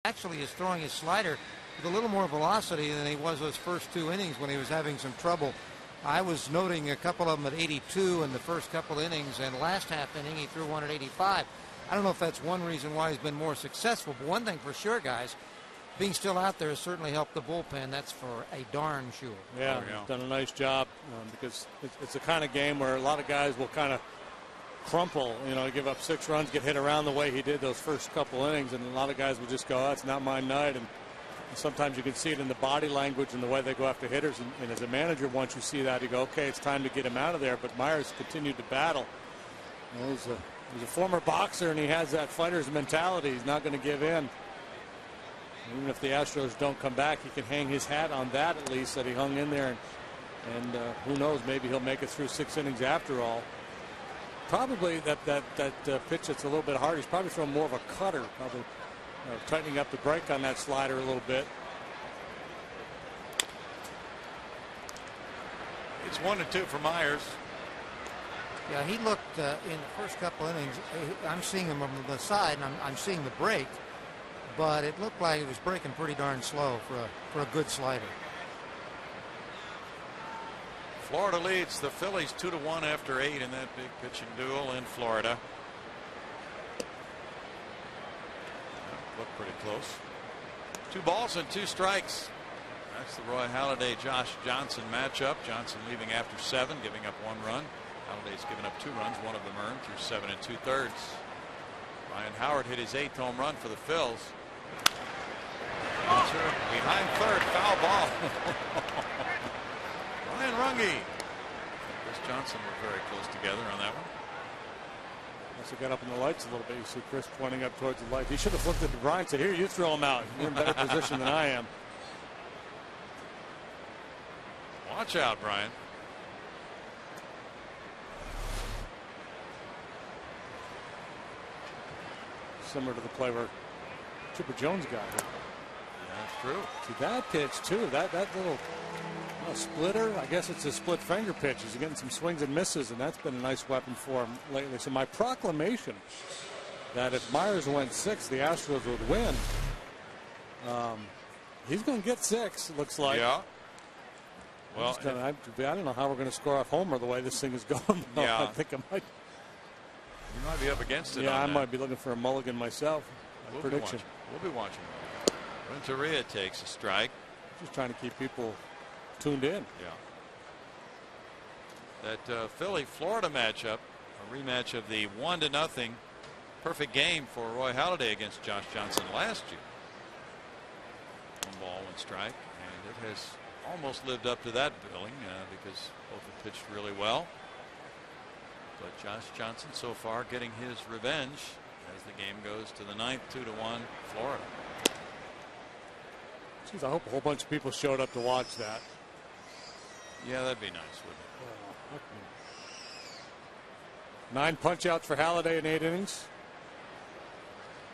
C: Actually is throwing his slider with a little more velocity than he was those first 2 innings when he was having some trouble. I was noting a couple of them at 82 in the first couple innings, and last half inning he threw one at 85. I don't know if that's one reason why he's been more successful, but one thing for sure, guys, being still out there has certainly helped the bullpen. That's for a darn sure.
E: Yeah, he's done a nice job because it's the kind of game where a lot of guys will kind of crumple, give up 6 runs, get hit around the way he did those first couple innings, and a lot of guys will just go, oh, it's not my night. And sometimes you can see it in the body language and the way they go after hitters. And as a manager, once you see that, you go, okay, it's time to get him out of there. But Myers continued to battle. He's a former boxer, and he has that fighter's mentality. He's not going to give in. Even if the Astros don't come back, he can hang his hat on that at least, that he hung in there. And who knows, maybe he'll make it through 6 innings after all. Probably that pitch that's a little bit hard. He's probably throwing more of a cutter, probably tightening up the break on that slider a little bit.
A: It's 1-2 for Myers.
C: Yeah, he looked in the first couple innings. I'm seeing him on the side, and I'm seeing the break, but it looked like he was breaking pretty darn slow for a good slider.
A: Florida leads the Phillies 2-1 after 8 in that big pitching duel in Florida. Looked pretty close. 2 balls and 2 strikes. That's the Roy Halladay-Josh Johnson matchup. Johnson leaving after 7, giving up 1 run. Halladay's given up 2 runs, one of them earned through 7 2/3. Ryan Howard hit his 8th home run for the Phils. Behind third, foul ball. Ryan Runge. Chris Johnson were very close together on that one.
E: Must have got up in the lights a little bit. You see Chris pointing up towards the light. He should have looked at Brian and said, here, you throw him out. You're in better position than I am.
A: Watch out, Brian.
E: Similar to the play where Chipper Jones got it.
A: Yeah, that's true.
E: See that pitch too. That little splitter. I guess it's a split finger pitch. He's getting some swings and misses, and that's been a nice weapon for him lately. So my proclamation that if Myers went 6, the Astros would win. He's going to get 6. It looks like.
A: Yeah. Well,
E: I don't know how we're going to score off homer the way this thing is going.
A: Yeah.
E: I think I might.
A: You might be up against it.
E: Yeah,
A: I
E: might be looking for a mulligan myself. Prediction.
A: We'll be watching. Renteria takes a strike.
E: Just trying to keep people tuned in.
A: Yeah. that Philly-Florida matchup, a rematch of the 1-0 perfect game for Roy Halladay against Josh Johnson last year. 1 ball, 1 strike, and it has almost lived up to that billing because both have pitched really well. But Josh Johnson so far getting his revenge as the game goes to the 9th, 2-1 Florida.
E: Geez, I hope a whole bunch of people showed up to watch that.
A: Yeah, that'd be nice, wouldn't it?
E: 9 punch-outs for Halladay in 8 innings.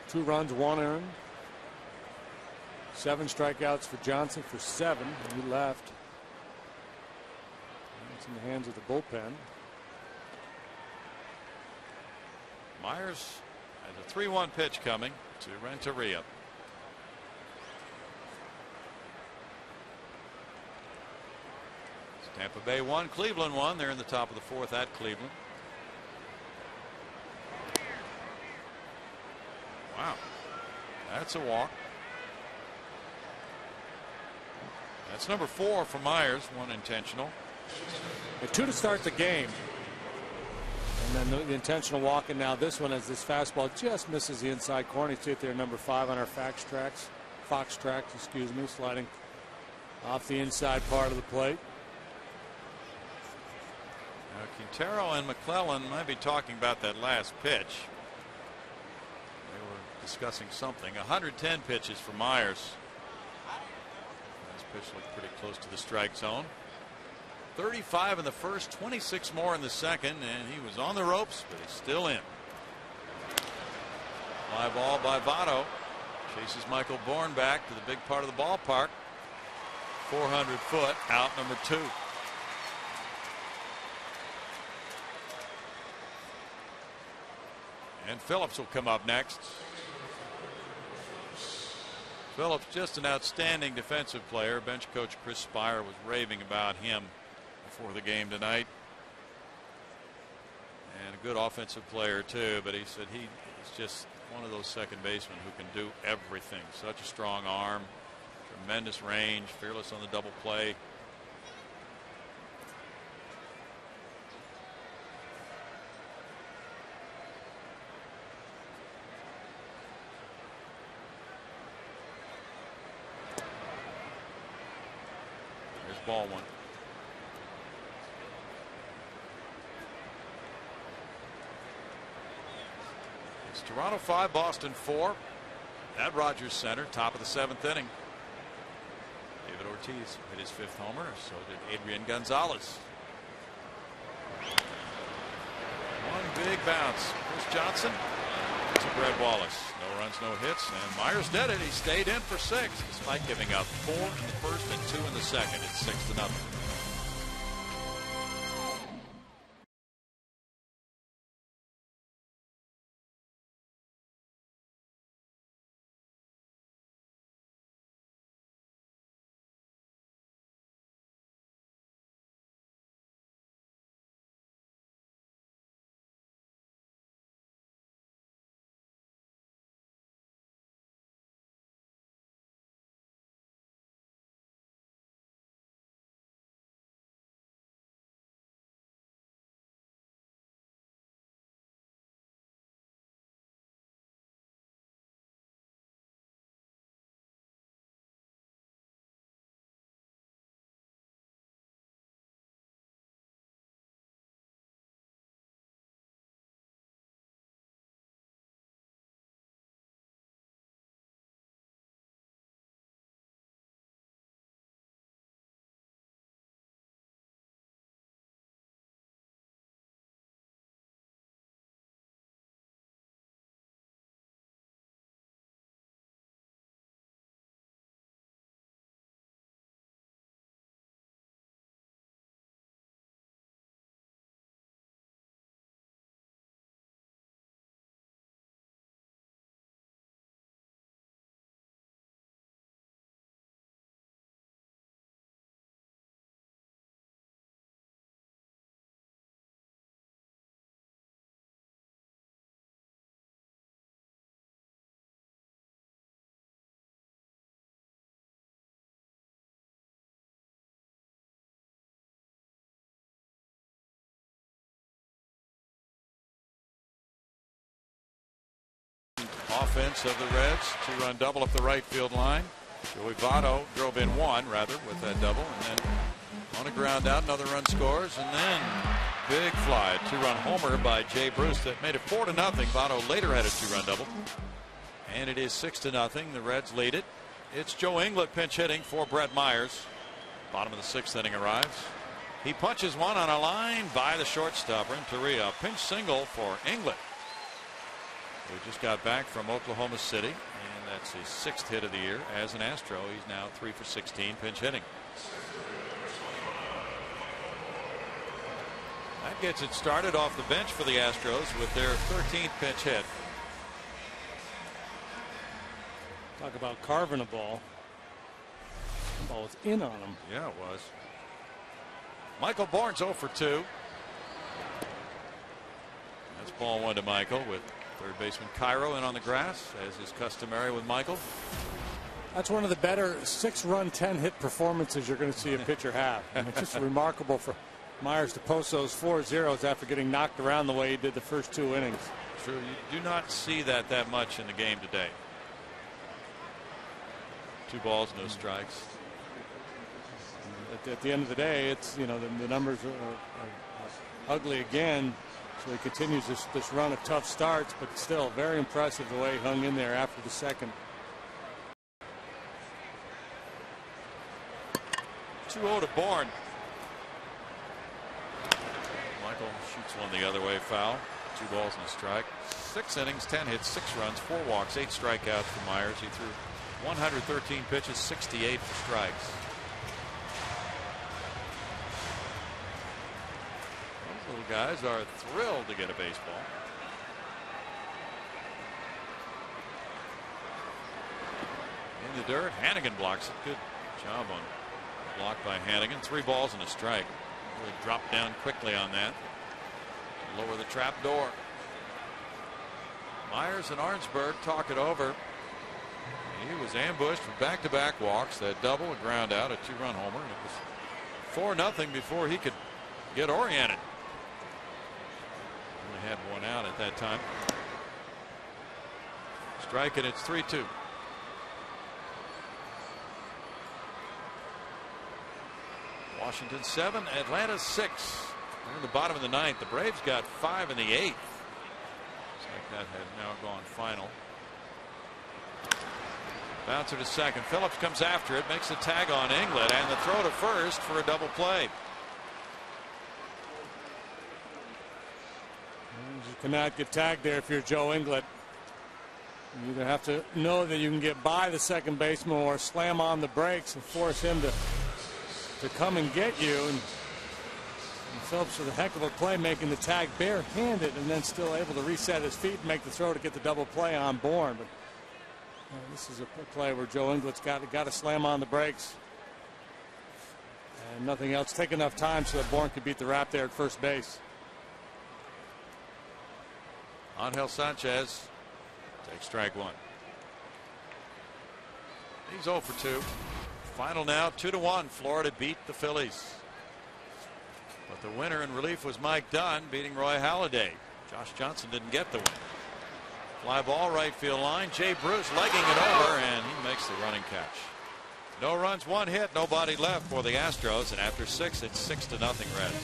E: 2 runs, 1 earned. 7 strikeouts for Johnson for 7. He left. It's in the hands of the bullpen.
A: Myers has a 3-1 pitch coming to Renteria. Tampa Bay 1, Cleveland 1. They're in the top of the 4th at Cleveland. Wow, that's a walk. That's number 4 for Myers, 1 intentional.
E: A 2 to start the game. And then the intentional walk, and now this one as this fastball just misses the inside corner. You see it there, number 5 on our Fox tracks, excuse me, sliding off the inside part of the plate.
A: Now, Quintero and McClellan might be talking about that last pitch. They were discussing something. 110 pitches for Myers. This pitch looked pretty close to the strike zone. 35 in the first, 26 more in the second, and he was on the ropes, but he's still in. Fly ball by Votto. Chases Michael Bourne back to the big part of the ballpark. 400 foot, out number 2. And Phillips will come up next. Phillips, just an outstanding defensive player. Bench coach Chris Spire was raving about him before the game tonight. And a good offensive player too, but he said he's just one of those second basemen who can do everything. Such a strong arm, tremendous range, fearless on the double play. Ball 1. It's Toronto 5, Boston 4 at Rogers Center, top of the 7th inning. David Ortiz hit his 5th homer, so did Adrian Gonzalez. 1 big bounce. Chris Johnson to Brett Wallace. No runs, no hits, and Myers did it. He stayed in for 6 despite giving up 4 in the first and 2 in the second. It's 6-0. offense of the Reds. 2-run double up the right field line. Joey Votto drove in one, rather, with that double. And then on a ground out, another run scores. And then big fly, 2-run homer by Jay Bruce that made it 4-0. Votto later had a 2-run double. And it is 6-0. The Reds lead it. It's Joe Inglet pinch hitting for Brett Myers. Bottom of the 6th inning arrives. He punches one on a line by the shortstop, Renteria. Pinch single for Inglet, who just got back from Oklahoma City, and that's his 6th hit of the year as an Astro. He's now 3 for 16 pinch hitting. That gets it started off the bench for the Astros with their 13th pinch hit.
E: Talk about carving a ball. The ball was in on him.
A: Yeah, it was. Michael Bourne's 0 for 2. That's ball 1 to Michael with third baseman Cairo in on the grass, as is customary with Michael.
E: That's one of the better 6-run 10-hit performances you're going to see a pitcher have. I mean, it's just remarkable for Myers to post those 4 zeros after getting knocked around the way he did the first 2 innings.
A: True, you do not see that much in the game today. 2 balls, no strikes.
E: At the end of the day, it's, you know, the numbers are ugly again. So he continues this run of tough starts, but still very impressive the way he hung in there after the second.
A: 2-0 to Bourne. Michael shoots one the other way, foul. 2 balls and a strike. 6 innings, 10 hits, 6 runs, 4 walks, 8 strikeouts for Myers. He threw 113 pitches, 68 for strikes. Those little guys are thrilled to get a baseball. In the dirt, Hannigan blocks it. Good job on block by Hannigan. 3 balls and a strike. Really dropped down quickly on that. Lower the trap door. Myers and Arnsberg talk it over. He was ambushed with back-to-back walks, that double, a ground out, a 2-run homer, and it was 4-0 before he could get oriented. Only had 1 out at that time. Strike, and it's 3-2. Washington 7, Atlanta 6. We're in the bottom of the 9th. The Braves got 5 in the 8th. Looks like that has now gone final. Bouncer to second. Phillips comes after it, makes a tag on Inglet, and the throw to first for a double play.
E: You cannot get tagged there if you're Joe Inglet. You either have to know that you can get by the second baseman or slam on the brakes and force him to come and get you. And Phillips with a heck of a play, making the tag barehanded and then still able to reset his feet and make the throw to get the double play on Bourne. But this is a play where Joe Inglet's got to slam on the brakes and nothing else. Take enough time so that Bourne could beat the wrap there at first base.
A: Angel Sanchez takes strike 1. He's 0 for 2. Final now 2-1. Florida beat the Phillies. But the winner in relief was Mike Dunn, beating Roy Halladay. Josh Johnson didn't get the win. Fly ball right field line. Jay Bruce legging it over, and he makes the running catch. No runs, 1 hit, nobody left for the Astros, and after 6, it's 6-0 Reds.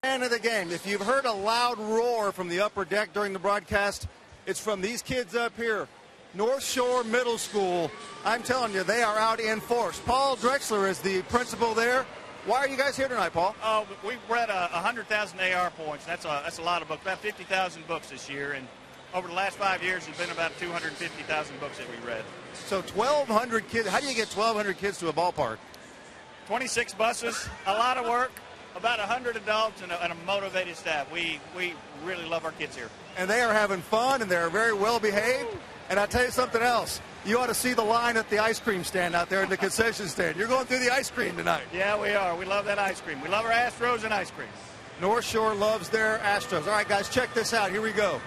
D: End of the game. If you've heard a loud roar from the upper deck during the broadcast, it's from these kids up here. North Shore Middle School. I'm telling you, they are out in force. Paul Drexler is the principal there. Why are you guys here tonight, Paul?
F: We read 100,000 AR points. That's a lot of books, about 50,000 books this year. And over the last 5 years, it's been about 250,000 books that we read.
D: So 1,200 kids. How do you get 1,200 kids to a ballpark?
F: 26 buses, a lot of work, about 100 adults, and a motivated staff. We really love our kids here.
D: And they are having fun, and they're very well behaved. And I'll tell you something else. You ought to see the line at the ice cream stand out there in the concession stand. You're going through the ice cream tonight.
F: Yeah, we are. We love that ice cream. We love our Astros and ice cream.
D: North Shore loves their Astros. All right, guys, check this out. Here we go.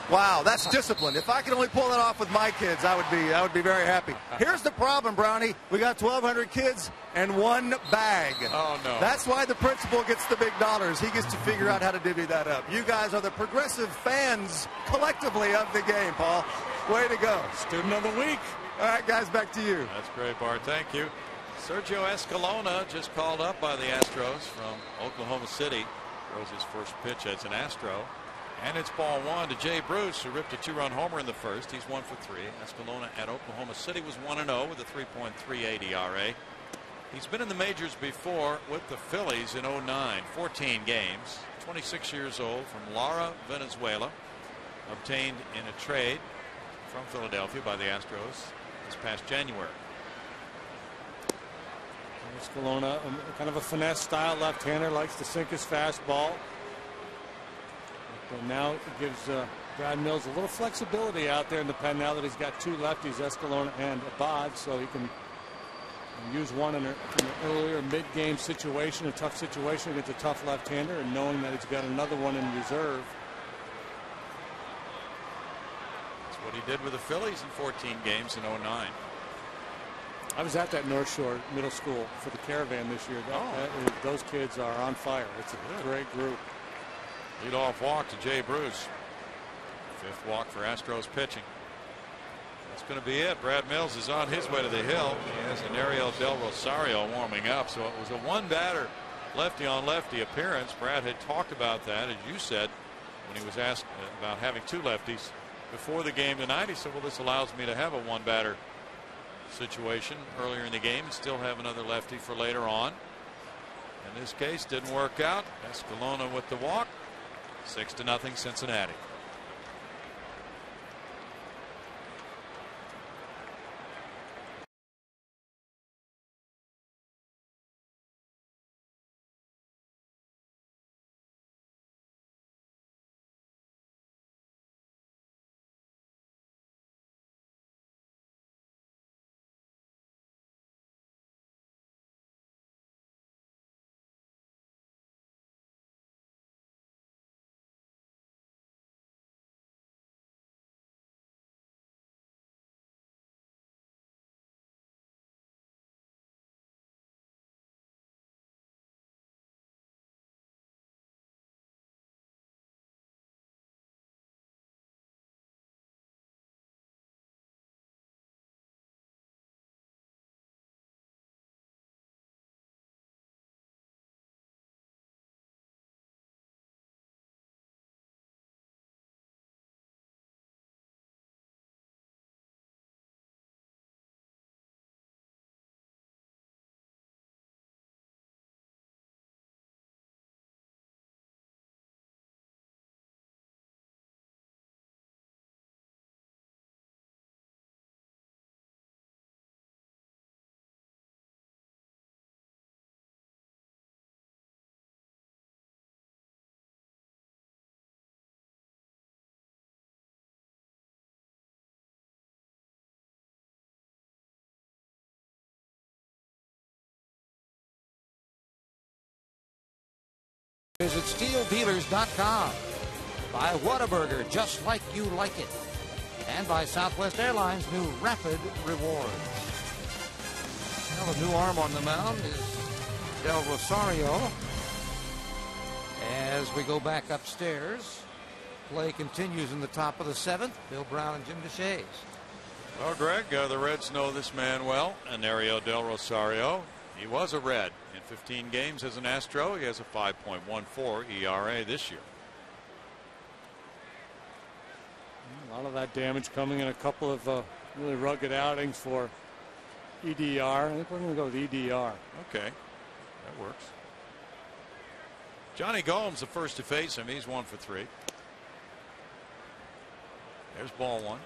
D: Wow, that's discipline. If I could only pull that off with my kids, I would be very happy. Here's the problem, Brownie. We got 1,200 kids and one bag.
A: Oh, no.
D: That's why the principal gets the big dollars. He gets to figure out how to divvy that up. You guys are the progressive fans collectively of the game, Paul. Way to go.
E: Student of the week.
D: All right, guys, back to you.
A: That's great, Bart. Thank you. Sergio Escalona just called up by the Astros from Oklahoma City. Throws his first pitch as an Astro. And it's ball one to Jay Bruce, who ripped a 2-run homer in the first. He's 1 for 3. Escalona at Oklahoma City was 1-0 with a 3.38 ERA. He's been in the majors before with the Phillies in 09, 14 games. 26 years old, from Lara, Venezuela. Obtained in a trade from Philadelphia by the Astros this past January.
E: Escalona, kind of a finesse style left-hander, likes to sink his fastball. But now it gives Brad Mills a little flexibility out there in the pen now that he's got two lefties, Escalona and Abad, so he can use one in an earlier mid-game situation, a tough situation against a tough left-hander, and knowing that he's got another one in reserve.
A: That's what he did with the Phillies in 14 games in 09.
E: I was at that North Shore Middle School for the Caravan this year. Those kids are on fire. It's a great group.
A: Leadoff walk to Jay Bruce. Fifth walk for Astros pitching. That's going to be it. Brad Mills is on his way to the hill. He has an Ariel Del Rosario warming up. So it was a one-batter lefty on lefty appearance. Brad had talked about that, as you said, when he was asked about having two lefties before the game tonight. He said, well, this allows me to have a one-batter situation earlier in the game and still have another lefty for later on. In this case, didn't work out. Escalona with the walk. 6-0 Cincinnati.
C: Visit SteelDealers.com. Buy Whataburger just like you like it. And by Southwest Airlines' new Rapid Rewards. Now the new arm on the mound is Del Rosario. As we go back upstairs, play continues in the top of the seventh. Bill Brown and Jim Deshaies.
A: Well, Greg, the Reds know this man well, Anario Del Rosario. He was a Red in 15 games as an Astro. He has a 5.14 ERA this year.
E: A lot of that damage coming in a couple of really rugged outings for EDR. I think we're going to go with EDR.
A: Okay, that works. Johnny Gomes, the first to face him. He's 1 for 3. There's ball 1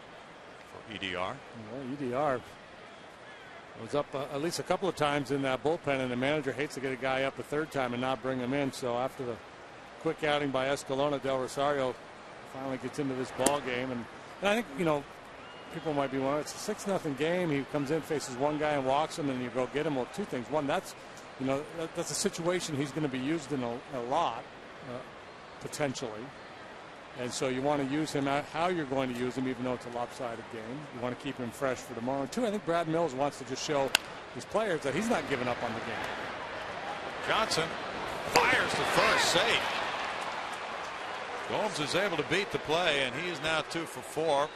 A: for EDR.
E: Well, EDR was up at least a couple of times in that bullpen, and the manager hates to get a guy up a third time and not bring him in. So after the quick outing by Escalona, Del Rosario finally gets into this ball game, and I think, you know, people might be wondering, it's a 6-0 game. He comes in, faces one guy and walks him, and you go get him. Well, two things. One, that's, you know, that's a situation he's going to be used in a lot, potentially. And so you want to use him how you're going to use him, even though it's a lopsided game. You want to keep him fresh for tomorrow. And two, I think Brad Mills wants to just show his players that he's not giving up on the game.
A: Johnson fires to first, safe. Gomes is able to beat the play, and he is now 2 for 4.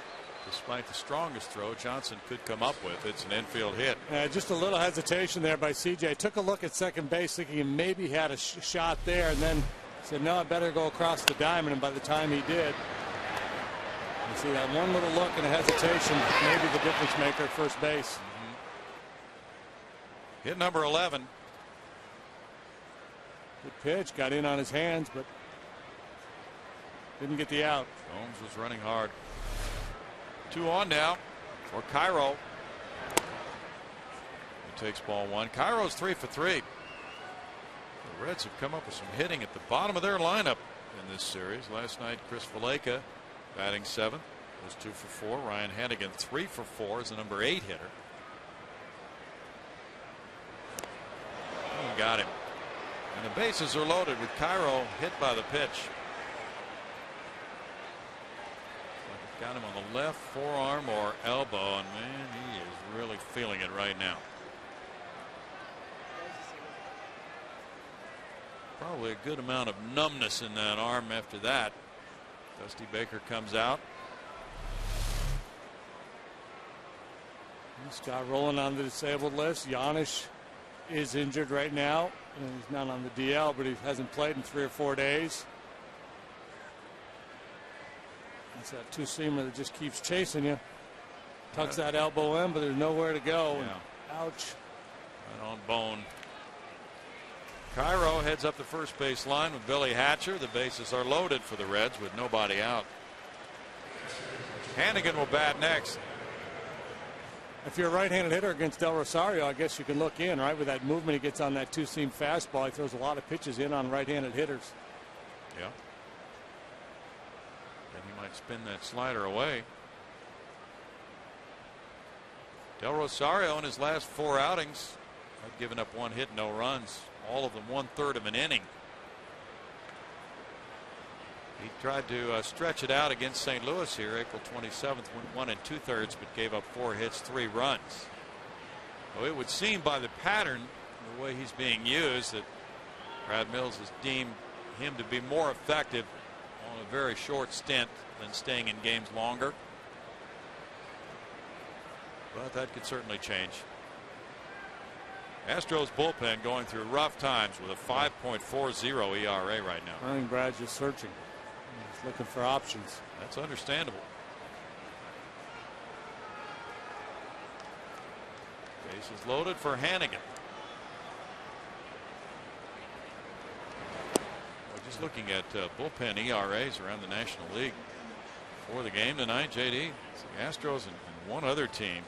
A: Despite the strongest throw Johnson could come up with, it's an infield hit.
E: Just a little hesitation there by CJ. Took a look at second base, thinking he maybe had a shot there, and then said, no, I better go across the diamond. And by the time he did, you see that one little look and a hesitation, maybe the difference maker at first base.
A: Hit number 11.
E: Good pitch, got in on his hands, but didn't get the out.
A: Gomes was running hard. 2 on now for Cairo. He takes ball 1. Cairo's 3 for 3. The Reds have come up with some hitting at the bottom of their lineup in this series. Last night, Chris Valleca batting 7th was 2 for 4. Ryan Hannigan 3 for 4 as the number 8 hitter. Oh, got him. And the bases are loaded with Cairo hit by the pitch. Got him on the left forearm or elbow, and man, he is really feeling it right now. Probably a good amount of numbness in that arm after that. Dusty Baker comes out.
E: Scott rolling on the disabled list. Giannis is injured right now, and he's not on the DL, but he hasn't played in 3 or 4 days. It's that two-seamer that just keeps chasing you. Tucks that elbow in, but there's nowhere to go.
A: Yeah.
E: Ouch.
A: Right on bone. Cairo heads up the first base line with Billy Hatcher. The bases are loaded for the Reds with nobody out. Hannigan will bat next.
E: If you're a right-handed hitter against Del Rosario, I guess you can look in, right? With that movement he gets on that two-seam fastball, he throws a lot of pitches in on right-handed hitters.
A: Yeah. Might spin that slider away. Del Rosario in his last 4 outings had given up 1 hit, no runs, all of them 1/3 of an inning. He tried to stretch it out against St. Louis here April 27th, went 1 2/3, but gave up 4 hits, 3 runs. So it would seem by the pattern, the way he's being used, that Brad Mills has deemed him to be more effective on a very short stint than staying in games longer. But that could certainly change. Astros bullpen going through rough times with a 5.40 ERA right now.
E: I think Brad's just searching. He's looking for options.
A: That's understandable. Bases loaded for Hannigan. Just looking at bullpen ERAs around the National League for the game tonight, JD. The Astros and one other team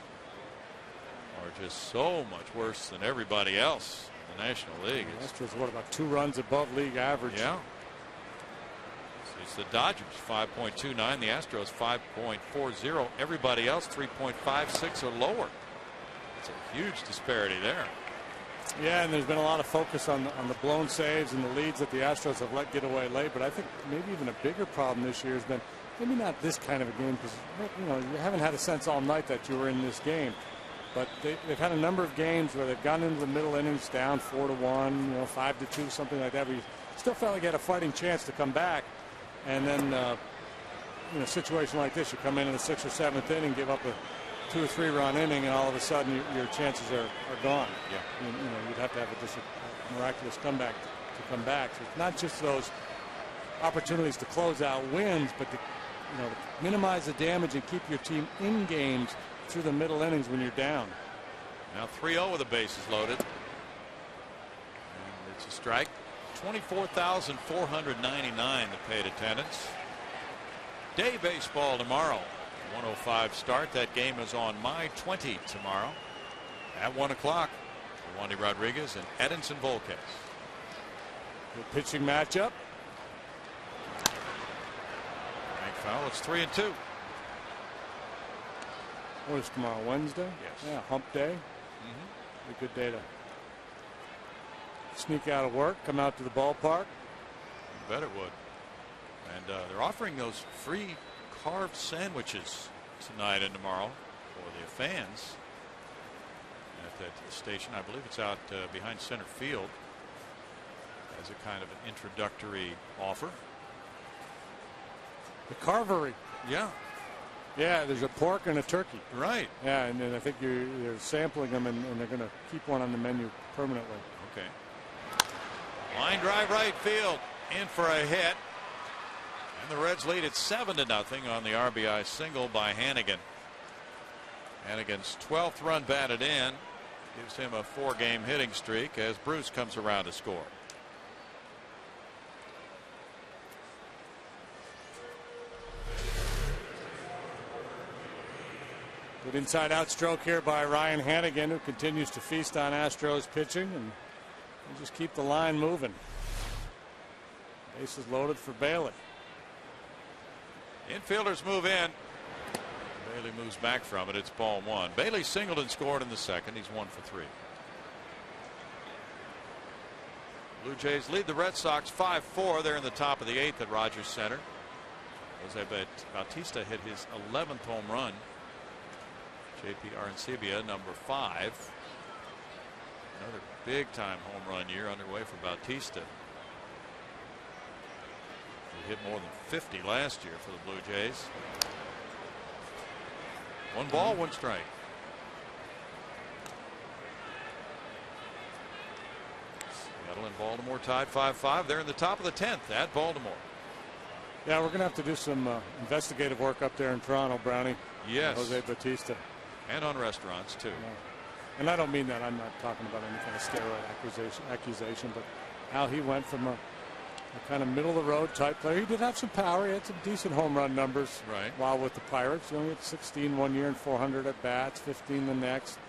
A: are just so much worse than everybody else in the National League.
E: The Astros, what, about 2 runs above league average?
A: Yeah. It's the Dodgers 5.29, the Astros 5.40. Everybody else 3.56 or lower. It's a huge disparity there.
E: Yeah, and there's been a lot of focus on the blown saves and the leads that the Astros have let get away late. But I think maybe even a bigger problem this year has been maybe not this kind of a game, because you haven't had a sense all night that you were in this game. But they've had a number of games where they've gone into the middle innings down 4-1, 5-2, something like that. But you still felt like you had a fighting chance to come back. And then in a situation like this, you come in the 6th or 7th inning, give up a 2 or 3 run inning, and all of a sudden your chances are gone.
A: Yeah.
E: You'd have to have just a miraculous comeback to come back. So it's not just those opportunities to close out wins, but to minimize the damage and keep your team in games through the middle innings when you're down.
A: Now 3-0 with the bases loaded. And it's a strike. 24,499 the paid attendance. Day baseball tomorrow. 1:05 start. That game is on my 20 tomorrow at 1 o'clock. Wandy Rodriguez and Edinson Volquez.
E: Good pitching matchup.
A: Bank foul. It's 3-2.
E: What is tomorrow? Wednesday?
A: Yes.
E: Yeah, hump day. A good day to sneak out of work, come out to the ballpark.
A: I bet it would. And they're offering those free carved sandwiches tonight and tomorrow for the fans at that station. I believe it's out behind center field as a kind of an introductory offer.
E: The carvery.
A: Yeah.
E: Yeah, there's a pork and a turkey.
A: Right.
E: Yeah, and then I think you're sampling them, and they're going to keep one on the menu permanently.
A: Okay. Line drive right field. In for a hit. And the Reds lead at 7-0 on the RBI single by Hannigan. Hannigan's 12th run batted in gives him a 4-game hitting streak as Bruce comes around to score.
E: Good inside out stroke here by Ryan Hannigan, who continues to feast on Astros pitching and just keep the line moving. Bases loaded for Bailey.
A: Infielders move in. Bailey moves back from it. It's ball 1. Bailey singled and scored in the second. He's 1 for 3. Blue Jays lead the Red Sox 5-4. They're in the top of the 8th at Rogers Center. Jose Bautista hit his 11th home run. JP Arancibia, number 5. Another big time home run year underway for Bautista. He hit more than 50 last year for the Blue Jays. 1 ball, 1 strike. Seattle and Baltimore tied 5-5. They're in the top of the 10th at Baltimore.
E: Yeah, we're going to have to do some investigative work up there in Toronto, Brownie.
A: Yes.
E: Jose Bautista.
A: And on restaurants, too.
E: Yeah. And I don't mean that. I'm not talking about any kind of steroid accusation, but how he went from a kind of middle-of-the-road type player. He did have some power. He had some decent home run numbers while with the Pirates. He only had 16 one year and 400 at-bats, 15 the next.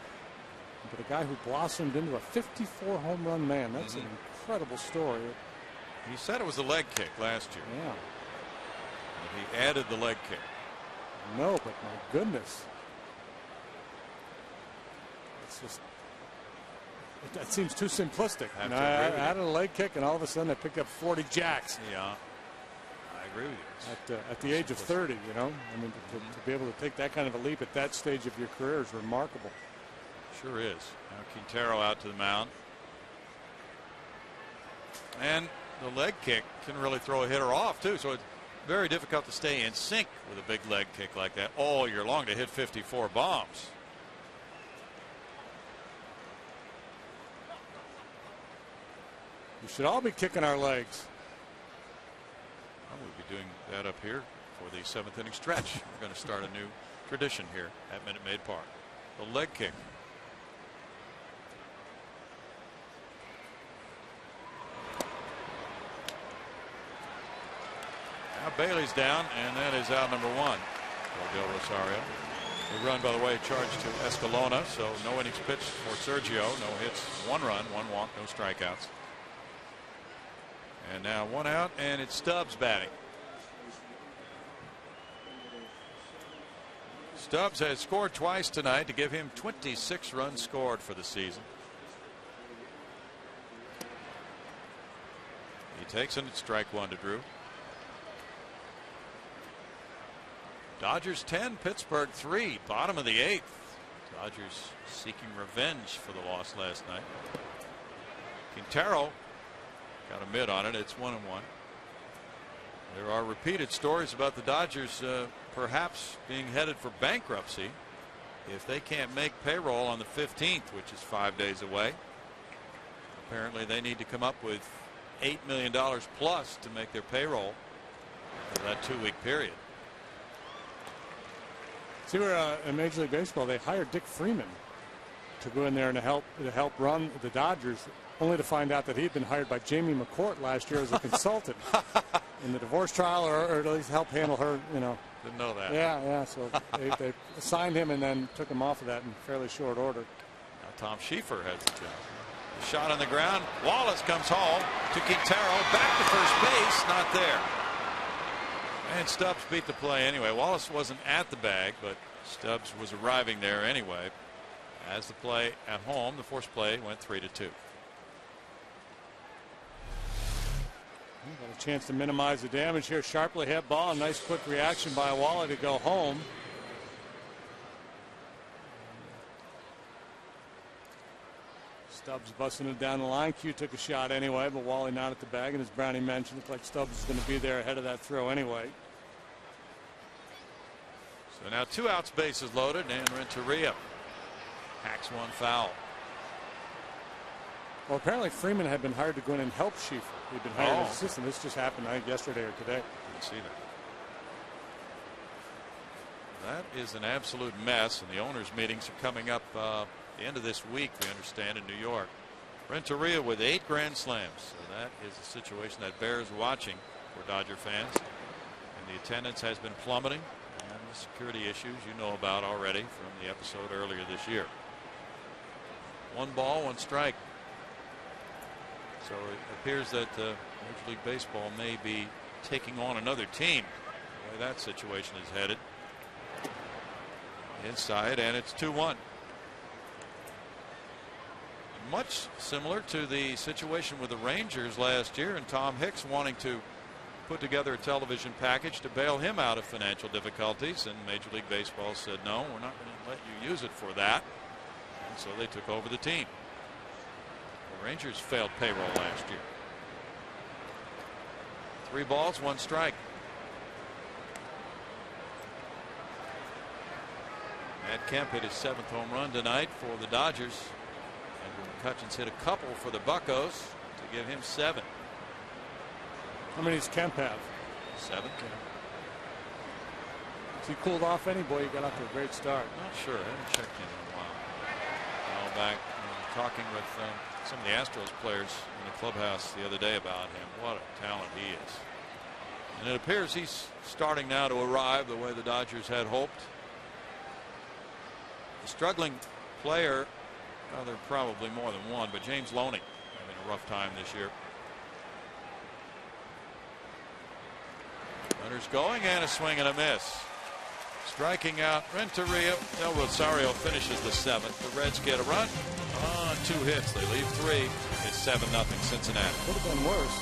E: But a guy who blossomed into a 54 home run man. That's an incredible story.
A: He said it was a leg kick last year.
E: Yeah.
A: And he added the leg kick.
E: No, but my goodness. It's just, that seems too simplistic. I added a leg kick, and all of a sudden I picked up 40 jacks.
A: Yeah, I agree with you.
E: At the age of 30, I mean, to be able to take that kind of a leap at that stage of your career is remarkable.
A: Sure is. Now Quintero out to the mound. And the leg kick can really throw a hitter off, too. So it's very difficult to stay in sync with a big leg kick like that all year long to hit 54 bombs.
E: We should all be kicking our legs.
A: Well, we'll be doing that up here for the 7th inning stretch. We're going to start a new tradition here at Minute Maid Park. The leg kick. Now Bailey's down, and that is out number 1 for Del Rosario. The run, by the way, charged to Escalona, so no innings pitched for Sergio. No hits, 1 run, 1 walk, no strikeouts. And now 1 out, and it's Stubbs batting. Stubbs has scored twice tonight to give him 26 runs scored for the season. He takes it at strike 1 to Drew. Dodgers 10, Pittsburgh 3, bottom of the 8th. Dodgers seeking revenge for the loss last night. Quintero got a mid on it. It's 1-1. There are repeated stories about the Dodgers perhaps being headed for bankruptcy. if they can't make payroll on the 15th, which is 5 days away. Apparently they need to come up with $8 million plus to make their payroll for that 2-week period.
E: See, where in Major League Baseball they hired Dick Freeman to go in there and to help run the Dodgers, only to find out that he'd been hired by Jamie McCourt last year as a consultant in the divorce trial, or at least help handle her, you know.
A: Didn't know that.
E: Yeah. So they assigned him and then took him off of that in fairly short order.
A: Now Tom Schieffer has the job. The shot on the ground. Wallace comes home to Quintero. Back to first base. Not there. And Stubbs beat the play anyway. Wallace wasn't at the bag, but Stubbs was arriving there anyway. As the play at home, the force play went 3-2.
E: Got a chance to minimize the damage here. Sharply hit ball. A nice quick reaction by Wally to go home. Stubbs busting it down the line. Q took a shot anyway, but Wally not at the bag. And as Brownie mentioned, looked like Stubbs is going to be there ahead of that throw anyway.
A: So now 2 outs, bases loaded, and Renteria hacks one foul.
E: Well, apparently Freeman had been hired to go in and help Schieffer. He'd been hired as assistant. This just happened, I think, yesterday or today.
A: Didn't see that. That is an absolute mess, and the owners' meetings are coming up the end of this week, we understand, in New York. Renteria with 8 grand slams. So that is a situation that bears watching for Dodger fans. And the attendance has been plummeting. And the security issues you know about already from the episode earlier this year. 1 ball, 1 strike. So it appears that Major League Baseball may be taking on another team. The way that situation is headed. Inside, and it's 2-1. Much similar to the situation with the Rangers last year, and Tom Hicks wanting to put together a television package to bail him out of financial difficulties, and Major League Baseball said no, we're not going to let you use it for that, and so they took over the team. The Rangers failed payroll last year. 3 balls, 1 strike. Matt Kemp hit his 7th home run tonight for the Dodgers. And McCutcheon's hit a couple for the Buccos to give him 7.
E: How many does Kemp have?
A: 7.
E: Has he cooled off any? Boy, he got off to a great start.
A: Not sure. I haven't checked in a while. Back talking with some of the Astros players in the clubhouse the other day about him. What a talent he is. And it appears he's starting now to arrive the way the Dodgers had hoped. A struggling player, well, there are probably more than one, but James Loney having a rough time this year. Runners going, and a swing and a miss. Striking out Renteria. Del Rosario finishes the 7th. The Reds get a run on 2 hits. They leave 3. It's 7-0 Cincinnati.
E: Could have been worse.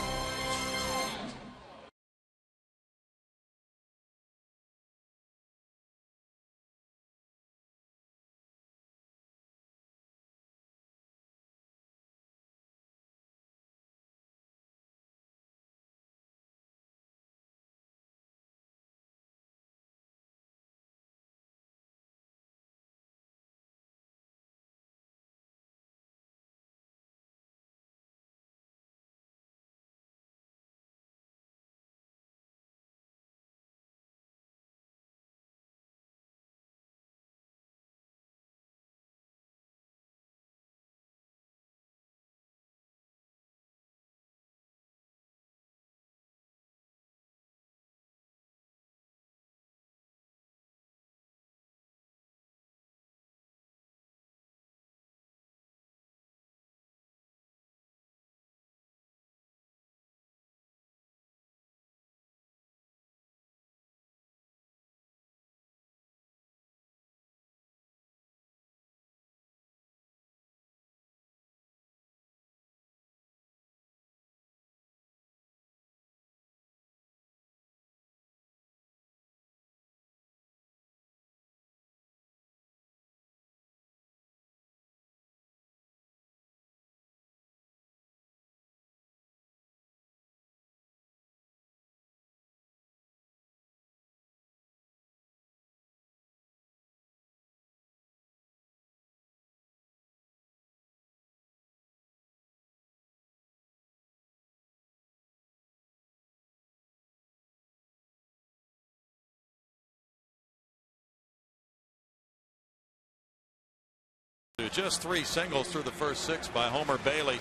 A: Just 3 singles through the first 6 by Homer Bailey.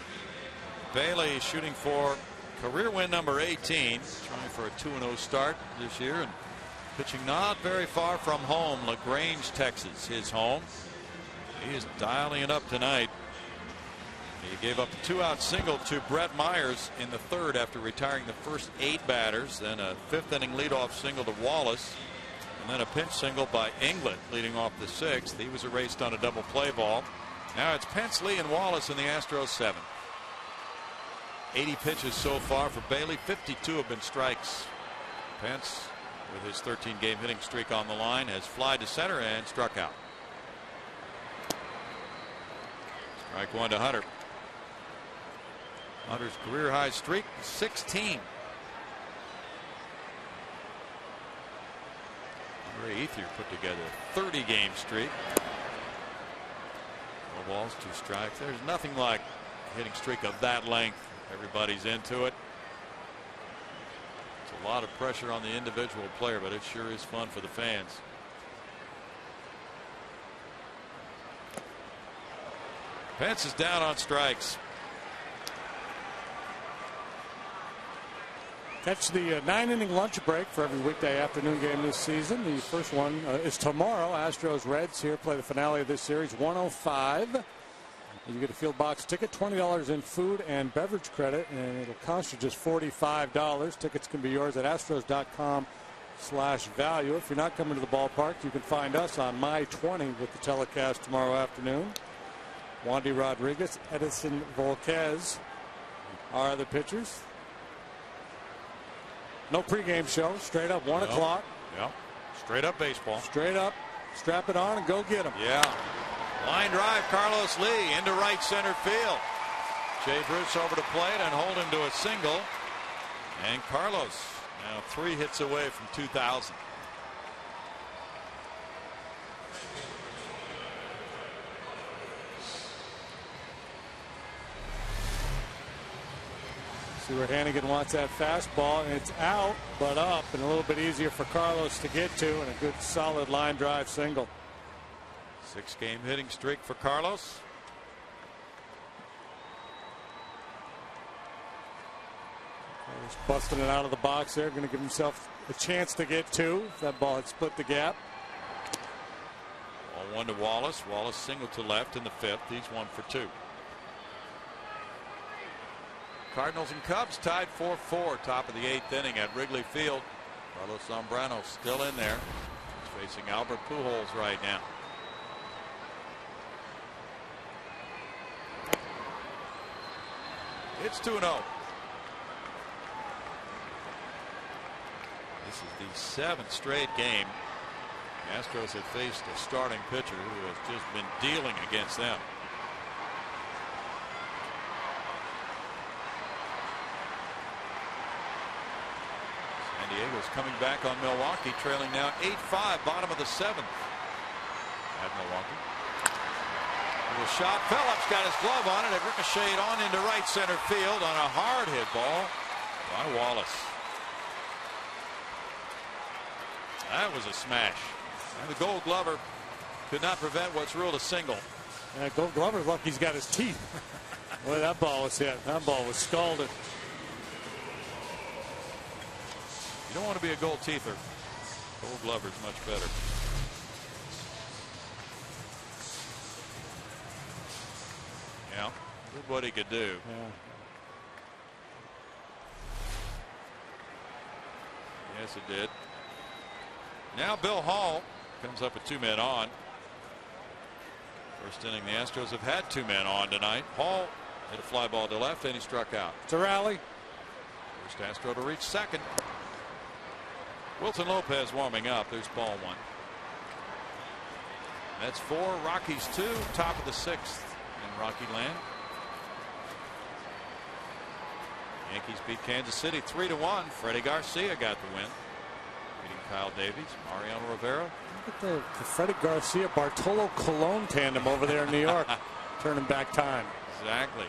A: Bailey shooting for career win number 18, trying for a 2-0 start this year, and pitching not very far from home, LaGrange, Texas, his home. He is dialing it up tonight. He gave up a 2-out single to Brett Myers in the 3rd after retiring the first 8 batters, then a 5th inning leadoff single to Wallace, and then a pinch single by England leading off the 6th. He was erased on a double play ball. Now it's Pence, Lee, and Wallace in the Astros 7th. 80 pitches so far for Bailey. 52 have been strikes. Pence, with his 13-game hitting streak on the line, has flied to center and struck out. Strike 1 to Hunter. Hunter's career high streak 16. Andre Ethier put together a 30-game streak. 4 balls, 2 strikes. There's nothing like a hitting streak of that length. Everybody's into it. It's a lot of pressure on the individual player, but it sure is fun for the fans. Pence is down on strikes.
E: Catch the 9-inning lunch break for every weekday afternoon game this season. The first one is tomorrow. Astros Reds here play the finale of this series, 105. You get a field box ticket, $20 in food and beverage credit, and it'll cost you just $45. Tickets can be yours at astros.com/value. If you're not coming to the ballpark, you can find us on My 20 with the telecast tomorrow afternoon. Wandy Rodriguez, Edison Volquez are the pitchers. No pregame show, straight up 1 o'clock.
A: Yep. Straight up baseball.
E: Straight up, strap it on and go get them.
A: Yeah. Line drive, Carlos Lee into right center field. Jay Bruce over to plate and hold him to a single. And Carlos now 3 hits away from 2,000.
E: See where Hannigan wants that fastball, and it's out, but up, and a little bit easier for Carlos to get to, and a good solid line drive single.
A: 6-game hitting streak for Carlos.
E: He's busting it out of the box there, going to give himself a chance to get 2 if that ball had split the gap.
A: Ball 1 to Wallace. Wallace single to left in the 5th. He's 1 for 2. Cardinals and Cubs tied 4-4, top of the 8th inning at Wrigley Field. Carlos Zambrano still in there. He's facing Albert Pujols right now. It's 2-0. This is the 7th straight game the Astros have faced a starting pitcher who has just been dealing against them. San Diego's coming back on Milwaukee, trailing now 8-5, bottom of the 7th at Milwaukee. The shot, Phillips got his glove on it. It ricocheted on into right center field on a hard hit ball by Wallace. That was a smash. And the Gold Glover could not prevent what's ruled a single.
E: Gold Glover's lucky he's got his teeth. Boy, that ball was hit. That ball was scalded.
A: You don't want to be a gold teether. Gold Glover's much better. Yeah, did what he could do.
E: Yeah.
A: Yes, it did. Now Bill Hall comes up with 2 men on. First inning, the Astros have had 2 men on tonight. Hall hit a fly ball to left and he struck out.
E: It's a rally.
A: First Astro to reach second. Wilson Lopez warming up. There's ball 1. That's 4. Rockies 2. Top of the 6th in Rocky Land. Yankees beat Kansas City 3-1. Freddie Garcia got the win, beating Kyle Davies. Mariano Rivera.
E: Look at the Freddie Garcia Bartolo Colon tandem over there in New York. Turning back time.
A: Exactly.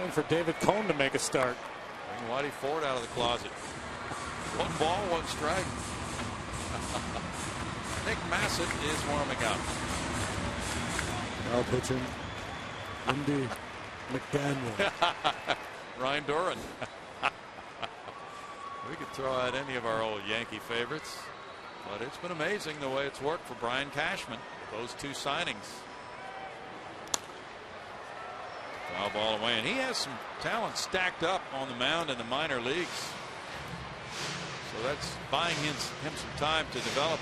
E: And for David Cone to make a start.
A: Bring Whitey Ford out of the closet. 1 ball, 1 strike. Nick Massett is warming up.
E: Now pitching, Lindy McDaniel.
A: Ryan Doran. We could throw out any of our old Yankee favorites, but it's been amazing the way it's worked for Brian Cashman with those two signings. Foul ball away, and he has some talent stacked up on the mound in the minor leagues. So that's buying him some time to develop.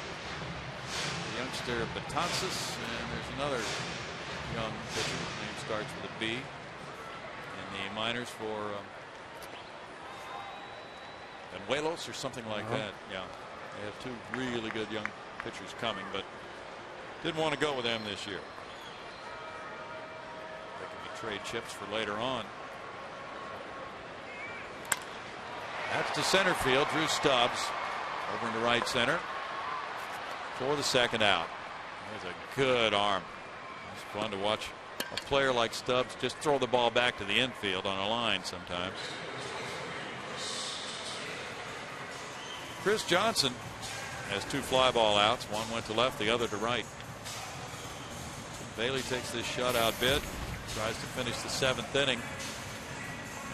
A: The youngster Betances, and there's another young pitcher. His name starts with a B. In the minors for Benuelos or something like that. Yeah, they have two really good young pitchers coming, but didn't want to go with them this year. They can be trade chips for later on. That's to center field. Drew Stubbs over into right center for the second out. There's a good arm. It's fun to watch a player like Stubbs just throw the ball back to the infield on a line sometimes. Chris Johnson has two fly ball outs. One went to left, the other to right. Bailey takes this shutout bid, tries to finish the seventh inning.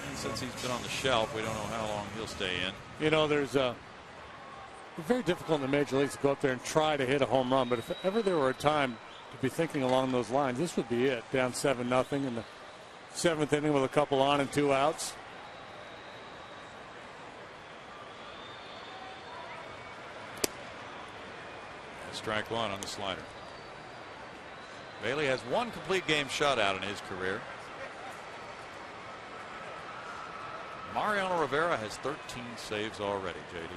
A: And since he's been on the shelf, we don't know how long he'll stay in.
E: You know, it's very difficult in the major leagues to go up there and try to hit a home run. But if ever there were a time to be thinking along those lines, this would be it. Down 7-0 in the seventh inning with a couple on and two outs.
A: Strike one on the slider. Bailey has one complete game shutout in his career. Mariano Rivera has 13 saves already, JD.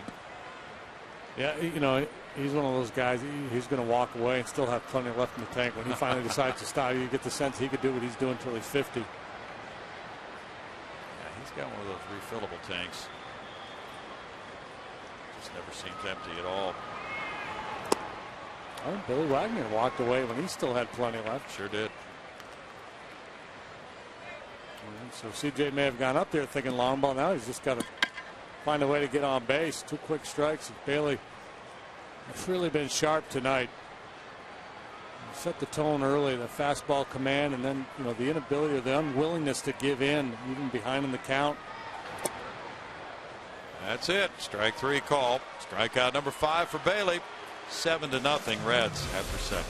E: Yeah, you know, he's one of those guys, he's going to walk away and still have plenty left in the tank. When he finally decides to stop, you get the sense he could do what he's doing until he's 50.
A: Yeah, he's got one of those refillable tanks. Just never seems empty at all.
E: Oh, Billy Wagner walked away when he still had plenty left.
A: Sure did.
E: So CJ may have gone up there thinking long ball. Now he's just got to find a way to get on base. Two quick strikes. Bailey has really been sharp tonight. Set the tone early, the fastball command, and then, you know, the inability or the unwillingness to give in, even behind in the count.
A: That's it. Strike three call. Strikeout number 5 for Bailey. 7-0 Reds after 7.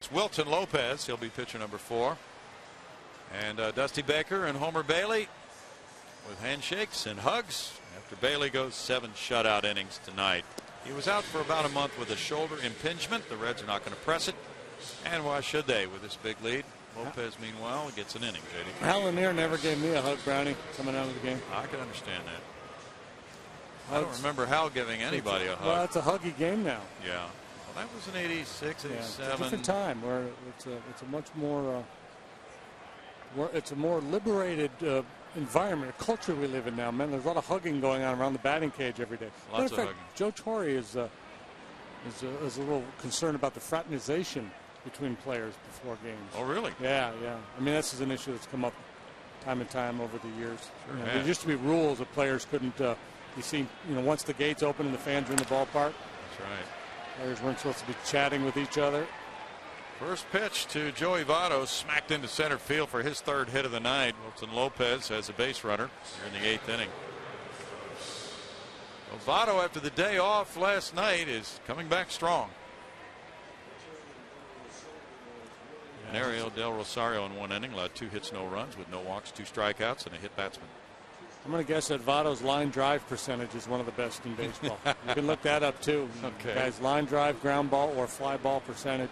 A: It's Wilton Lopez. He'll be pitcher number 4. And Dusty Baker and Homer Bailey with handshakes and hugs after Bailey goes 7 shutout innings tonight. He was out for about a month with a shoulder impingement. The Reds are not going to press it. And why should they with this big lead? Lopez, meanwhile, gets an inning, JD.
E: Hal Lanier never gave me a hug, Brownie, coming out of the game.
A: I can understand that. I don't remember Hal giving anybody a hug.
E: Well, it's a huggy game now.
A: Yeah. Well, that was in 86, 87.
E: Yeah, it's a different time where it's a much more it's a more liberated environment, a culture we live in now, man. There's a lot of hugging going on around the batting cage every day.
A: Lots of hugging.
E: Joe Torre is a little concerned about the fraternization between players before games.
A: Oh, really?
E: Yeah, yeah. I mean, this is an issue that's come up time and time over the years.
A: Sure,
E: you know, there used to be rules that players couldn't be seen. You know, once the gates open and the fans are in the ballpark.
A: That's right.
E: Players weren't supposed to be chatting with each other.
A: First pitch to Joey Votto, smacked into center field for his third hit of the night. Wilson Lopez has a base runner here in the 8th inning. Well, Votto, after the day off last night, is coming back strong. And Ariel Del Rosario in 1 inning allowed 2 hits, no runs with no walks, 2 strikeouts, and a hit batsman.
E: I'm going to guess that Votto's line drive percentage is one of the best in baseball. You can look that up too.
A: Okay.
E: Guys, line drive, ground ball, or fly ball percentage.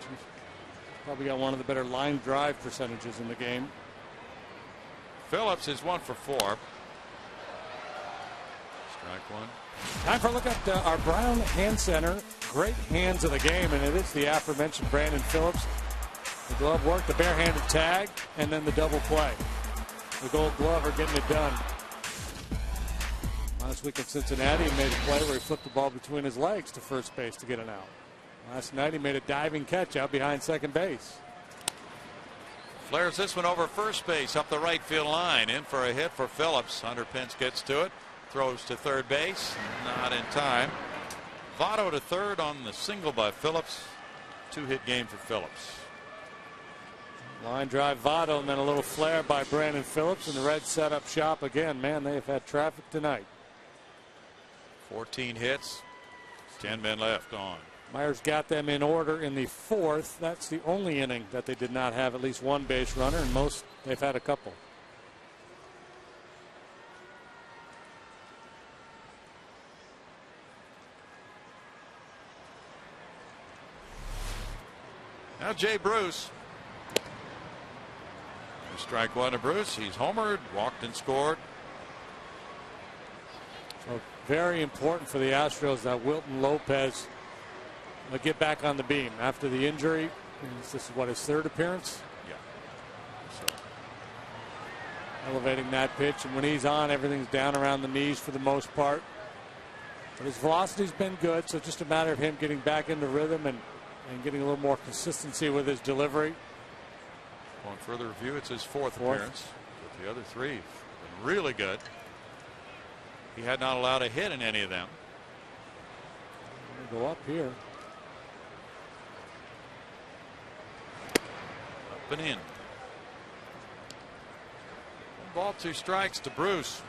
E: Probably got one of the better line drive percentages in the game.
A: Phillips is 1 for 4. Strike one.
E: Time for a look at our Brown Hand Center. Great hands of the game, and it is the aforementioned Brandon Phillips. The glove work, the barehanded tag, and then the double play. The Gold Glove are getting it done. Last week in Cincinnati, he made a play where he flipped the ball between his legs to first base to get an out. Last night, he made a diving catch out behind second base.
A: Flares this one over first base up the right field line. In for a hit for Phillips. Hunter Pence gets to it. Throws to third base. Not in time. Votto to third on the single by Phillips. 2-hit game for Phillips.
E: Line drive Votto, and then a little flare by Brandon Phillips, and the Reds set up shop again. Man, they have had traffic tonight.
A: 14 hits. 10 men left on.
E: Myers got them in order in the 4th. That's the only inning that they did not have at least one base runner, and most they've had a couple.
A: Now Jay Bruce. Strike one to Bruce. He's homered, walked and scored.
E: So very important for the Astros that Wilton Lopez get back on the beam after the injury. This is what, his 3rd appearance?
A: Yeah.
E: So elevating that pitch, and when he's on, everything's down around the knees for the most part. But his velocity's been good, so just a matter of him getting back into rhythm and getting a little more consistency with his delivery.
A: On further review, it's his 4th appearance. But the other 3 have been really good. He had not allowed a hit in any of them.
E: Go up here.
A: Up and in. 1 ball, 2 strikes to Bruce.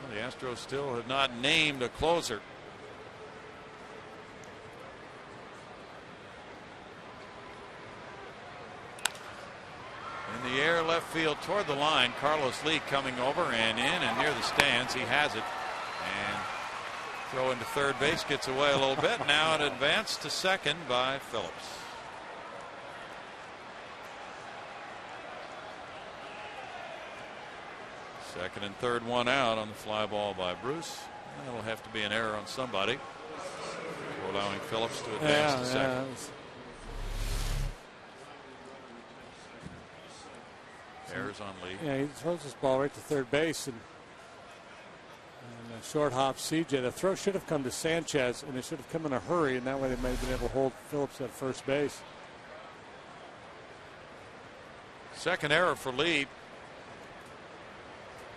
A: Well, the Astros still have not named a closer. In the air, left field toward the line. Carlos Lee coming over and in and near the stands. He has it. And throw into third base, gets away a little bit. Now it advanced to second by Phillips. Second and third, 1 out on the fly ball by Bruce. That'll have to be an error on somebody, allowing Phillips to advance to second. Errors on Lee.
E: Yeah, he throws this ball right to third base, and short hop CJ. The throw should have come to Sanchez, and it should have come in a hurry, and that way they may have been able to hold Phillips at first base.
A: Second error for Lee.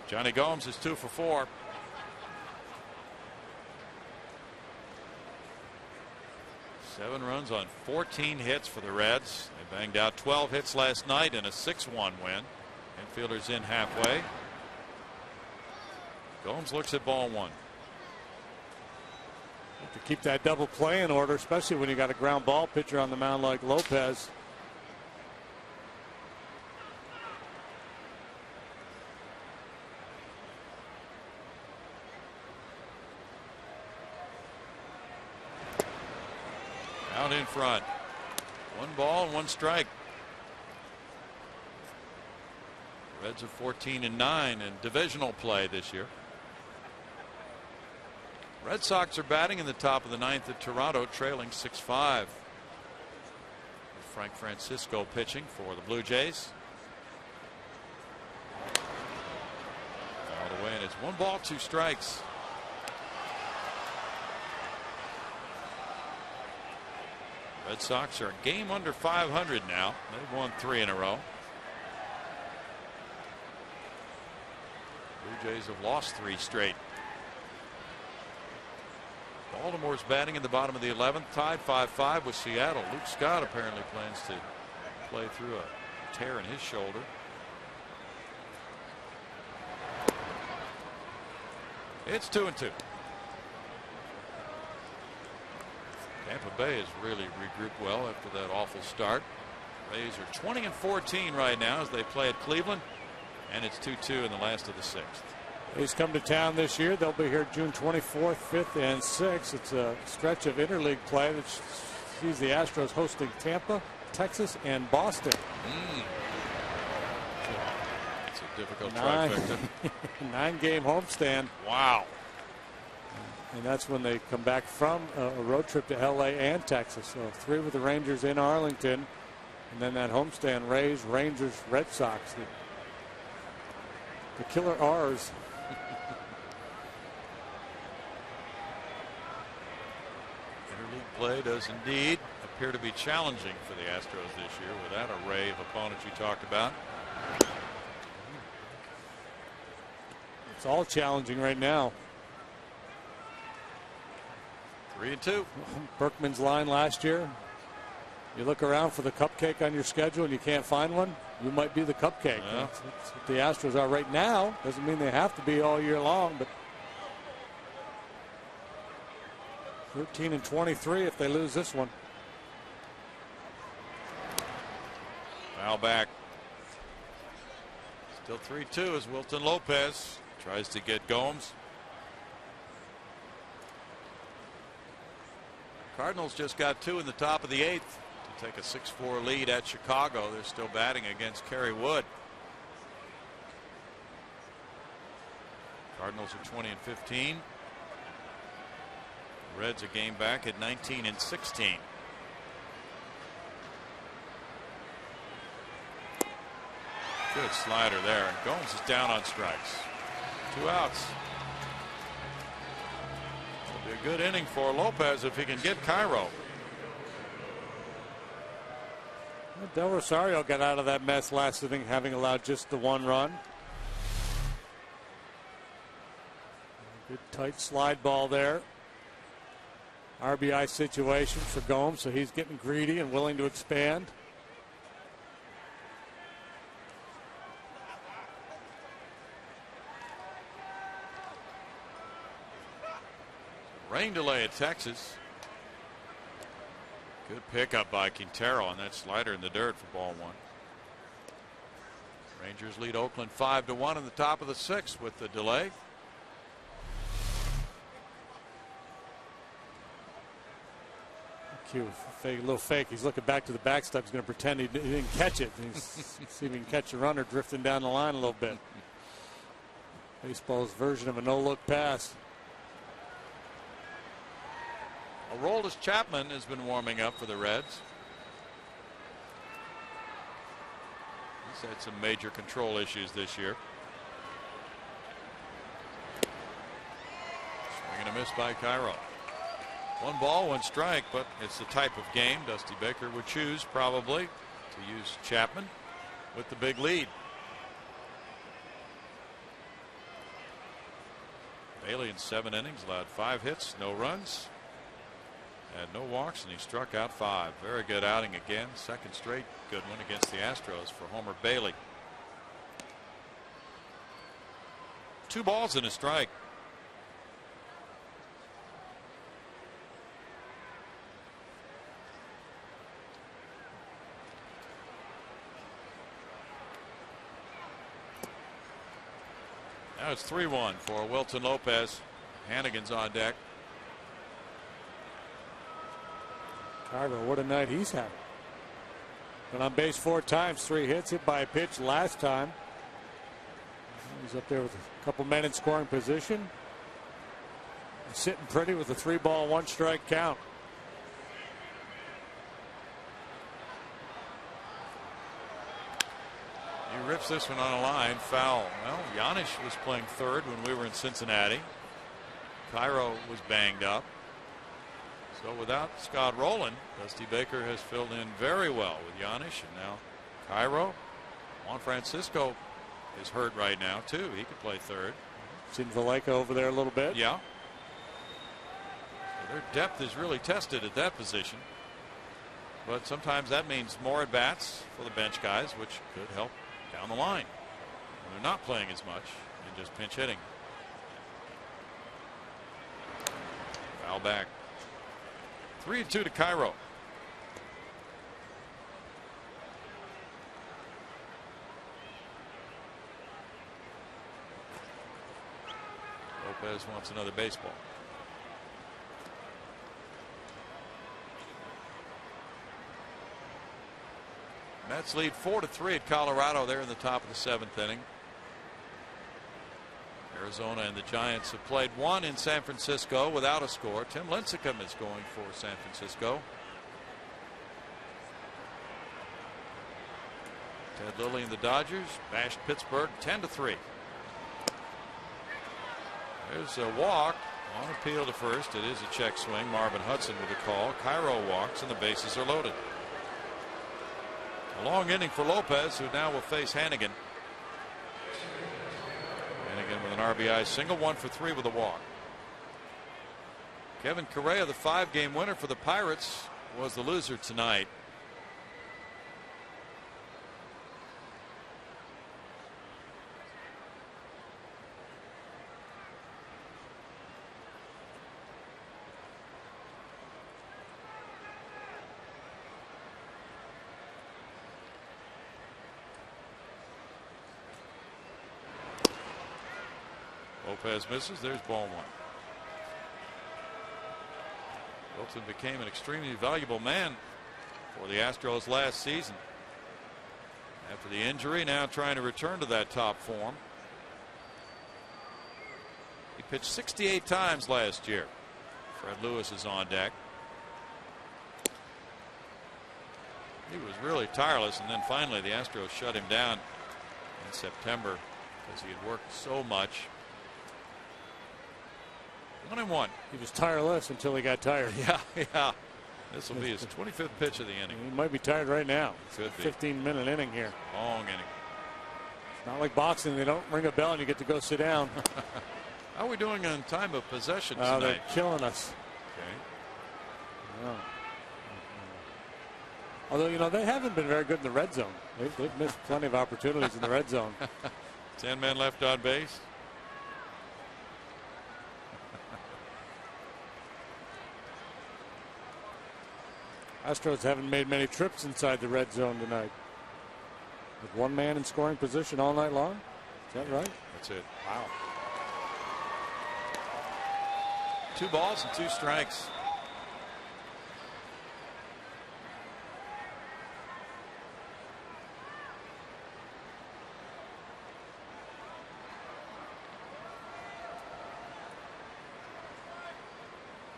A: Johnny Gomes is 2 for 4. Seven runs on 14 hits for the Reds. They banged out 12 hits last night in a 6-1 win. Infielders in halfway. Gomes looks at ball 1.
E: To keep that double play in order, especially when you got a ground ball pitcher on the mound like Lopez.
A: Out in front. 1 ball, 1 strike. Reds are 14-9 in divisional play this year. Red Sox are batting in the top of the 9th at Toronto, trailing 6-5. Frank Francisco pitching for the Blue Jays. Fouled away, and it's 1 ball, 2 strikes. Red Sox are a game under 500 now. They've won 3 in a row. Blue Jays have lost 3 straight. Baltimore's batting in the bottom of the 11th, tied 5-5 with Seattle. Luke Scott apparently plans to play through a tear in his shoulder. It's 2-2. Tampa Bay has really regrouped well after that awful start. Rays are 20-14 right now as they play at Cleveland, and it's 2-2 in the last of the 6th.
E: He's come to town this year. They'll be here June 24th, 5th, and 6th. It's a stretch of interleague play that sees the Astros hosting Tampa, Texas, and Boston.
A: It's a difficult trifecta.
E: 9-game homestand.
A: Wow.
E: And that's when they come back from a road trip to L.A. and Texas. So 3 with the Rangers in Arlington, and then that homestand: Rays, Rangers, Red Sox. The killer R's.
A: Interleague play does indeed appear to be challenging for the Astros this year with that array of opponents you talked about.
E: It's all challenging right now.
A: 3-2.
E: Berkman's line last year. You look around for the cupcake on your schedule and you can't find one, you might be the cupcake.
A: Yeah.
E: That's what the Astros are right now. Doesn't mean they have to be all year long, but 13-23 if they lose this one.
A: Foul back. Still 3-2 as Wilton Lopez tries to get Gomes. Cardinals just got 2 in the top of the 8th to take a 6-4 lead at Chicago. They're still batting against Kerry Wood. Cardinals are 20-15. Reds a game back at 19-16. Good slider there, and Gomes is down on strikes. 2 outs. It'll be a good inning for Lopez if he can get Cairo.
E: Del Rosario got out of that mess last inning, having allowed just the 1 run. Good tight slide ball there. RBI situation for Gomes, so he's getting greedy and willing to expand.
A: Rain delay at Texas. Good pickup by Quintero on that slider in the dirt for ball 1. Rangers lead Oakland 5-1 in the top of the 6th with the delay.
E: Cute. Fake, a little fake. He's looking back to the backstop. He's going to pretend he didn't catch it. He's see if he can catch a runner drifting down the line a little bit. Baseball's version of a no-look pass.
A: Aroldis Chapman has been warming up for the Reds. He's had some major control issues this year. Swing and a miss by Cairo. 1 ball, 1 strike, but it's the type of game Dusty Baker would choose probably to use Chapman with the big lead. Bailey in 7 innings allowed 5 hits, no runs, had no walks, and he struck out 5. Very good outing again. 2nd straight good one against the Astros for Homer Bailey. 2 balls and a strike. Now it's 3-1 for Wilton Lopez. Hannigan's on deck.
E: Carver, what a night he's had. Been on base 4 times, 3 hits, hit by a pitch last time. He's up there with a couple men in scoring position. He's sitting pretty with a 3-ball, 1 strike count.
A: He rips this one on a line. Foul. Well, Giannis was playing third when we were in Cincinnati. Cairo was banged up. So without Scott Rowland, Dusty Baker has filled in very well with Giannis. And now Cairo. Juan Francisco is hurt right now, too. He could play third.
E: Seen Valleca over there a little bit.
A: Yeah. So their depth is really tested at that position. But sometimes that means more at bats for the bench guys, which could help down the line when they're not playing as much and just pinch hitting. Foul back. 3-2 to Cairo. Lopez wants another baseball. Mets lead 4-3 at Colorado there in the top of the 7th inning. Arizona and the Giants have played one in San Francisco without a score. Tim Lincecum is going for San Francisco. Ted Lilly and the Dodgers bashed Pittsburgh 10-3. There's a walk on appeal to first. It is a check swing. Marvin Hudson with a call. Cairo walks and the bases are loaded. A long inning for Lopez, who now will face Hannigan. Hannigan with an RBI single, 1 for 3 with a walk. Kevin Correa, the 5-game winner for the Pirates, was the loser tonight. Lopez misses. There's ball 1. Wilson became an extremely valuable man for the Astros last season. After the injury, now trying to return to that top form. He pitched 68 times last year. Fred Lewis is on deck. He was really tireless, and then finally the Astros shut him down in September because he had worked so much. 1-1.
E: He was tireless until he got tired.
A: Yeah. This will be his 25th pitch of the inning.
E: He might be tired right now.
A: Could be.
E: 15-minute inning here.
A: Long inning.
E: It's not like boxing. They don't ring a bell and you get to go sit down.
A: How are we doing on time of possession tonight?
E: They're killing us.
A: Okay.
E: Yeah. Although, you know, they haven't been very good in the red zone. They've missed plenty of opportunities in the red zone.
A: 10 men left on base.
E: Astros haven't made many trips inside the red zone tonight. With one man in scoring position all night long? Is that right?
A: That's it.
E: Wow.
A: 2 balls and 2 strikes.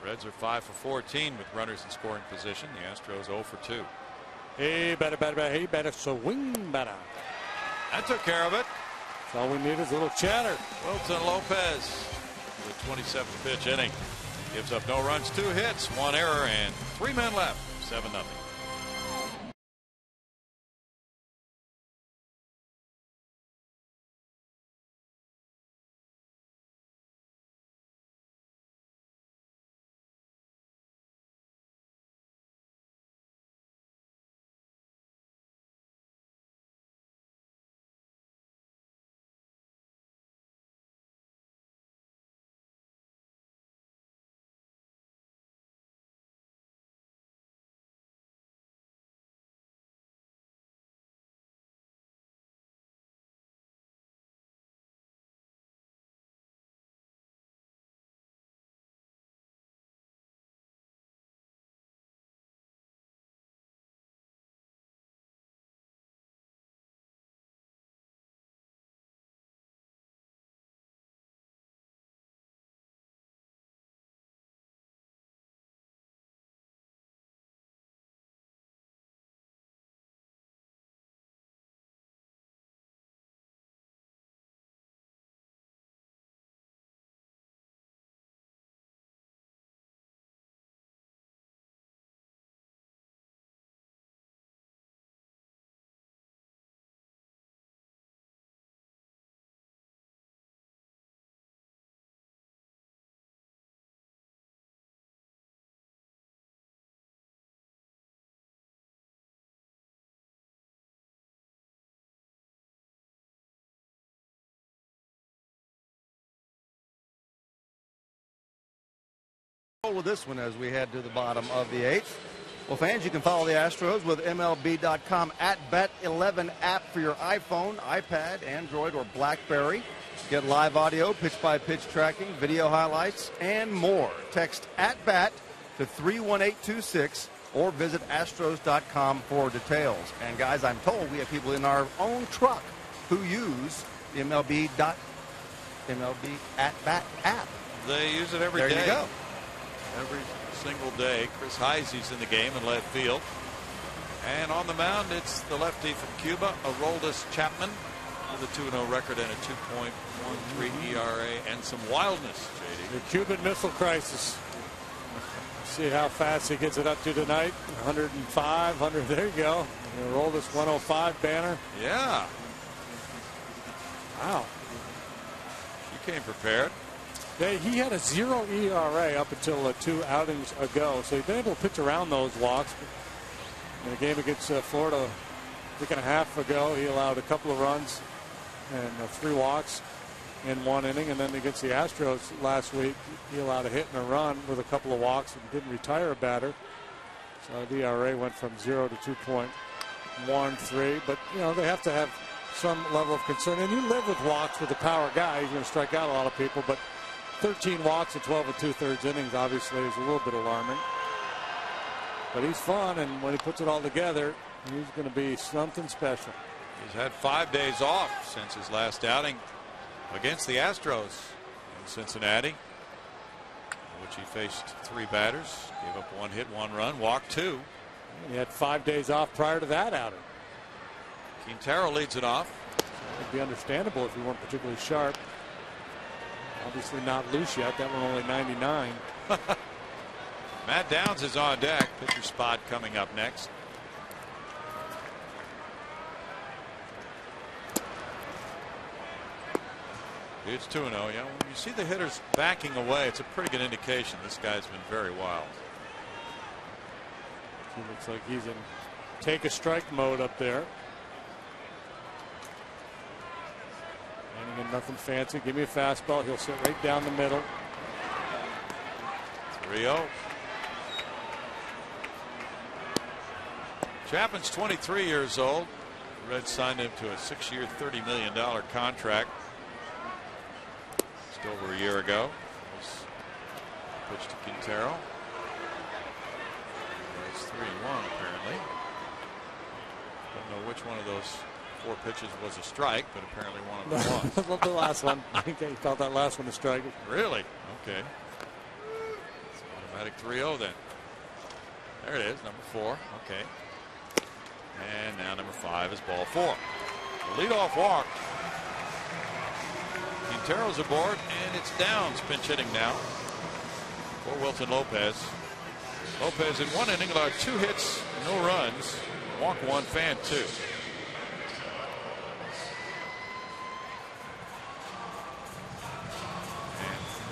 A: Reds are 5 for 14 with runners in scoring position. The Astros 0 for 2.
E: Hey, better swing better.
A: That took care of it.
E: That's all we need is a little chatter.
A: Wilton Lopez, the 27th pitch inning, gives up no runs, 2 hits, 1 error, and 3 men left. 7-0.
D: With this one as we head to the bottom of the 8th. Well, fans, you can follow the Astros with MLB.com at Bet11 app for your iPhone, iPad, Android, or BlackBerry. Get live audio, pitch-by-pitch tracking, video highlights, and more. Text @BAT to 31826 or visit Astros.com for details. And, guys, I'm told we have people in our own truck who use the MLB at BAT app.
A: They use it every day.
D: There you go.
A: Every single day. Chris Heisey's in the game in left field. And on the mound, it's the lefty from Cuba, Aroldis Chapman, with a 2-0 record and a 2.13 ERA and some wildness, JD.
E: The Cuban Missile Crisis. See how fast he gets it up to tonight. 105, 100. There you go. Aroldis 105 banner.
A: Yeah.
E: Wow.
A: You came prepared.
E: He had a 0 ERA up until 2 outings ago, so he's been able to pitch around those walks. In the game against Florida a week and a half ago, he allowed a couple of runs and 3 walks in 1 inning. And then against the Astros last week, he allowed a hit and a run with a couple of walks and didn't retire a batter. So the ERA went from 0 to 2.13. But, they have to have some level of concern. And you live with walks with a power guy. He's going to strike out a lot of people. But 13 walks in 12 2/3 innings obviously is a little bit alarming. But he's fun, and when he puts it all together, he's going to be something special.
A: He's had 5 days off since his last outing against the Astros in Cincinnati, in which he faced 3 batters, gave up 1 hit, 1 run, walked 2.
E: And he had 5 days off prior to that outing.
A: Quintero leads it off.
E: It'd be understandable if he weren't particularly sharp. Obviously not loose yet. That one only 99.
A: Matt Downs is on deck. Pitcher spot coming up next. It's 2-0. Yeah, when you see the hitters backing away, it's a pretty good indication this guy's been very wild.
E: He looks like he's in take a strike mode up there. And nothing fancy. Give me a fastball. He'll sit right down the middle.
A: 3-0. Chapman's 23 years old. The Reds signed him to a 6-year, $30 million contract just over a year ago. Pitch to Quintero. It's 3-1 apparently. Don't know which one of those 4 pitches was a strike, but apparently one of them was.
E: Love the last one. I think he thought that last one a strike.
A: Really? Okay. It's automatic 3-0 then. There it is, number 4. Okay. And now number 5 is ball 4. The leadoff walk. Quintero's aboard, and it's Downs pinch hitting now for Wilton Lopez. Lopez in 1 inning allowed 2 hits, no runs, walk 1, fan 2.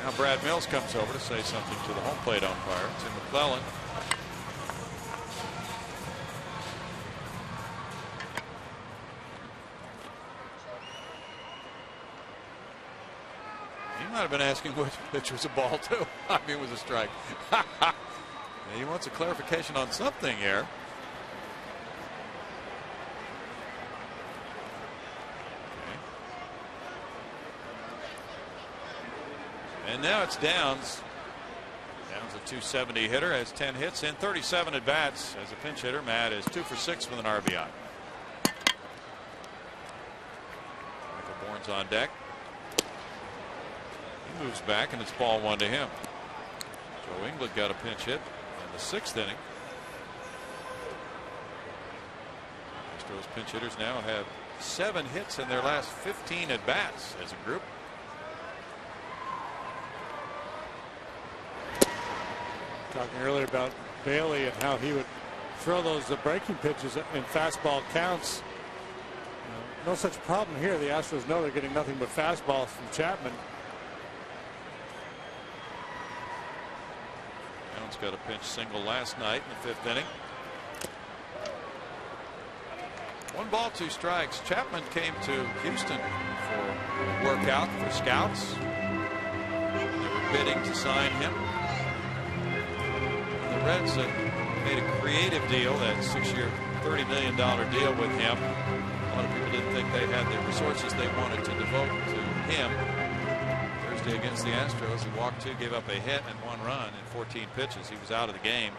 A: Now Brad Mills comes over to say something to the home plate umpire, Tim McClellan. He might have been asking which pitch was a ball too. I mean, it was a strike. He wants a clarification on something here. And now it's Downs. Downs a 270 hitter, has 10 hits and 37 at bats as a pinch hitter. Matt is 2 for 6 with an RBI. Michael Bourne's on deck. He moves back, and it's ball 1 to him. Joe England got a pinch hit in the 6th inning. Astros pinch hitters now have 7 hits in their last 15 at bats as a group.
E: Talking earlier about Bailey and how he would throw those breaking pitches in fastball counts. No such problem here. The Astros know they're getting nothing but fastballs from Chapman.
A: Downs got a pinch single last night in the 5th inning. 1 ball, 2 strikes. Chapman came to Houston for workout for scouts. They were bidding to sign him. Reds made a creative deal, that 6-year, $30 million deal with him. A lot of people didn't think they had the resources they wanted to devote to him. Thursday against the Astros, he walked 2, gave up a hit and 1 run in 14 pitches. He was out of the game.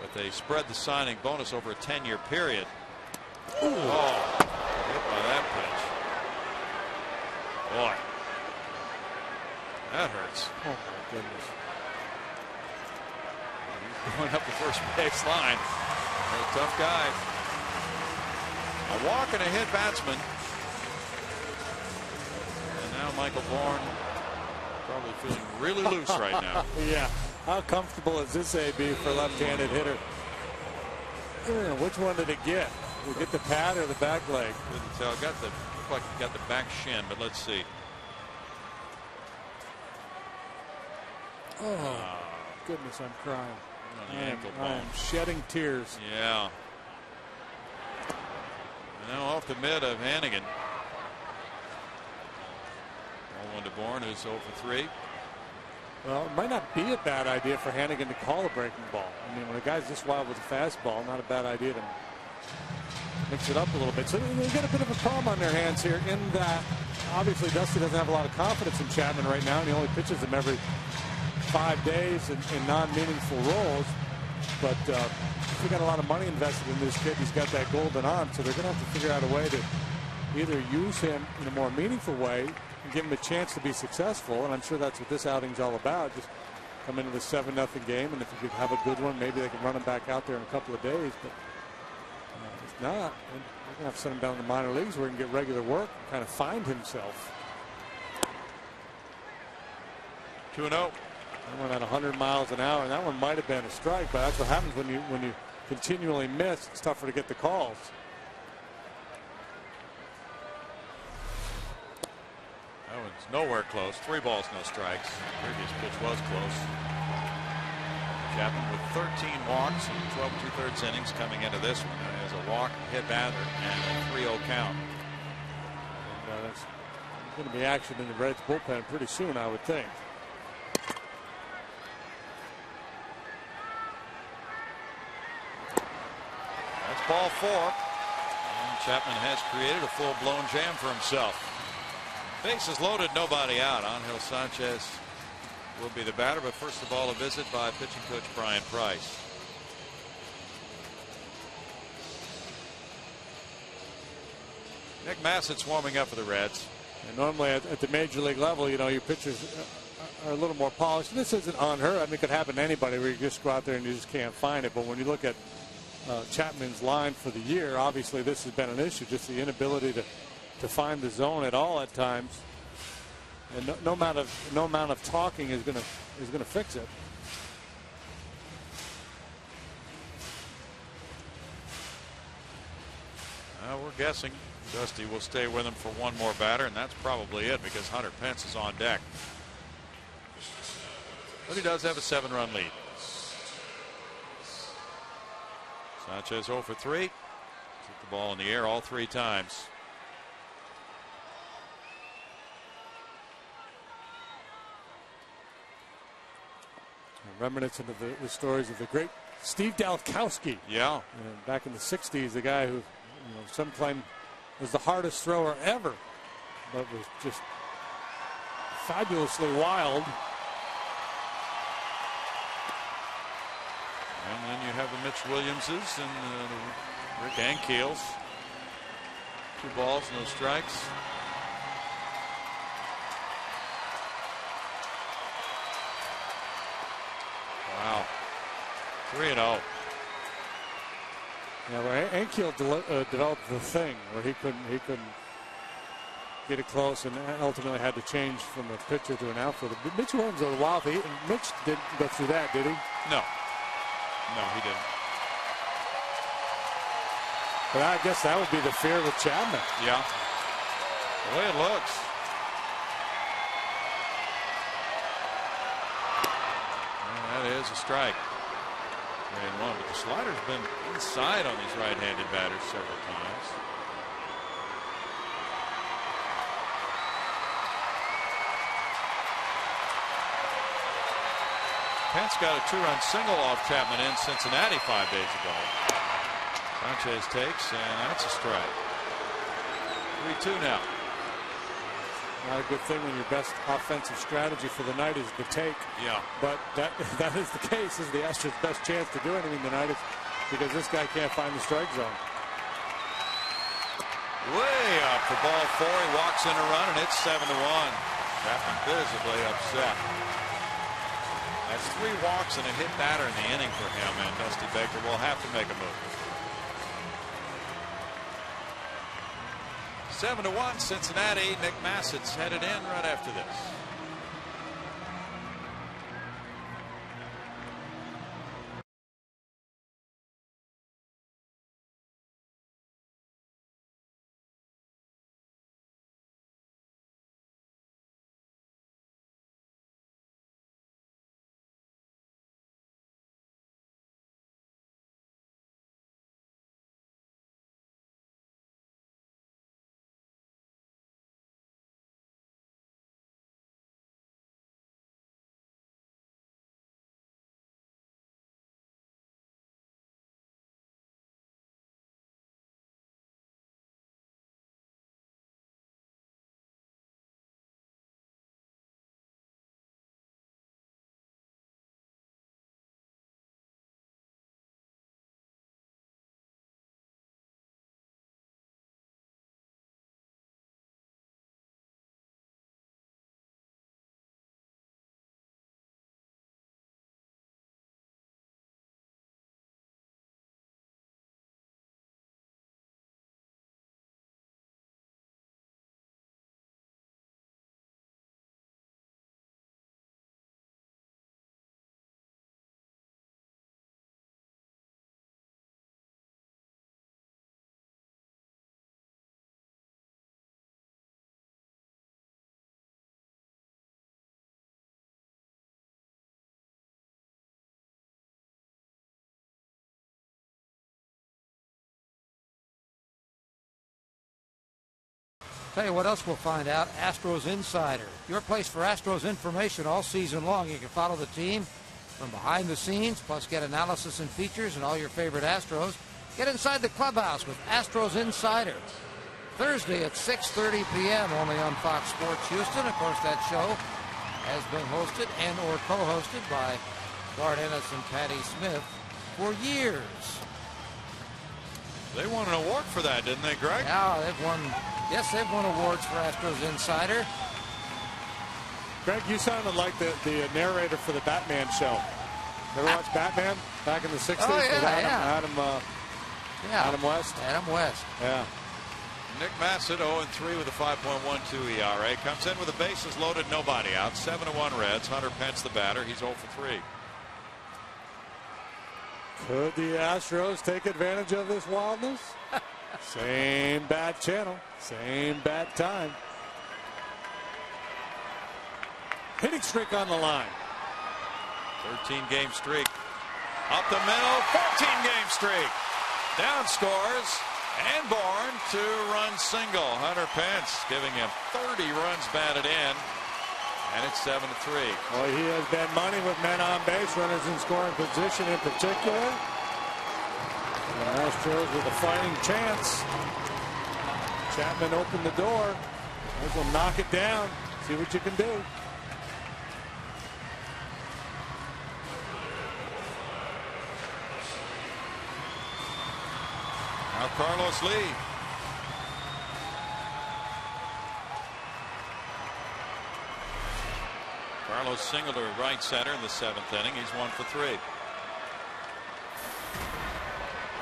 A: But they spread the signing bonus over a 10-year period. Ooh. Oh, hit by that pitch. Boy, that hurts.
E: Oh, my goodness.
A: He's going up the first base line. A tough guy. A walk and a hit batsman. And now Michael Bourne probably feeling really loose right now.
E: Yeah. How comfortable is this AB for a left-handed hitter? Yeah, which one did it get? Did it get the pad or the back leg?
A: Couldn't tell. Looked like he got the back shin, but let's see.
E: Oh, goodness, I'm crying.
A: On the ankle bone.
E: I am shedding tears.
A: Yeah. And now off the mid of Hannigan. 1-1 to Bourne, who's 0 for 3.
E: Well, it might not be a bad idea for Hannigan to call a breaking ball. I mean, when a guy's this wild with a fastball, not a bad idea to mix it up a little bit. So they got a bit of a problem on their hands here in that obviously Dusty doesn't have a lot of confidence in Chapman right now, and he only pitches him every 5 days in non-meaningful roles. But we got a lot of money invested in this kid. He's got that golden arm, so they're going to have to figure out a way to either use him in a more meaningful way and give him a chance to be successful. And I'm sure that's what this outing's all about. Just come into the 7-0 game, and if you could have a good one, maybe they can run him back out there in a couple of days. But if not, they're going to have to send him down to the minor leagues where he can get regular work and kind of find himself.
A: 2-0.
E: That one at 100 miles an hour, and that one might have been a strike, but that's what happens when you continually miss. It's tougher to get the calls.
A: That one's nowhere close. 3 balls, no strikes. Previous pitch was close. Chapman with 13 walks in 12 2/3 innings coming into this one. He has a walk, hit batter, and a 3-0 count.
E: And there's going to be action in the Reds bullpen pretty soon, I would think.
A: That's ball 4. And Chapman has created a full-blown jam for himself. Bases loaded, nobody out. Angel Sanchez will be the batter, but first of all, a visit by pitching coach Brian Price. Nick Massett's warming up for the Reds.
E: And normally at the major league level, you know, your pitchers are a little more polished. And this isn't unheard. I mean, it could happen to anybody where you just go out there and you just can't find it. But when you look at Chapman's line for the year, obviously this has been an issue, just the inability to find the zone at all at times. And no amount of talking is going to fix it.
A: We're guessing Dusty will stay with him for one more batter, and that's probably it because Hunter Pence is on deck. But he does have a 7-run lead. Sanchez 0 for 3. Took the ball in the air all 3 times.
E: Reminiscent of the stories of the great Steve Dalkowski.
A: Yeah.
E: Back in the 60s, the guy who, some claim was the hardest thrower ever, but was just fabulously wild.
A: And then you have the Mitch Williamses and the Rick Ankiels. 2 balls, no strikes. Wow. 3-0.
E: Yeah, well, Ankiel developed the thing where he couldn't get it close, and ultimately had to change from a pitcher to an outfielder. But Mitch Williams was wild. Mitch didn't go through that, did he?
A: No. No, he didn't.
E: But I guess that would be the fear with Chapman.
A: Yeah. The way it looks. And that is a strike. 3-1, but the slider's been inside on these right-handed batters several times. Pence got a 2-run single off Chapman in Cincinnati 5 days ago. Sanchez takes, and that's a strike. 3-2 now.
E: Not a good thing when your best offensive strategy for the night is the take.
A: Yeah.
E: But that is the case. Is the Astros' best chance to do anything tonight is because this guy can't find the strike zone.
A: Way up for ball 4. He walks in a run, and it's 7-1. Chapman visibly upset. That's 3 walks and a hit batter in the inning for him, and Dusty Baker will have to make a move. 7-1 Cincinnati. Nick Massett's headed in right after this.
C: Tell you what else we'll find out. Astros Insider, your place for Astros information all season long. You can follow the team from behind the scenes, plus get analysis and features and all your favorite Astros. Get inside the clubhouse with Astros Insider. Thursday at 6:30 p.m. only on Fox Sports Houston. Of course, that show has been hosted and or co-hosted by Bart Ennis and Patty Smith for years.
A: They won an award for that, didn't they, Greg?
C: Yeah, they've won. Yes, they've won awards for Astros Insider.
E: Greg, you sounded like the narrator for the Batman show. Ever watch Batman back in the 60s?
C: Oh, yeah,
E: Adam West?
C: Adam West.
E: Yeah.
A: Nick Massett 0-3 with a 5.12 ERA. Comes in with the bases loaded, nobody out. 7-1 Reds. Hunter Pence the batter. He's 0-3.
E: Could the Astros take advantage of this wildness? Same bat channel, same bat time. Hitting streak on the line.
A: 13-game streak. Up the middle, 14-game streak. Down scores, and Bourne, 2-run single. Hunter Pence giving him 30 runs batted in, and it's 7-3.
E: Well, he has been money with men on base, runners in scoring position in particular. The Astros with a fighting chance. Chapman opened the door. This will knock it down. See what you can do.
A: Now Carlos Lee. Carlos singled to right center in the 7th inning. He's 1 for 3.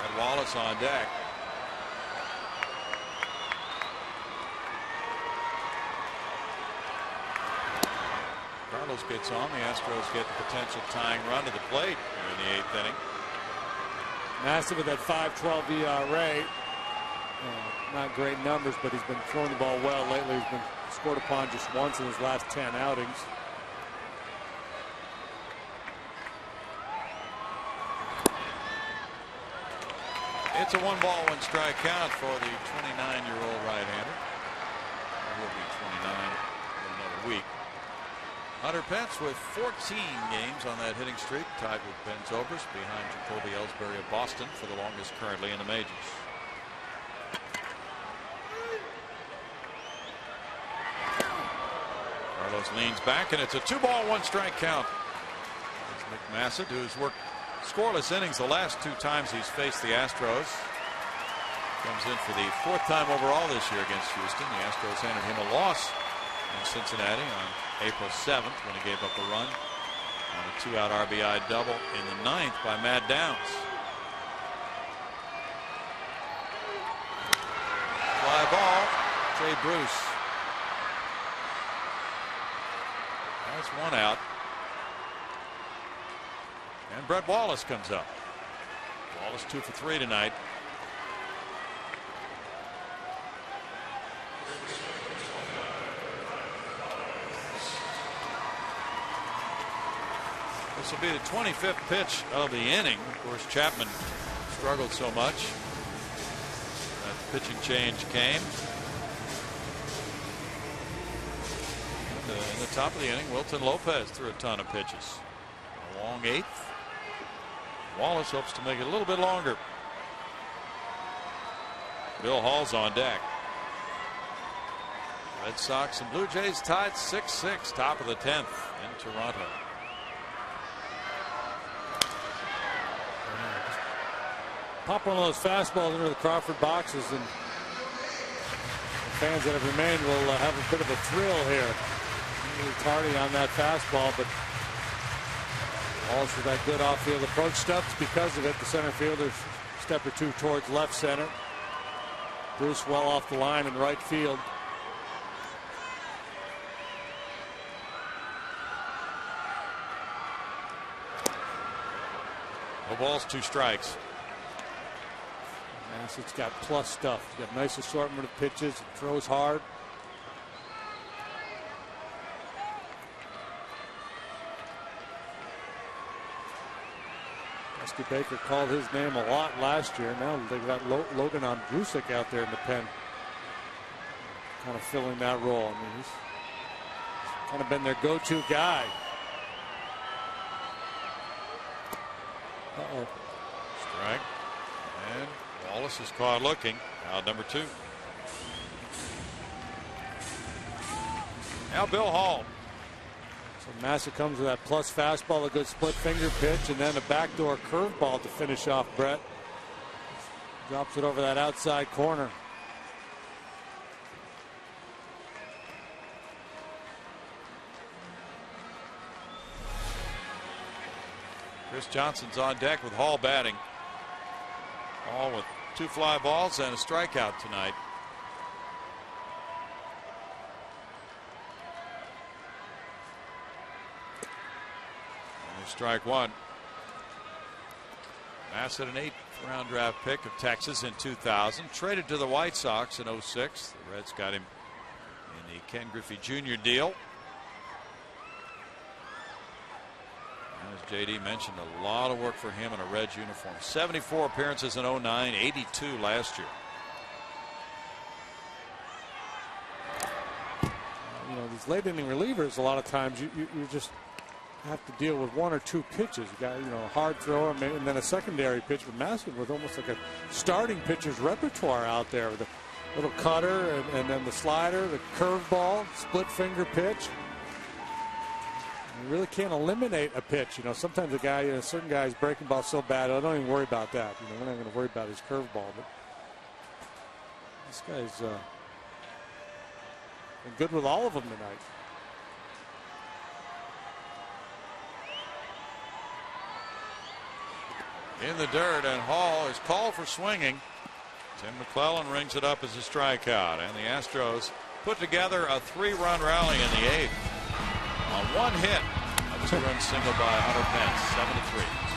A: Red Wallace on deck. Carlos gets on. The Astros get the potential tying run to the plate here in the 8th inning.
E: Massive with that 5.12 ERA. Not great numbers, but he's been throwing the ball well lately. He's been scored upon just once in his last 10 outings.
A: It's a 1-ball, 1-strike count for the 29-year-old right-hander. He will be 29 in another week. Hunter Pence with 14 games on that hitting streak, tied with Ben Zobrist behind Jacoby Ellsbury of Boston for the longest currently in the majors. Carlos leans back, and it's a 2-ball, 1-strike count. It's Nick Massett, who's worked scoreless innings the last 2 times he's faced the Astros. Comes in for the 4th time overall this year against Houston. The Astros handed him a loss in Cincinnati on April 7th when he gave up a run on a 2-out RBI double in the 9th by Matt Downs. Fly ball, Jay Bruce. That's 1 out. And Brett Wallace comes up. Wallace 2 for 3 tonight. This will be the 25th pitch of the inning. Of course, Chapman struggled so much. That pitching change came. And, in the top of the inning, Wilton Lopez threw a ton of pitches. A long 8th. Wallace hopes to make it a little bit longer. Bill Hall's on deck. Red Sox and Blue Jays tied 6-6, top of the 10th in Toronto.
E: Pop one of those fastballs into the Crawford boxes, and the fans that have remained will have a bit of a thrill here. Really tardy on that fastball, but Wallace with that good off-field approach. Stubbs, because of it, the center fielder's step or 2 towards left center. Bruce well off the line in right field.
A: No balls, 2 strikes.
E: Massett's got plus stuff. He's got a nice assortment of pitches. He throws hard. Dusty Baker called his name a lot last year. Now they got Logan Ondrusek out there in the pen, kind of filling that role. I mean, he's kind of been their go-to guy.
A: Strike. And Wallace is caught looking. Out number 2. Now Bill Hall.
E: So Massett comes with that plus fastball, a good split finger pitch, and then a backdoor curveball to finish off Brett. Drops it over that outside corner.
A: Chris Johnson's on deck with Hall batting. Hall with 2 fly balls and a strikeout tonight. Only strike 1. Massett, an 8th round draft pick of Texas in 2000. Traded to the White Sox in 06. The Reds got him in the Ken Griffey Jr. deal. As JD mentioned, a lot of work for him in a Reds uniform. 74 appearances in 09, 82 last year.
E: You know, these late inning relievers, a lot of times you just have to deal with 1 or 2 pitches. You got, you know, a hard thrower and then a secondary pitch. But Massett with almost like a starting pitcher's repertoire out there with a little cutter and then the slider, the curveball, split finger pitch. You really can't eliminate a pitch. You know, sometimes a guy, certain guys breaking ball so bad, I don't even worry about that. You know, we're not going to worry about his curveball. But this guy's been good with all of them tonight.
A: In the dirt, and Hall is called for swinging. Tim McClellan rings it up as a strikeout, and the Astros put together a 3-run rally in the 8th. On 1 hit, a 2-run single by Hunter Pence, 7-3.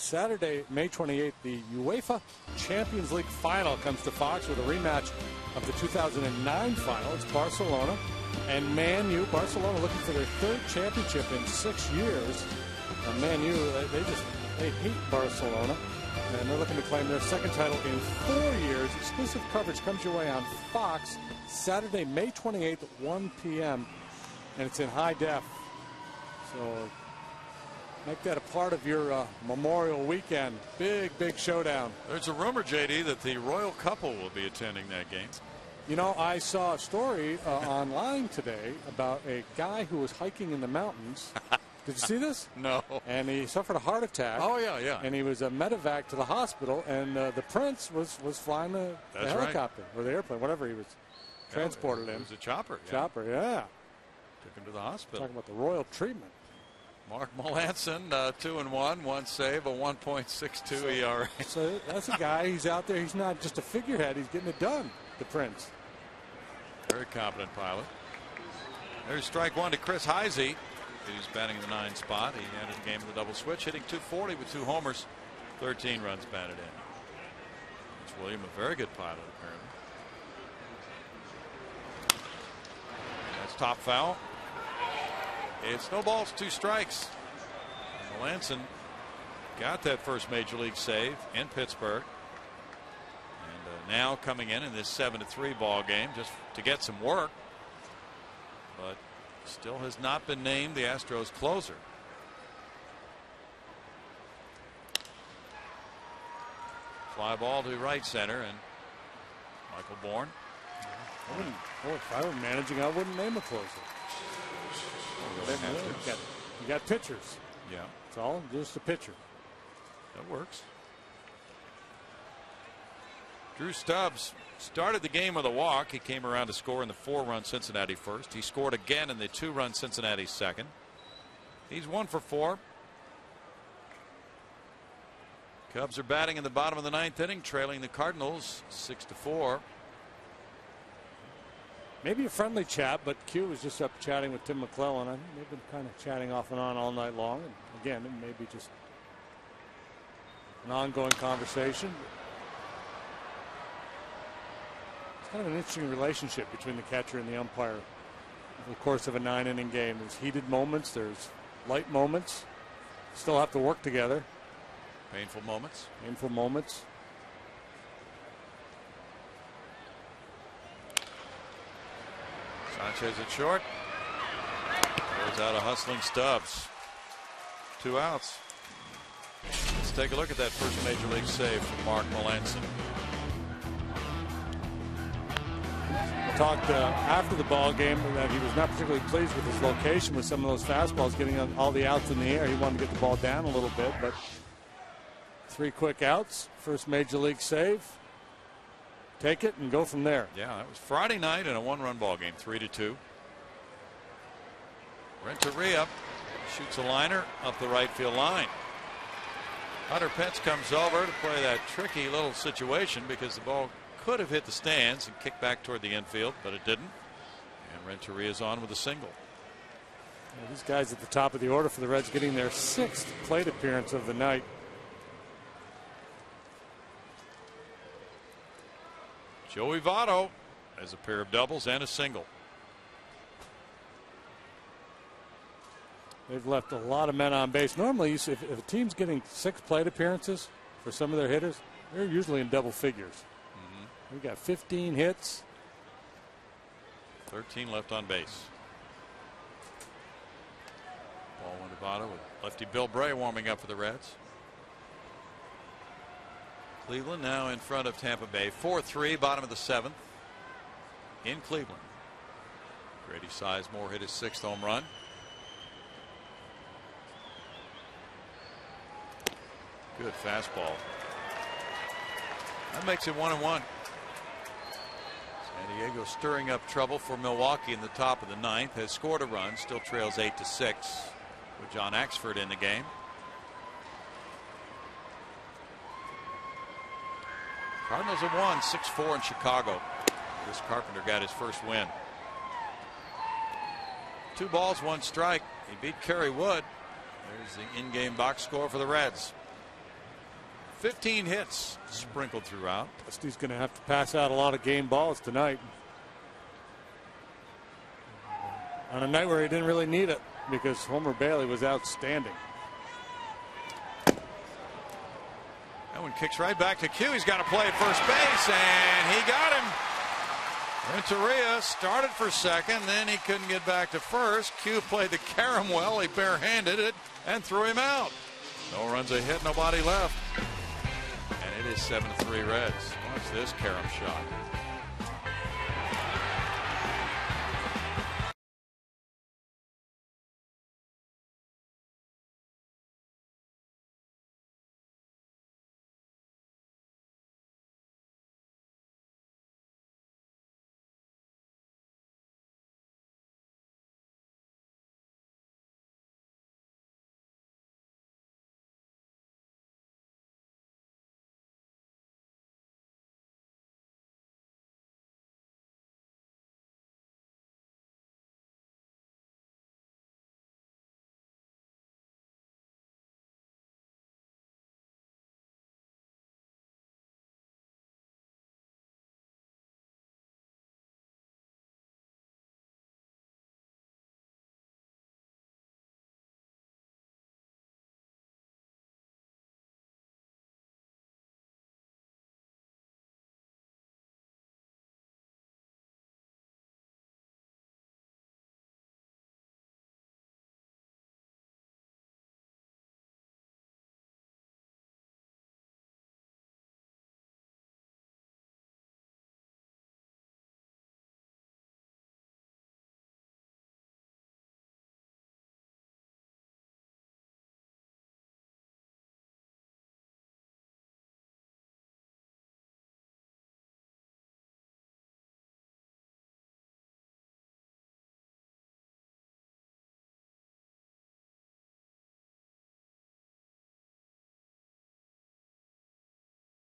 E: Saturday, May 28th, the UEFA Champions League final comes to Fox with a rematch of the 2009 final. It's Barcelona and Man U. Barcelona looking for their third championship in 6 years. And Man U, they hate Barcelona, and they're looking to claim their second title in 4 years. Exclusive coverage comes your way on Fox Saturday, May 28th at 1 p.m. and it's in high def. So make that a part of your Memorial Weekend. Big showdown.
A: There's a rumor, JD, that the royal couple will be attending that game.
E: You know, I saw a story online today about a guy who was hiking in the mountains. Did you see this?
A: No.
E: And he suffered a heart attack.
A: Oh, yeah.
E: And he was medevac to the hospital, and the prince was flying the helicopter or the airplane, whatever he was transported in.
A: It was a chopper. Yeah.
E: Chopper, yeah.
A: Took him to the hospital.
E: Talking about the royal treatment.
A: Mark Melanson, 2-1, one save, a 1.62 ERA.
E: So that's a guy. He's out there. He's not just a figurehead. He's getting it done, the prince.
A: Very competent pilot. There's strike one to Chris Heisey, who's batting in the 9 spot. He ended the game with a double switch, hitting .240 with 2 homers, 13 runs batted in. It's William, a very good pilot, apparently. That's top foul. It's no balls, 2 strikes. Melanson got that first major league save in Pittsburgh. And now coming in this 7-3 ball game just to get some work. But still has not been named the Astros closer. Fly ball to right center, and Michael Bourne.
E: If I were managing, I wouldn't name a closer. You got pitchers.
A: Yeah.
E: That's all. Just a pitcher.
A: That works. Drew Stubbs started the game with a walk. He came around to score in the 4-run Cincinnati first. He scored again in the 2-run Cincinnati second. He's 1 for 4. Cubs are batting in the bottom of the 9th inning, trailing the Cardinals 6-4.
E: Maybe a friendly chat, but Q was just up chatting with Tim McClellan. I think they've been kind of chatting off and on all night long. And again, it may be just an ongoing conversation. It's kind of an interesting relationship between the catcher and the umpire over the course of a 9-inning game. There's heated moments, there's light moments. Still have to work together.
A: Painful moments.
E: Painful moments.
A: Sanchez at short. Throws out a hustling Stubbs. 2 outs. Let's take a look at that first major league save from Mark Melanson.
E: Talked after the ball game that he was not particularly pleased with his location with some of those fastballs, getting all the outs in the air. He wanted to get the ball down a little bit, but 3 quick outs. First major league save. Take it and go from there.
A: Yeah, that was Friday night in a 1-run ball game, 3-2. Renteria shoots a liner up the right field line. Hunter Pence comes over to play that tricky little situation because the ball could have hit the stands and kicked back toward the infield, but it didn't. And Renteria's on with a single.
E: Yeah, these guys at the top of the order for the Reds getting their 6th plate appearance of the night.
A: Joey Votto has a pair of doubles and a single.
E: They've left a lot of men on base. Normally, if a team's getting 6 plate appearances for some of their hitters, they're usually in double figures. We've got 15 hits.
A: 13 left on base. Ball went to Votto with lefty Bill Bray warming up for the Reds. Cleveland now in front of Tampa Bay. 4-3, bottom of the 7th in Cleveland. Grady Sizemore hit his 6th home run. Good fastball. That makes it 1-1. San Diego stirring up trouble for Milwaukee in the top of the 9th. Has scored a run. Still trails 8-6 with John Axford in the game. Cardinals have won 6-4 in Chicago. Chris Carpenter got his first win. 2 balls, 1 strike. He beat Kerry Wood. There's the in-game box score for the Reds. 15 hits sprinkled throughout.
E: He's going to have to pass out a lot of game balls tonight. On a night where he didn't really need it because Homer Bailey was outstanding.
A: That one kicks right back to Q. He's got to play at first base, and he got him. Renteria started for second, then he couldn't get back to first. Q played the carom well. He barehanded it and threw him out. No runs a hit, nobody left. And it is 7-3 Reds. Watch this carom shot.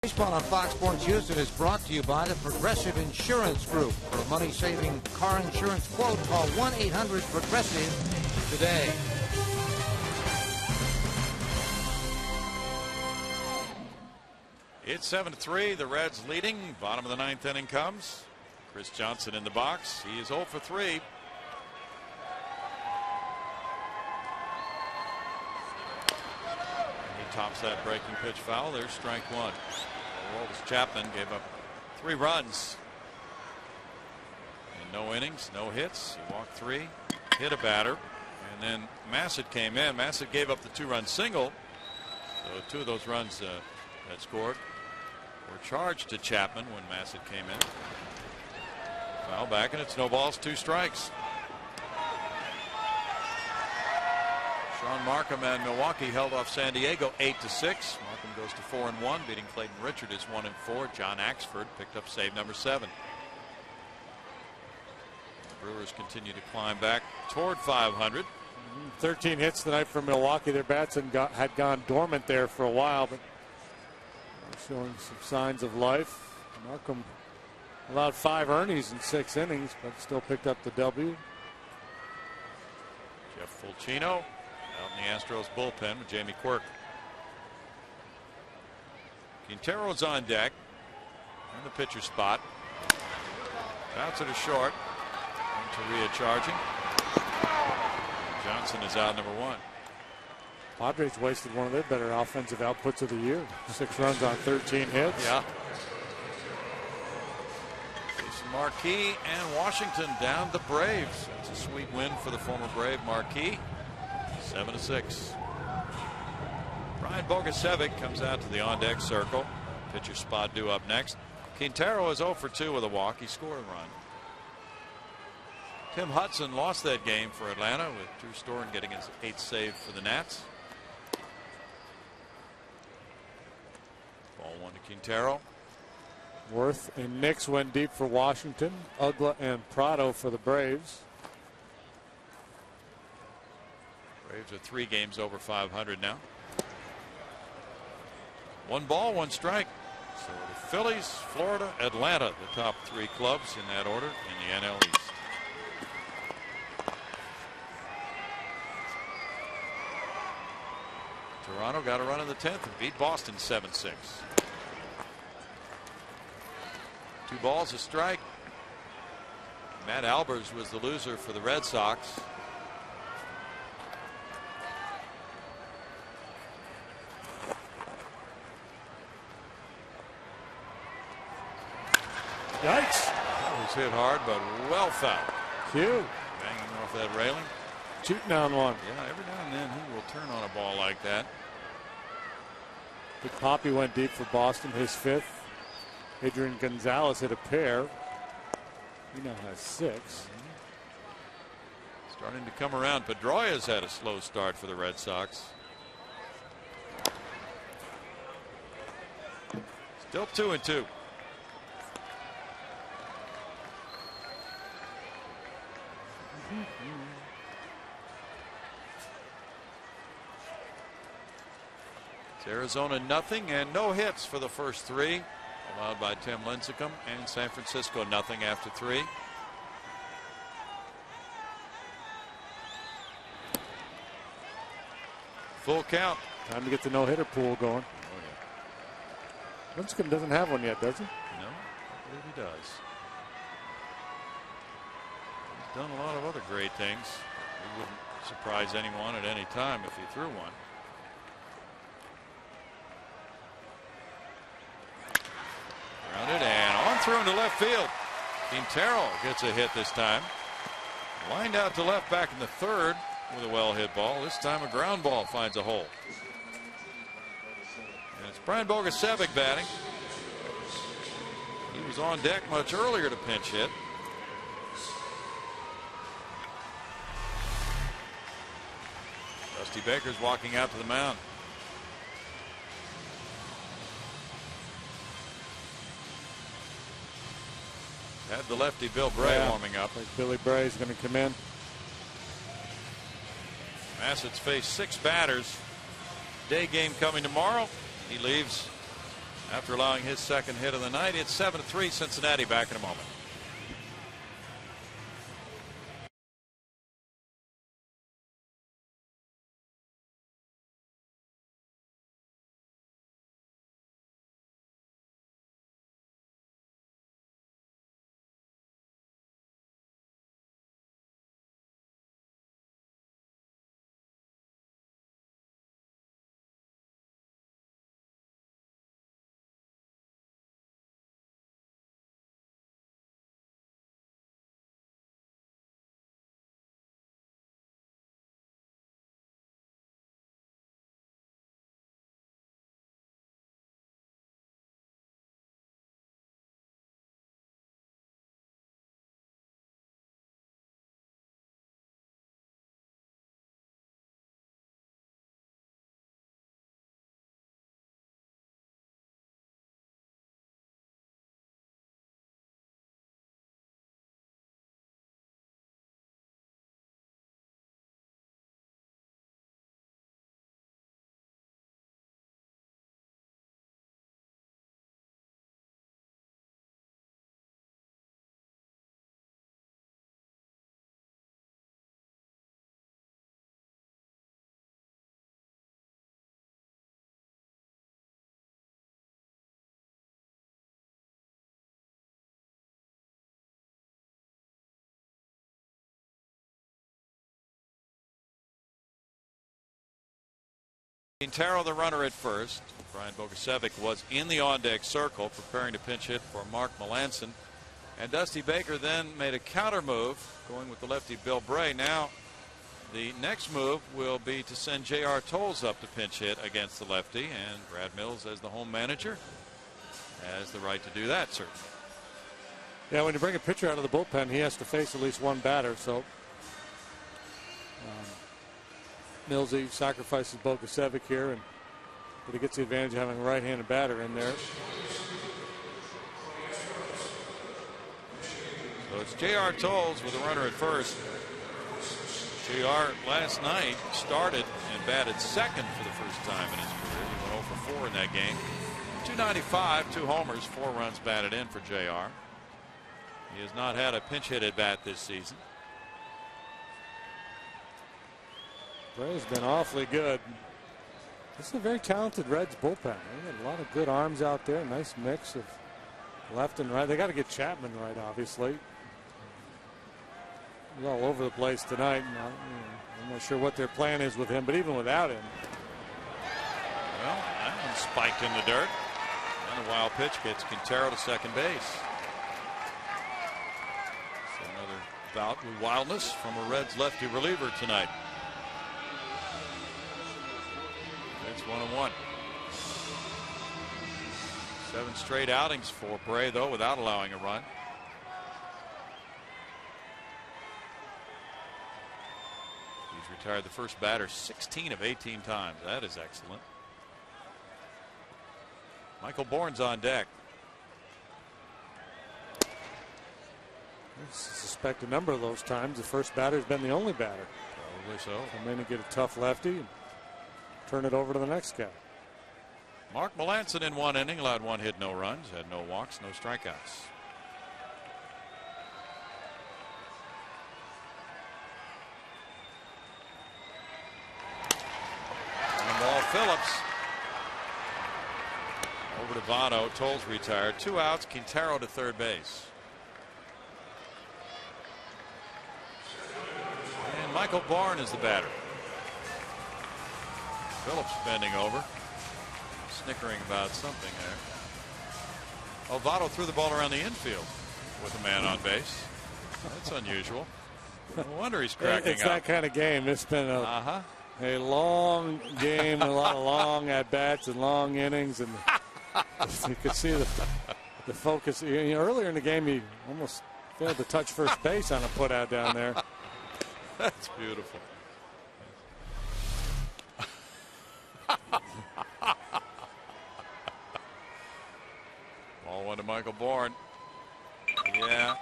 C: Baseball on Fox Sports Houston is brought to you by the Progressive Insurance Group. For a money-saving car insurance quote, call 1-800-PROGRESSIVE today.
A: It's 7-3. The Reds leading. Bottom of the ninth inning comes. Chris Johnson in the box. He is 0 for 3. And he tops that breaking pitch foul. There's strike one. Aroldis Chapman gave up 3 runs in no innings, no hits. He walked 3, hit a batter, and then Massett came in. Massett gave up the 2-run single. So 2 of those runs that scored were charged to Chapman when Massett came in. Foul back, and it's no balls, 2 strikes. Sean Markham and Milwaukee held off San Diego 8-6. Markham goes to 4-1, beating Clayton Richard is 1-4. John Axford picked up save number 7. The Brewers continue to climb back toward 500.
E: 13 hits tonight for Milwaukee. Their bats had gone dormant there for a while, but showing some signs of life. Markham allowed 5 earnings in 6 innings, but still picked up the W.
A: Jeff Fulcino out in the Astros bullpen with Jamie Quirk. Quintero's on deck in the pitcher spot. Bounce it to short. Renteria charging. Johnson is out, number 1.
E: Padres wasted one of their better offensive outputs of the year. 6 runs on 13 hits.
A: Yeah. Jason Marquis and Washington down the Braves. That's a sweet win for the former Brave Marquis. 7-6. Brian Bogasevic comes out to the on-deck circle. Pitcher spot due up next. Quintero is 0 for 2 with a walk. He scored a run. Tim Hudson lost that game for Atlanta, with Drew Storen getting his 8th save for the Nats. Ball 1 to Quintero.
E: Worth and Nix went deep for Washington. Ugla and Prado for the Braves.
A: Braves are 3 games over 500 now. 1 ball, 1 strike. So the Phillies, Florida, Atlanta, the top 3 clubs in that order in the NL East. Toronto got a run in the 10th and beat Boston 7-6. 2 balls, a strike. Matt Albers was the loser for the Red Sox.
E: Yikes.
A: That was hit hard, but well fouled.
E: Cute.
A: Banging off that railing.
E: Shooting down one.
A: Yeah, every now and then he will turn on a ball like that.
E: Big Poppy went deep for Boston, his 5th. Adrian Gonzalez hit a pair. He now has 6.
A: Starting to come around. Pedroia's had a slow start for the Red Sox. Still 2-2. It's Arizona nothing and no hits for the first 3 allowed by Tim Lincecum, and San Francisco nothing after 3. Full count.
E: Time to get the no-hitter pool going.
A: Oh, yeah.
E: Lincecum doesn't have one yet, does he?
A: No, I believe he does. He's done a lot of other great things. He wouldn't surprise anyone at any time if he threw one. Grounded and on through into left field. Quintero gets a hit this time. Lined out to left back in the 3rd with a well hit ball. This time a ground ball finds a hole. And it's Brian Bogusevic batting. He was on deck much earlier to pinch hit. Dusty Baker's walking out to the mound. Had the lefty Bill Bray warming up.
E: Like Billy Bray's going to come in.
A: Massett's faced 6 batters. Day game coming tomorrow. He leaves after allowing his 2nd hit of the night. It's 7-3 Cincinnati. Back in a moment. Quintero the runner at first. Brian Bogusevic was in the on-deck circle preparing to pinch hit for Mark Melancon. And Dusty Baker then made a counter move going with the lefty Bill Bray. Now the next move will be to send J.R. Tolles up to pinch hit against the lefty, and Brad Mills, as the home manager, has the right to do that, certainly.
E: Yeah, when you bring a pitcher out of the bullpen, he has to face at least one batter. So Millsy sacrifices Bogusevic here, but he gets the advantage of having a right-handed batter in there.
A: So it's J.R. Tolles with a runner at first. J.R. last night started and batted second for the first time in his career. He went 0 for 4 in that game. 295, 2 homers, 4 runs batted in for J.R. He has not had a pinch hit at bat this season.
E: Bray's been awfully good. It's a very talented Reds bullpen. They got a lot of good arms out there. Nice mix of left and right. They got to get Chapman right, obviously. He's all over the place tonight. I'm not sure what their plan is with him, but even without him.
A: Well, that one spiked in the dirt. And a wild pitch gets Quintero to second base. So another bout with wildness from a Reds lefty reliever tonight. It's 1-1. 7 straight outings for Bray, though, without allowing a run. He's retired the first batter 16 of 18 times. That is excellent. Michael Bourne's on deck.
E: I suspect a number of those times the first batter's been the only batter.
A: Probably so.
E: So maybe get a tough lefty and turn it over to the next guy.
A: Mark Melancon in 1 inning allowed 1 hit, no runs, had no walks, no strikeouts. And ball Phillips. Over to Votto. Tolles retired. 2 outs. Quintero to third base. And Michael Bourne is the batter. Phillips bending over, snickering about something there. Votto threw the ball around the infield with a man on base. That's unusual. No wonder he's cracking
E: It's
A: up.
E: that kind of game. It's been a long game, a lot of long at bats and long innings, and you could see the focus. Earlier in the game, he almost failed to touch first base on a put out down there.
A: That's beautiful. Ball went to Michael Bourne. Yeah.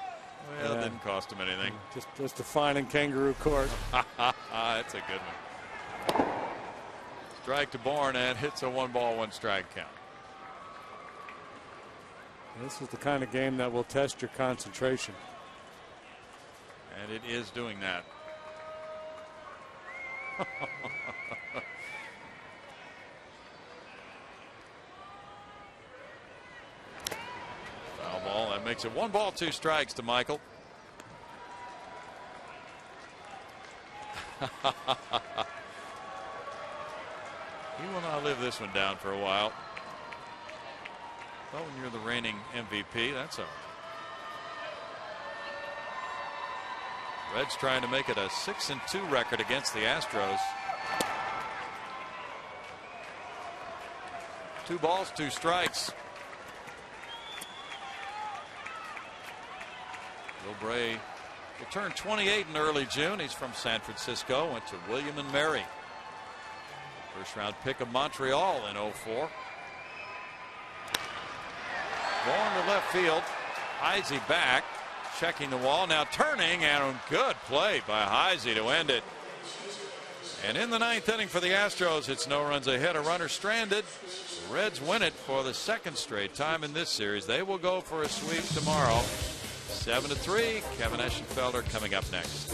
A: Well, it didn't cost him anything.
E: Just a fine in kangaroo court.
A: That's a good one. Strike to Bourne, and hits a 1-ball, 1-strike count.
E: This is the kind of game that will test your concentration.
A: And it is doing that. Foul ball. That makes it 1-ball, 2 strikes to Michael. He will not live this one down for a while. Well, when you're the reigning MVP, that's all right. Reds trying to make it a 6-2 record against the Astros. 2 balls, 2 strikes. Bill Bray will turn 28 in early June. He's from San Francisco, went to William and Mary. First round pick of Montreal in 04. Going to left field. Heisey back, checking the wall, now turning, and good play by Heisey to end it. And in the 9th inning for the Astros, it's no runs ahead, a runner stranded. The Reds win it for the 2nd straight time in this series. They will go for a sweep tomorrow. 7-3. Kevin Eschenfelder coming up next.